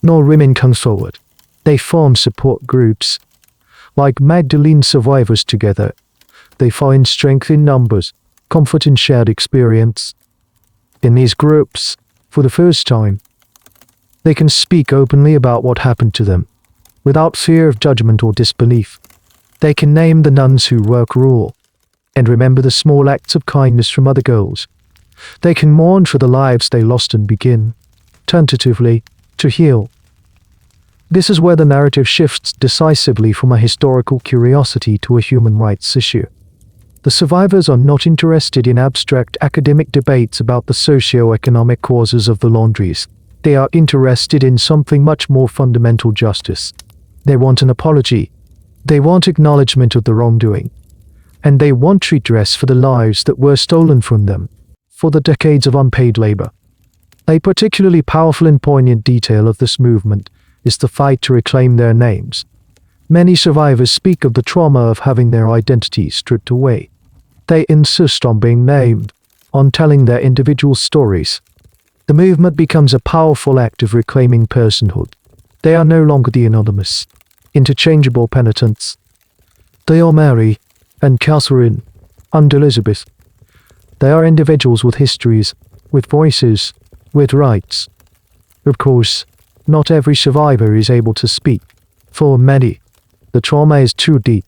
more women come forward. They form support groups. Like Magdalene survivors together, they find strength in numbers, comfort in shared experience. In these groups, for the first time, they can speak openly about what happened to them, without fear of judgment or disbelief. They can name the nuns who were cruel, and remember the small acts of kindness from other girls. They can mourn for the lives they lost and begin, tentatively, to heal. This is where the narrative shifts decisively from a historical curiosity to a human rights issue. The survivors are not interested in abstract academic debates about the socio-economic causes of the laundries. They are interested in something much more fundamental: justice. They want an apology. They want acknowledgement of the wrongdoing. And they want redress for the lives that were stolen from them, for the decades of unpaid labor. A particularly powerful and poignant detail of this movement is the fight to reclaim their names. Many survivors speak of the trauma of having their identities stripped away. They insist on being named, on telling their individual stories. The movement becomes a powerful act of reclaiming personhood. They are no longer the anonymous, interchangeable penitents. They are Mary and Catherine and Elizabeth. They are individuals with histories, with voices, with rights. Of course, not every survivor is able to speak. For many, the trauma is too deep,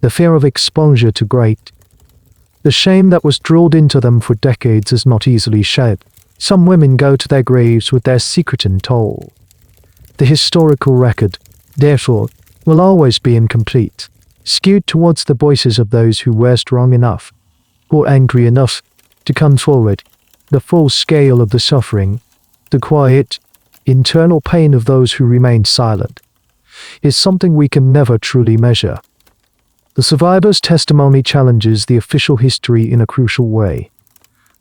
the fear of exposure too great. The shame that was drilled into them for decades is not easily shed. Some women go to their graves with their secret untold. The historical record, therefore, will always be incomplete, skewed towards the voices of those who were strong enough, or angry enough, to come forward. The full scale of the suffering, the quiet, internal pain of those who remained silent, is something we can never truly measure. The survivor's testimony challenges the official history in a crucial way.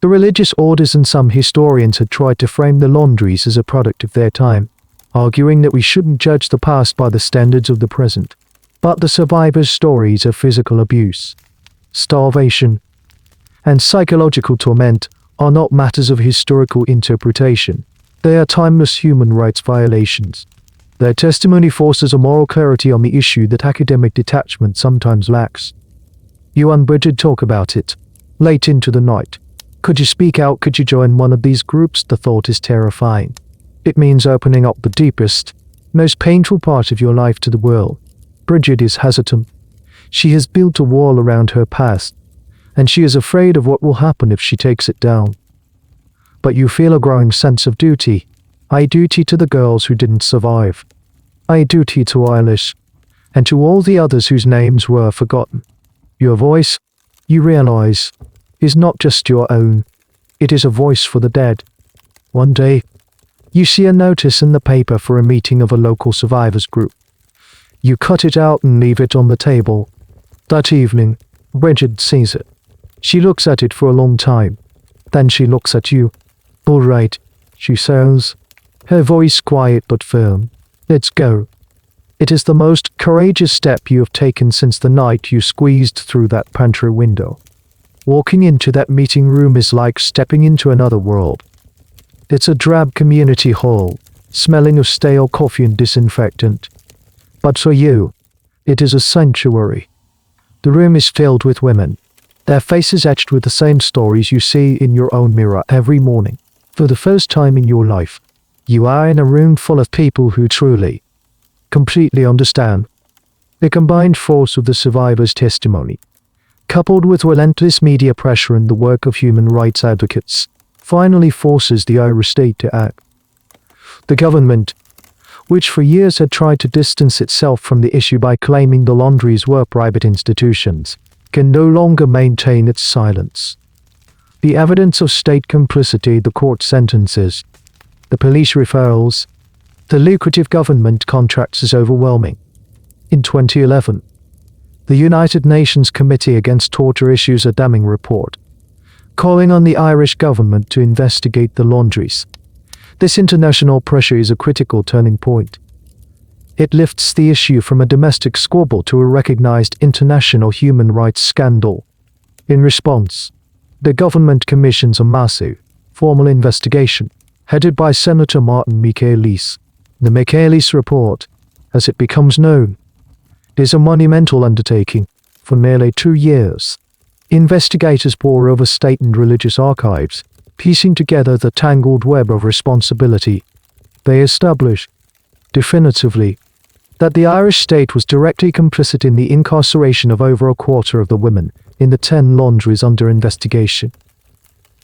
The religious orders and some historians had tried to frame the Laundries as a product of their time, arguing that we shouldn't judge the past by the standards of the present. But the survivors' stories of physical abuse, starvation, and psychological torment are not matters of historical interpretation. They are timeless human rights violations. Their testimony forces a moral clarity on the issue that academic detachment sometimes lacks. You and Bridget talk about it, late into the night. Could you speak out? Could you join one of these groups? The thought is terrifying. It means opening up the deepest, most painful part of your life to the world. Bridget is hesitant. She has built a wall around her past, and she is afraid of what will happen if she takes it down. But you feel a growing sense of duty. A duty to the girls who didn't survive. A duty to Eilish, and to all the others whose names were forgotten. Your voice, you realize, is not just your own. It is a voice for the dead. One day, you see a notice in the paper for a meeting of a local survivors group. You cut it out and leave it on the table. That evening, Bridget sees it. She looks at it for a long time. Then she looks at you. "All right," she says, her voice quiet but firm. "Let's go." It is the most courageous step you have taken since the night you squeezed through that pantry window. Walking into that meeting room is like stepping into another world. It's a drab community hall, smelling of stale coffee and disinfectant. But for you, it is a sanctuary. The room is filled with women, their faces etched with the same stories you see in your own mirror every morning. For the first time in your life, you are in a room full of people who truly, completely understand. The combined force of the survivors' testimony, coupled with relentless media pressure and the work of human rights advocates, finally forces the Irish state to act. The government, which for years had tried to distance itself from the issue by claiming the Laundries were private institutions, can no longer maintain its silence. The evidence of state complicity, the court sentences, the police referrals, the lucrative government contracts is overwhelming. In 2011, the United Nations Committee Against Torture issues a damning report, calling on the Irish government to investigate the Laundries. This international pressure is a critical turning point. It lifts the issue from a domestic squabble to a recognized international human rights scandal. In response, the government commissions a massive, formal investigation, headed by Senator Martin McAleese. The McAleese Report, as it becomes known, is a monumental undertaking. For nearly 2 years, investigators pore over state and religious archives, piecing together the tangled web of responsibility. They establish, definitively, that the Irish state was directly complicit in the incarceration of over a quarter of the women in the 10 laundries under investigation.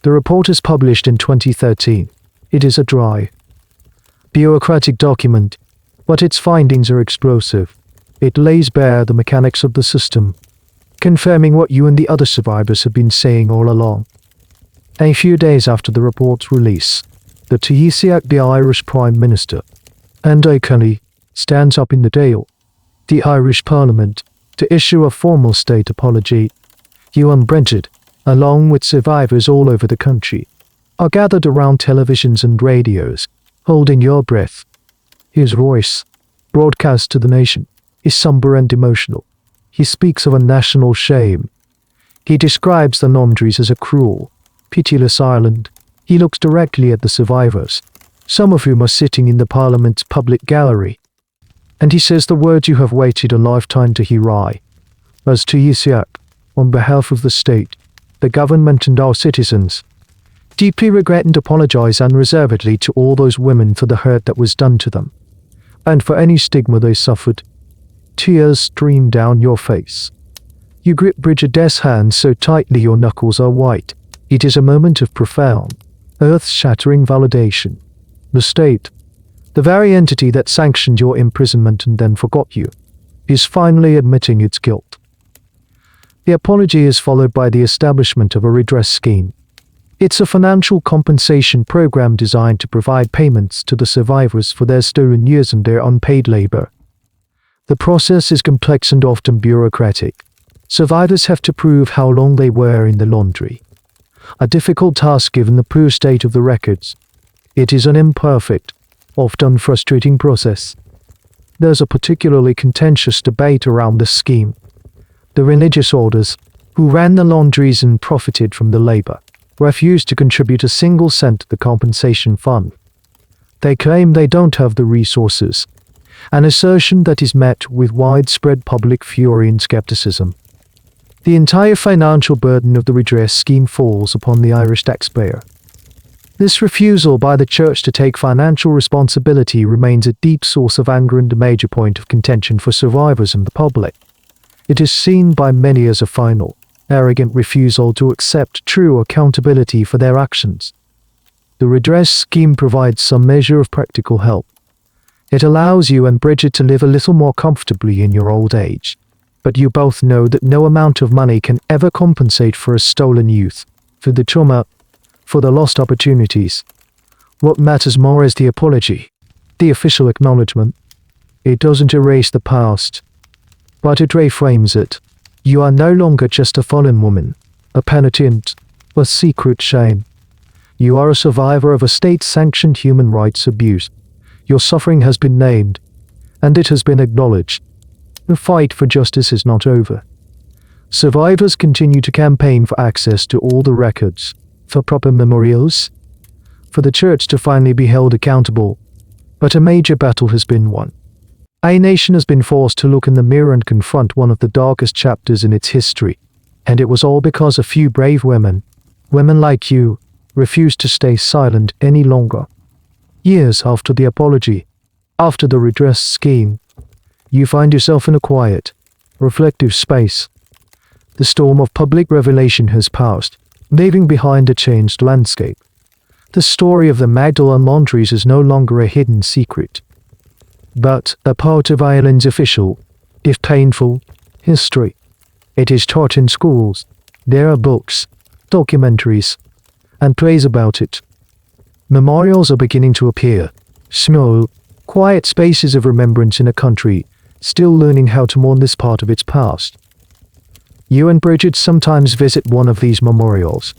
The report is published in 2013. It is a dry, bureaucratic document, but its findings are explosive. It lays bare the mechanics of the system, confirming what you and the other survivors have been saying all along. A few days after the report's release, the Taoiseach, the Irish Prime Minister, and O'Connell, stands up in the Dáil, the Irish Parliament, to issue a formal state apology. You and Bridget, along with survivors all over the country, are gathered around televisions and radios, holding your breath. His voice, broadcast to the nation, is somber and emotional. He speaks of a national shame. He describes the Laundries as a cruel, pitiless island, He looks directly at the survivors, some of whom are sitting in the Parliament's public gallery, and he says the words you have waited a lifetime to hear. I, as to Yisiak, on behalf of the state, the government and our citizens, deeply regret and apologize unreservedly to all those women for the hurt that was done to them, and for any stigma they suffered. Tears stream down your face. You grip Brigidet's hand so tightly your knuckles are white. It is a moment of profound, earth-shattering validation. The state, the very entity that sanctioned your imprisonment and then forgot you, is finally admitting its guilt. The apology is followed by the establishment of a redress scheme. It's a financial compensation program designed to provide payments to the survivors for their stolen years and their unpaid labor. The process is complex and often bureaucratic. Survivors have to prove how long they were in the laundry. A difficult task given the poor state of the records. It is an imperfect, often frustrating process. There's a particularly contentious debate around this scheme. The religious orders, who ran the laundries and profited from the labor, refused to contribute a single cent to the compensation fund. They claim they don't have the resources, an assertion that is met with widespread public fury and skepticism. The entire financial burden of the redress scheme falls upon the Irish taxpayer. This refusal by the Church to take financial responsibility remains a deep source of anger and a major point of contention for survivors and the public. It is seen by many as a final, arrogant refusal to accept true accountability for their actions. The redress scheme provides some measure of practical help. It allows you and Bridget to live a little more comfortably in your old age. But you both know that no amount of money can ever compensate for a stolen youth, for the trauma, for the lost opportunities. What matters more is the apology, the official acknowledgement. It doesn't erase the past, but it reframes it. You are no longer just a fallen woman, a penitent, a secret shame. You are a survivor of a state-sanctioned human rights abuse. Your suffering has been named, and it has been acknowledged. The fight for justice is not over. Survivors continue to campaign for access to all the records, for proper memorials, for the Church to finally be held accountable. But a major battle has been won. A nation has been forced to look in the mirror and confront one of the darkest chapters in its history, and it was all because a few brave women like you, refused to stay silent any longer. Years after the apology, after the redress scheme, you find yourself in a quiet, reflective space. The storm of public revelation has passed, leaving behind a changed landscape. The story of the Magdalen Laundries is no longer a hidden secret, but a part of Ireland's official, if painful, history. It is taught in schools. There are books, documentaries, and plays about it. Memorials are beginning to appear. Small, quiet spaces of remembrance in a country still learning how to mourn this part of its past. You and Bridget sometimes visit one of these memorials.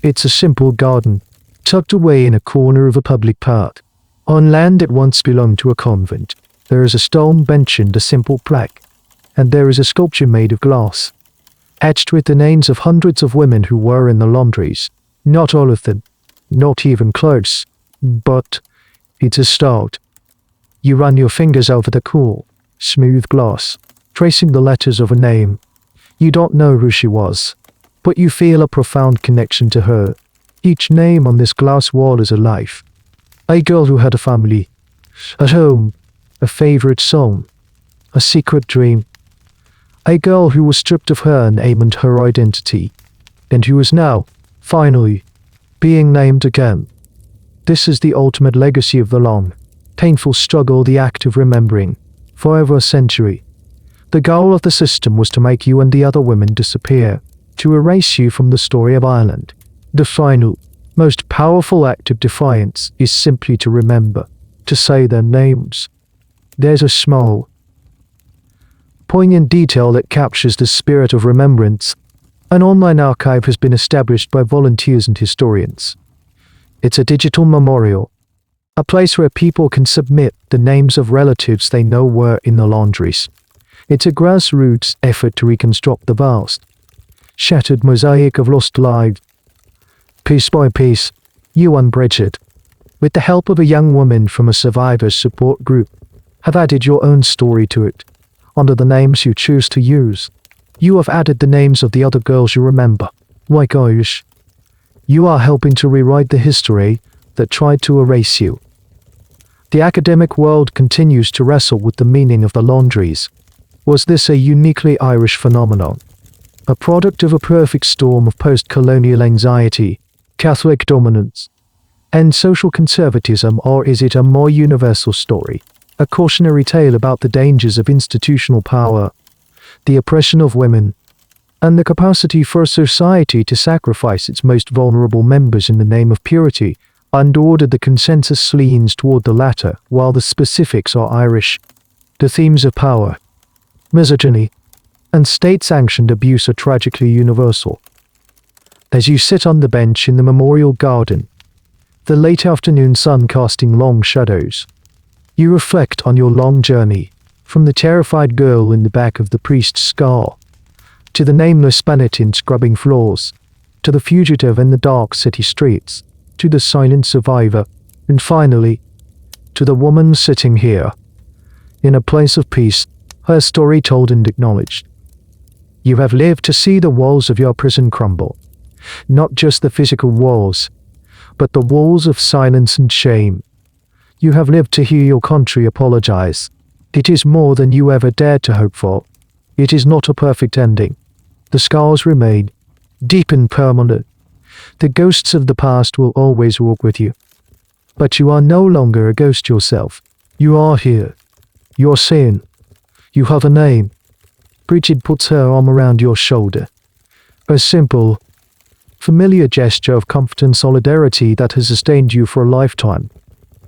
It's a simple garden, tucked away in a corner of a public park, on land that once belonged to a convent. There is a stone bench and a simple plaque, and there is a sculpture made of glass, etched with the names of hundreds of women who were in the laundries. Not all of them, not even close, but it's a start. You run your fingers over the cool, smooth glass, tracing the letters of a name. You don't know who she was, but you feel a profound connection to her. Each name on this glass wall is alive. A girl who had a family, a home, a favorite song, a secret dream. A girl who was stripped of her name and her identity, and who is now, finally, being named again. This is the ultimate legacy of the long, painful struggle, the act of remembering, for over a century. The goal of the system was to make you and the other women disappear, to erase you from the story of Ireland. The final, most powerful act of defiance is simply to remember, to say their names. There's a small, poignant detail that captures the spirit of remembrance. An online archive has been established by volunteers and historians. It's a digital memorial, a place where people can submit the names of relatives they know were in the laundries. It's a grassroots effort to reconstruct the vast, shattered mosaic of lost lives. Piece by piece, You and Bridget, with the help of a young woman from a survivors support group, have added your own story to it, under the names you choose to use. You have added the names of the other girls you remember, like Irish. You are helping to rewrite the history that tried to erase you. The academic world continues to wrestle with the meaning of the laundries. Was this a uniquely Irish phenomenon? A product of a perfect storm of post-colonial anxiety, Catholic dominance, and social conservatism, or is it a more universal story? A cautionary tale about the dangers of institutional power, the oppression of women, and the capacity for a society to sacrifice its most vulnerable members in the name of purity, and order. The consensus leans toward the latter, while the specifics are Irish. The themes of power, misogyny, and state-sanctioned abuse are tragically universal. As you sit on the bench in the memorial garden, the late afternoon sun casting long shadows, you reflect on your long journey, from the terrified girl in the back of the priest's car, to the nameless penitent scrubbing floors, to the fugitive in the dark city streets, to the silent survivor, and finally, to the woman sitting here, in a place of peace, her story told and acknowledged. You have lived to see the walls of your prison crumble, not just the physical walls, but the walls of silence and shame. You have lived to hear your country apologize. It is more than you ever dared to hope for. It is not a perfect ending. The scars remain, deep and permanent. The ghosts of the past will always walk with you. But you are no longer a ghost yourself. You are here. You're seen. You have a name. Bridget puts her arm around your shoulder. A simple, familiar gesture of comfort and solidarity that has sustained you for a lifetime.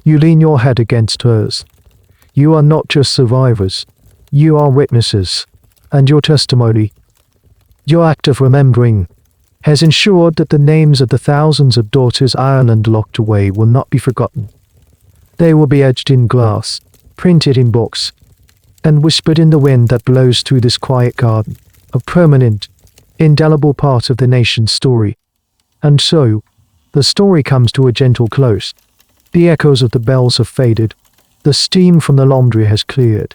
You lean your head against hers. You are not just survivors. You are witnesses. And your testimony, your act of remembering, has ensured that the names of the thousands of daughters Ireland locked away will not be forgotten. They will be etched in glass, printed in books, and whispered in the wind that blows through this quiet garden, a permanent, indelible part of the nation's story. And so, the story comes to a gentle close. The echoes of the bells have faded, the steam from the laundry has cleared,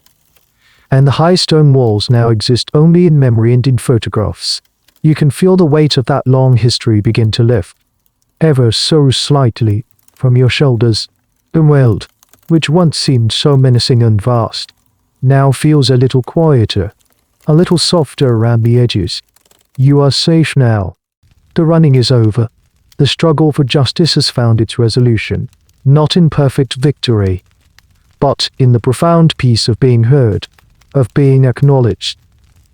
and the high stone walls now exist only in memory and in photographs. You can feel the weight of that long history begin to lift, ever so slightly, from your shoulders. The world, which once seemed so menacing and vast, now feels a little quieter, a little softer around the edges. You are safe now. The running is over. The struggle for justice has found its resolution, not in perfect victory, but in the profound peace of being heard, of being acknowledged.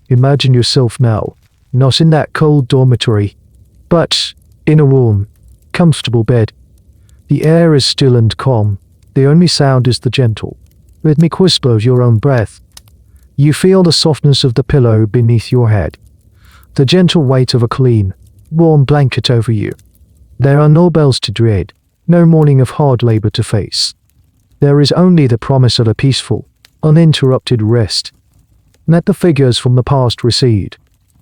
Imagine yourself now, not in that cold dormitory, but in a warm, comfortable bed. The air is still and calm. The only sound is the gentle, rhythmic whisper of your own breath. You feel the softness of the pillow beneath your head, the gentle weight of a clean, warm blanket over you. There are no bells to dread, no morning of hard labor to face. There is only the promise of a peaceful, uninterrupted rest. Let the figures from the past recede.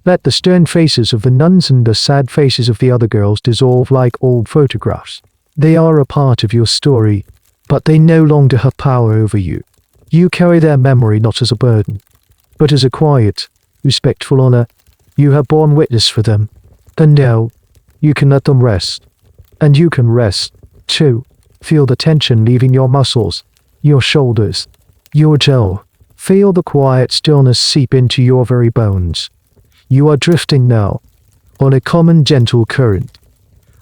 Let the stern faces of the nuns and the sad faces of the other girls dissolve like old photographs. They are a part of your story, but they no longer have power over you. You carry their memory not as a burden, but as a quiet, respectful honor. You have borne witness for them, and now you can let them rest. And you can rest, too. Feel the tension leaving your muscles, your shoulders, your jaw. Feel the quiet stillness seep into your very bones. You are drifting now, on a calm and gentle current,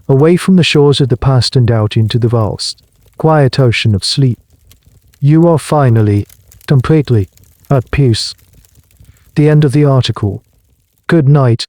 away from the shores of the past and out into the vast, quiet ocean of sleep. You are finally, completely, at peace. The end of the article. Good night.